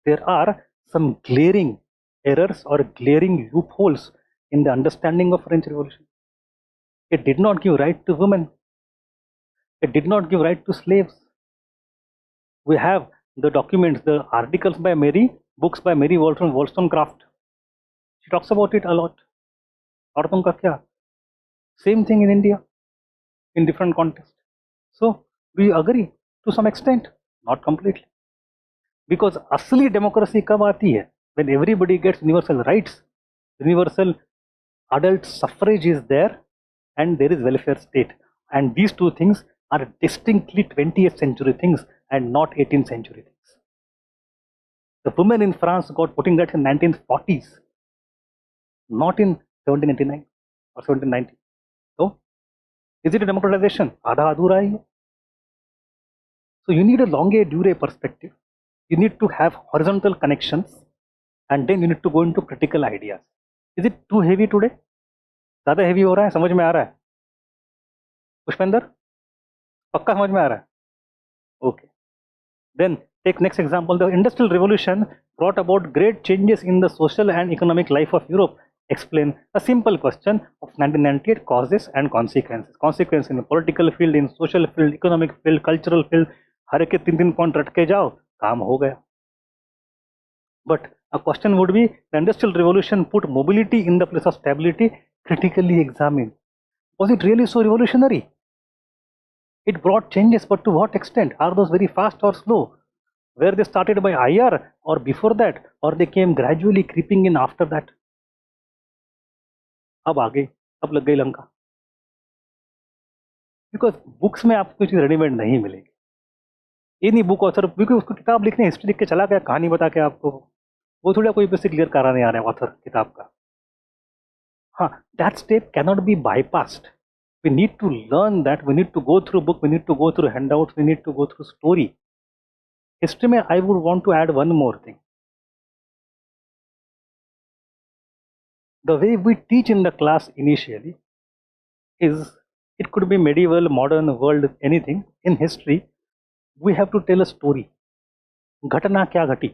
there are some glaring errors or glaring loopholes in the understanding of French Revolution. It did not give right to women. It did not give right to slaves. We have the documents, the articles by Mary, books by Mary Wollstonecraft. She talks about it a lot. औरतों का क्या? Same thing in India, in different contexts. So, do you agree? To some extent, not completely. Because असली democracy कब आती है? When everybody gets universal rights, universal adult suffrage is there, and there is welfare state. And these two things are distinctly 20th century things and not 18th century things. The women in France got voting rights in 1940s, not in 1789 or 1790. So, is it a democratization? आधा अधूरा ही है. So you need a longue durée perspective. You need to have horizontal connections, and then you need to go into critical ideas. Is it too heavy today? ज़्यादा heavy हो रहा है? समझ में आ रहा है? पुष्पेंद्र, पक्का समझ में आ रहा है? Okay. Then take next example. The Industrial Revolution brought about great changes in the social and economic life of Europe. Explain a simple question of 1998 causes and consequences. Consequences in the political field, in social field, economic field, cultural field. हर एक के 3 point रट के जाओ, काम हो गया. But a question would be, the Industrial Revolution put mobility in the place of stability. Critically examine. Was it really so revolutionary? It brought changes, but to what extent? Are those very fast or slow? Were they started by IR or before that, or they came gradually creeping in after that? अब आ गई, अब लग गई Lanka. Because books में आपको चीज़ readymade नहीं मिलेगी. ये नहीं बुक ऑथर, क्योंकि उसको किताब लिखने हिस्ट्री लिख के चला गया, कहानी बता के आपको, वो थोड़ा कोई बेसिक क्लियर कराने आ रहा है ऑथर किताब का. हाँ, that step cannot be bypassed. We need to learn that. We need to go through book. We need to go through handouts. We need to go through story. History में I would want to add one more thing. The way we teach in the class initially is, it could be medieval, modern, world, anything. In history, we have to tell a story. घटना क्या घटी?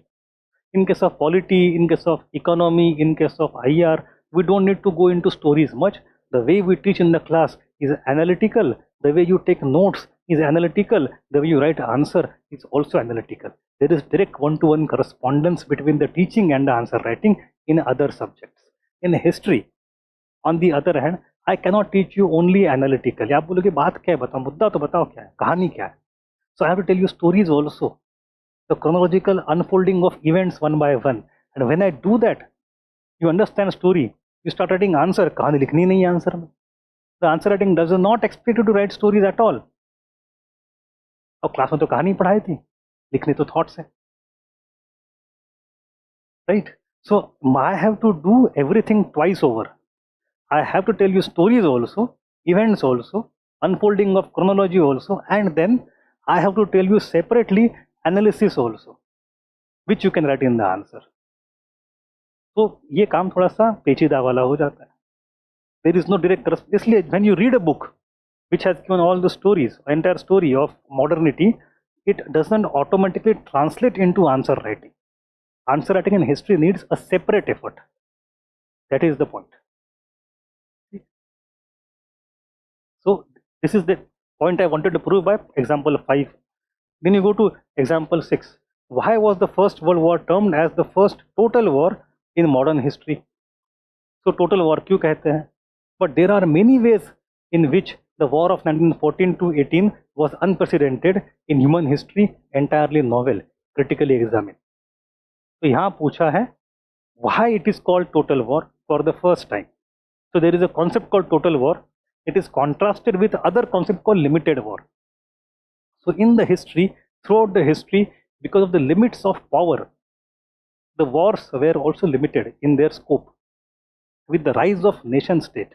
In case of polity, in case of economy, in case of IR, we don't need to go into stories much. The way we teach in the class is analytical. The way you take notes is analytical. The way you write answer is also analytical. There is direct one-to-one correspondence between the teaching and the answer writing in other subjects. In history, on the other hand, I cannot teach you only analytically. आप बोलोगे बात क्या है, बताओ, मुद्दा तो बताओ क्या है, कहानी क्या है. So I have to tell you stories also. The chronological unfolding of events one by one. And when I do that, you understand story. You start writing answer. कहानी लिखनी नहीं है आंसर में. The answer writing does not expect you to write stories at all. अब class में तो कहानी पढ़ाई थी, लिखने तो थॉट्स है, right? So I have to do everything twice over. I have to tell you stories also, events also, unfolding of chronology also, and then I have to tell you separately analysis also, which you can write in the answer. तो ये काम थोड़ा सा पेचीदा वाला हो जाता है. There is no direct correspondence. इसलिए when you read a book which has given all the stories, entire story of modernity, it doesn't automatically translate into answer writing. Answer writing in history needs a separate effort. That is the point. So this is the point I wanted to prove by example 5. Then you go to example 6. Why was the First World War termed as the first total war in modern history? So total war क्यों कहते हैं? But there are many ways in which the war of 1914 to 18 was unprecedented in human history, entirely novel, critically examined. तो यहाँ पूछा है why it is called total war for the first time. So there is a concept called total war. It is contrasted with other concept called limited war. So in the history, throughout the history, because of the limits of power, the wars were also limited in their scope. With the rise of nation state,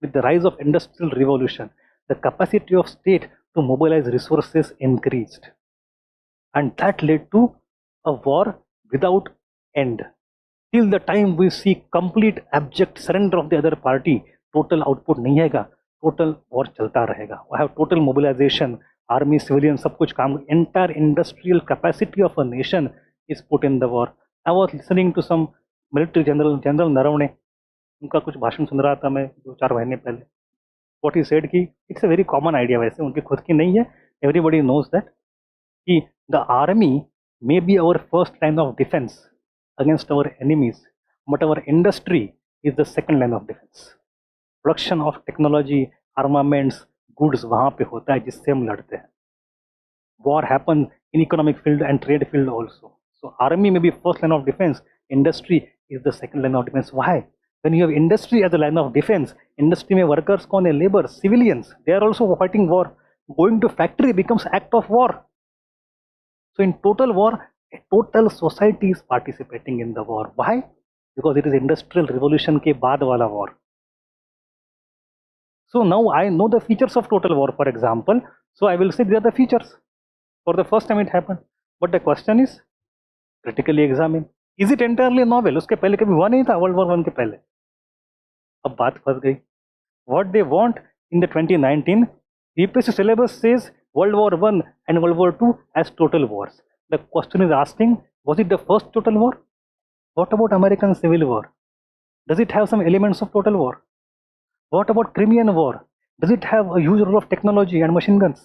with the rise of industrial revolution, the capacity of state to mobilize resources increased. And that led to a war without end. till the time we see complete abject surrender of the other party, total output नहीं आएगा, total war चलता रहेगा. I have total mobilization, army, civilian, सब कुछ काम, entire industrial capacity of a nation is put in the war. I was listening to some military general Naravane, उनका कुछ भाषण सुन रहा था मैं 2-4 महीने पहले. What he said कि it's a very common idea, वैसे उनकी खुद की नहीं है, everybody knows that कि the army may be our first line of defense against our enemies, but our industry is the second line of defense. Production of technology, armaments, goods वहाँ पे होता है जिससे हम लड़ते हैं. War happens in economic field and trade field also. So army may be first line of defense, industry is the second line of defense. Why? When you have industry as a line of defense, industry में workers कौन है? Labor, civilians, they are also fighting war. Going to factory becomes act of war. So in total war, a total society is participating in the war. Why? Because it is industrial revolution के बाद वाला war. So now I know the features of total war, for example. So I will say these are the features. For the first time it happened. But the question is critically examined. Is it entirely novel? उसके पहले कभी हुआ नहीं था World War I के पहले. अब बात फंस गई. What they want in the 2019, UPSC syllabus says World War I and World War II as total wars. The question is asking, was it the first total war? What about American Civil War? Does it have some elements of total war? What about Crimean War? Does it have a huge role of technology and machine guns?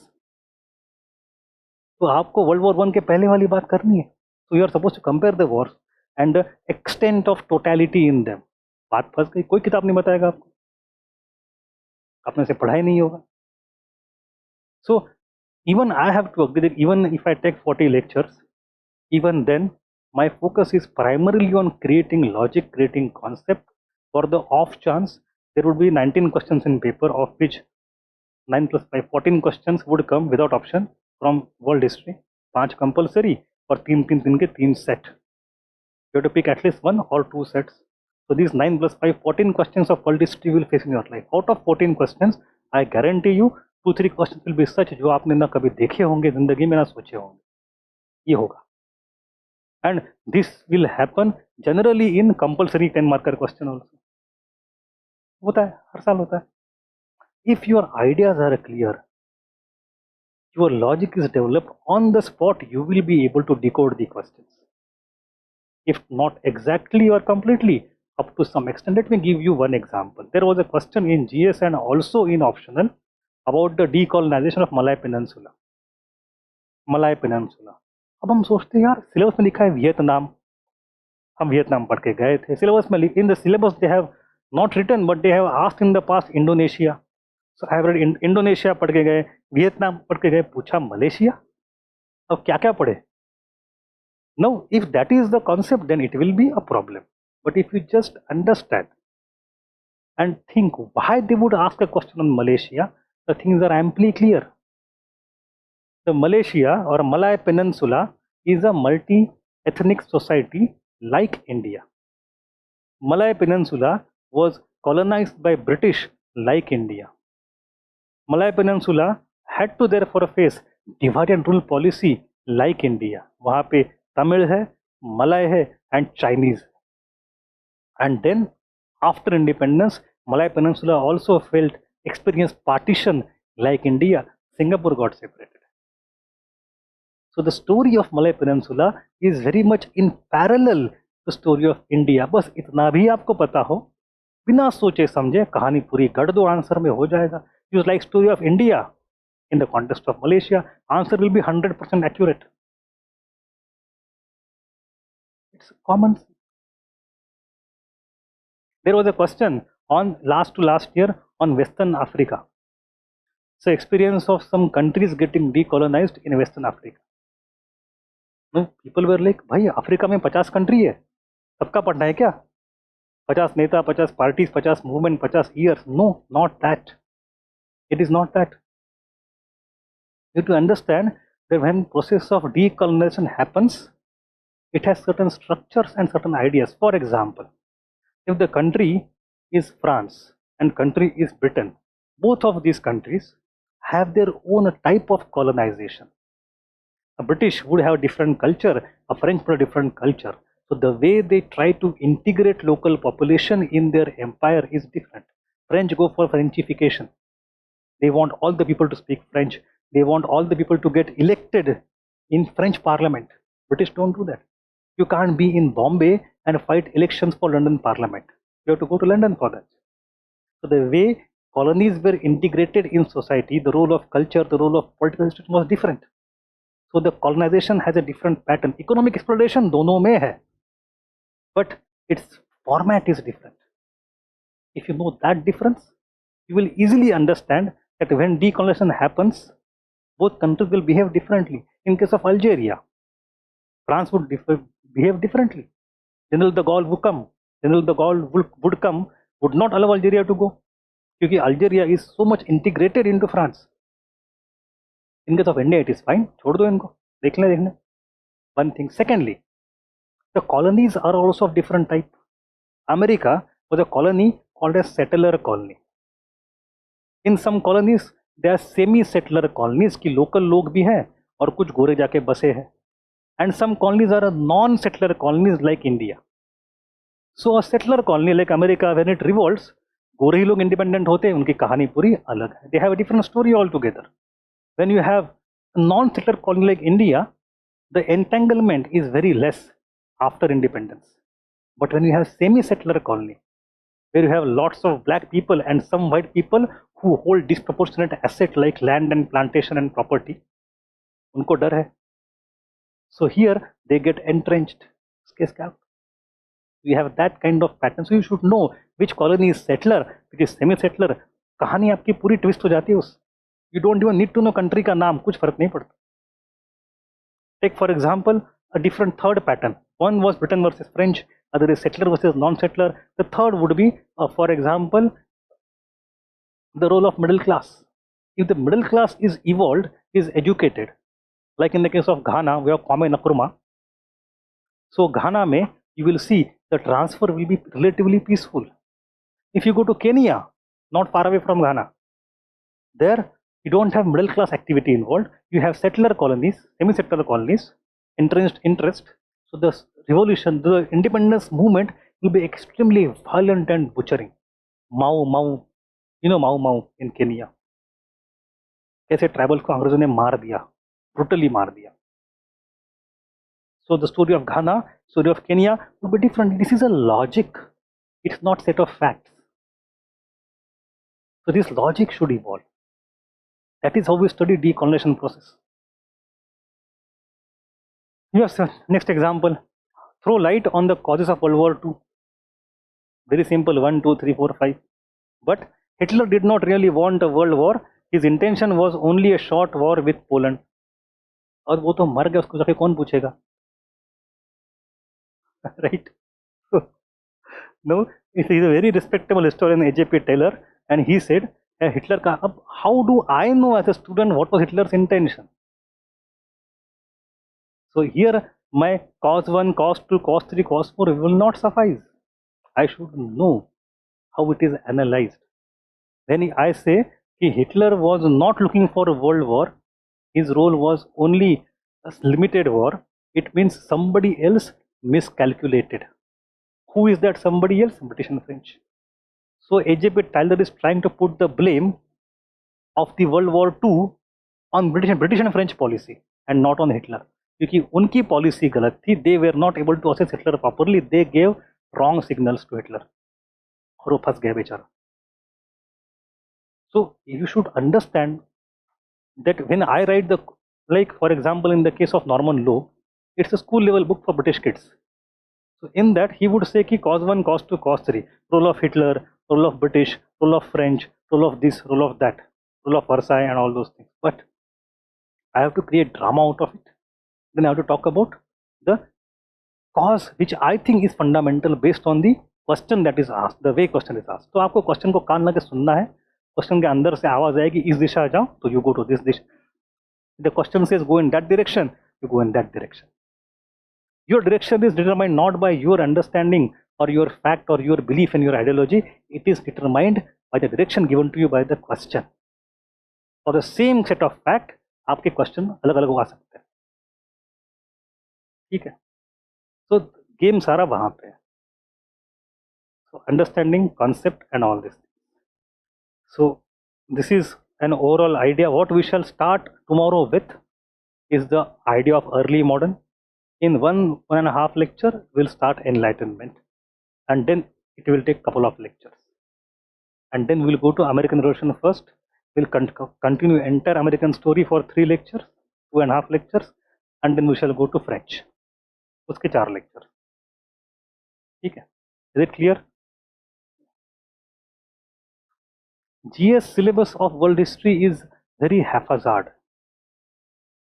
तो आपको World War I के पहले वाली बात करनी है. So you are supposed to compare the wars and the extent of totality in them. बात फंस गई. कोई किताब नहीं बताएगा आपको, आपने से पढ़ाई नहीं होगा. So even I have to agree that even if I take 40 lectures, even then my focus is primarily on creating logic, creating concept. For the off chance there would be 19 questions in paper, of which 9 plus 5, 14 questions would come without option from world history, 5 compulsory और 3 के 3 set. You have to pick at least 1 or 2 sets. So these 9 plus 5, 14 questions of world history will face in your life. Out of 14 questions, I guarantee you 2-3 questions will be such जो आपने ना कभी देखे होंगे जिंदगी में, ना सोचे होंगे. ये होगा. And this will happen generally in compulsory 10 marker question also. होता है, हर साल होता है. If your ideas are clear, your logic is developed on the spot, you will be able to decode the questions. If not exactly or completely, up to some extent. Let me give you one example. There was a question in GS and also in optional about the decolonization of Malay Peninsula. Malay Peninsula. अब हम सोचते हैं यार syllabus में लिखा है Vietnam, हम Vietnam पढ़ के गए थे. सिलेबस में in the syllabus they have not written but they have asked in the past Indonesia. So I have read Indonesia पढ़ के गए, वियतनाम पढ़ के गए, पूछा मलेशिया. अब क्या क्या पढ़े? Now if that is the concept, then it will be a problem. But if you just understand and think why they would ask a question on Malaysia, the things are amply clear. The Malaysia or Malay Peninsula is a multi-ethnic society like India. Malay Peninsula was colonized by British like India. Malay Peninsula had to therefore face divide and rule policy like India. वहाँ पे तमिल है, Malay है and Chinese. And then after independence, Malay Peninsula also experienced partition like India. Singapore got separated. So the story of Malay Peninsula is very much in parallel to the story of India. बस इतना भी आपको पता हो, बिना सोचे समझे कहानी पूरी गढ़ दो, आंसर में हो जाएगा. Use like story of India in the context of Malaysia, answer will be 100% accurate. It's common. There was a question on last year on Western Africa. So experience of some countries getting decolonized in Western Africa. No, people were like, भाई Africa में 50 country है, सबका पढ़ना है क्या? 50 नेता, 50 parties, 50 movement, 50 years. No, not that. It is not that. You have to understand that when process of decolonization happens, it has certain structures and certain ideas. For example, if the country is France and country is Britain, both of these countries have their own type of colonization. A British would have a different culture, a French would have a different culture. So the way they try to integrate local population in their empire is different. French go for Frenchification. They want all the people to speak French. They want all the people to get elected in French parliament. British don't do that. You can't be in Bombay and fight elections for London parliament. You have to go to London for that. So the way colonies were integrated in society, the role of culture, the role of political institution was different. So the colonization has a different pattern. Economic exploration दोनों में है, but its format is different. If you know that difference, you will easily understand that when decolonization happens, both countries will behave differently. In case of Algeria, France would behave differently. General de Gaulle would not allow Algeria to go, because Algeria is so much integrated into France. In case of India, it is fine. छोड़ दो इनको, देख लें. One thing. Secondly, the colonies are also of different type. America was a colony called a settler colony. In some colonies, there are semi-settler colonies कि local लोग भी हैं और कुछ गोरे जाके बसे हैं. And some colonies are non-settler colonies like India. So a settler colony like America, when it revolts, गोरे ही लोग independent होते हैं, उनकी कहानी पूरी अलग है. They have a different story altogether. When you have a non-settler colony like India, the entanglement is very less after independence. But when you have semi-settler colony, where you have lots of black people and some white people who hold disproportionate asset like land and plantation and property, उनको डर है. So here they get entrenched. You have that kind of pattern. So you should know which colony is settler, which is semi-settler. कहानी आपकी पूरी twist हो जाती है उस. You don't even need to know country का नाम, कुछ फर्क नहीं पड़ता. Take for example a different third pattern. One was Britain versus French, other is settler versus non-settler. The third would be, for example, the role of middle class. If the middle class is evolved, is educated, like in the case of Ghana, we have Kwame Nkrumah. So Ghana mein, you will see the transfer will be relatively peaceful. If you go to Kenya, not far away from Ghana, there you don't have middle class activity involved. You have settler colonies, semi-settler colonies, entrenched interest. So the revolution, the independence movement will be extremely violent and butchering. Mau, you know Mau in Kenya. कैसे tribal को अंग्रेजों ने मार दिया, brutally मार दिया. So the story of Ghana, story of Kenya will be different. This is a logic. It's not set of facts. So this logic should evolve. That is how we study decolonization process. Yes, next example. Throw light on the causes of World War II. Very simple, 1, 2, 3, 4, 5. But Hitler did not really want a world war. His intention was only a short war with Poland. और वो तो मर गया, उसको जाके कौन पूछेगा? Right? No, he is a very respectable historian, A.J.P. Taylor, and he said, Hitler का अब how do I know as a student what was Hitler's intention? So here my cause 1, cause 2, cause 3, cause 4 will not suffice. I should know how it is analyzed. When I say that Hitler was not looking for a world war, his role was only a limited war, it means somebody else miscalculated. Who is that somebody else? British and French. So A.J.P. Taylor is trying to put the blame of the World War II on British and French policy and not on Hitler. क्योंकि उनकी policy गलत थी. They were not able to assess Hitler properly. They gave wrong signals to Hitler. और वो फंस गया बेचारा. So you should understand that when I write the, like for example in the case of Norman Loeb, it's a school level book for British kids. So in that he would say कि cause 1, cause 2, cause 3, role of Hitler, role of British, role of French, role of this, role of that, role of Versailles and all those things. But I have to create drama out of it. Then I have to talk about the cause which I think is fundamental based on the question that is asked, the way question is asked. तो आपको question को कान लगा के सुनना है. Question के अंदर से आवाज आएगी इस दिशा जाओ, तो you go to this Disha. The question says go in that direction, you go in that direction. Your direction is determined not by your understanding or your fact or your belief in your ideology. It is determined by the direction given to you by the question. For the same set of fact, आपके question अलग अलग आ सकते हैं. ठीक है. So game सारा वहां पे है. So understanding concept and all this. So this is an overall idea. What we shall start tomorrow with is the idea of early modern. In one and a half lecture, we'll start enlightenment, and then it will take couple of lectures, and then we'll go to American Revolution first. We'll continue entire American story for 3 lectures, 2.5 lectures, and then we shall go to French. उसके 4 lectures. ठीक है? Is it clear? GS syllabus of world history is very haphazard.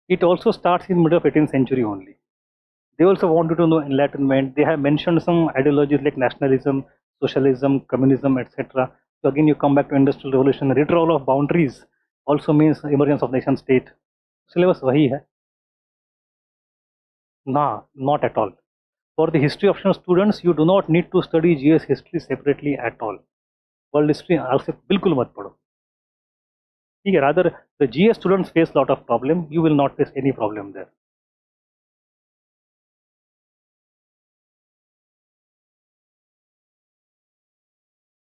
It also starts in middle of 18th century only. They also wanted to know enlightenment. They have mentioned some ideologies like nationalism, socialism, communism, etc. So again, you come back to industrial revolution. Retrieval of boundaries also means emergence of nation state. Syllabus वही है. Nah, not at all. For the history optional students, you do not need to study GS history separately at all. World history आपसे बिल्कुल मत पढ़ो. ठीक है? Rather, the GS students face lot of problem. You will not face any problem there.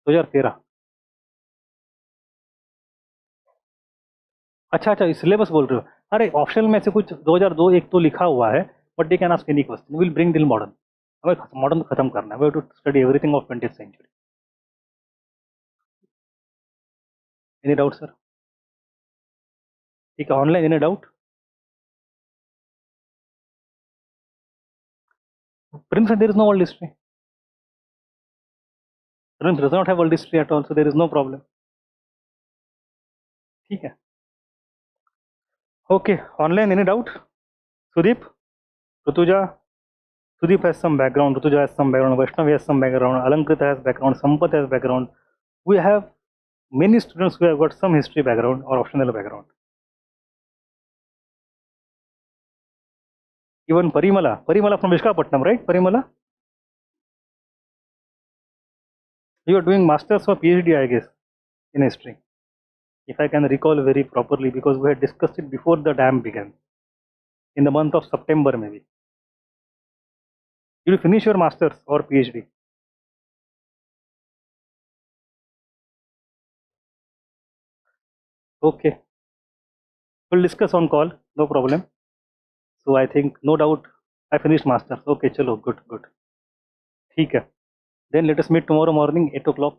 2013. अच्छा अच्छा, syllabus बोल रहे हो? अरे ऑप्शनल में से कुछ 2002 एक तो लिखा हुआ है, but they can ask any question. Will bring till modern. हमें मॉडर्न खत्म करना है. We have to study everything of 20th century. Any doubt sir? ठीक है, online any doubt? Prelims there is no world history. Prelims does not have world history at all, so there is no problem. ठीक है, okay. Online any doubt? Sudeep, Rutuja. Sudeep has some background, Rutuja has some background, Vaishnavi has some background, Alankrita has background, Sampath has background. We have many students who have got some history background or optional background. Even Parimala from Vishakhapatnam, right? Parimala? You are doing masters or PhD, I guess, in history, if I can recall very properly, because we had discussed it before the dam began, in the month of September maybe. Did you finish your masters or PhD? Okay, we'll discuss on call, no problem. So I think no doubt I finished masters. Okay, chalo, good. ठीक है. Then let us meet tomorrow morning 8 o'clock.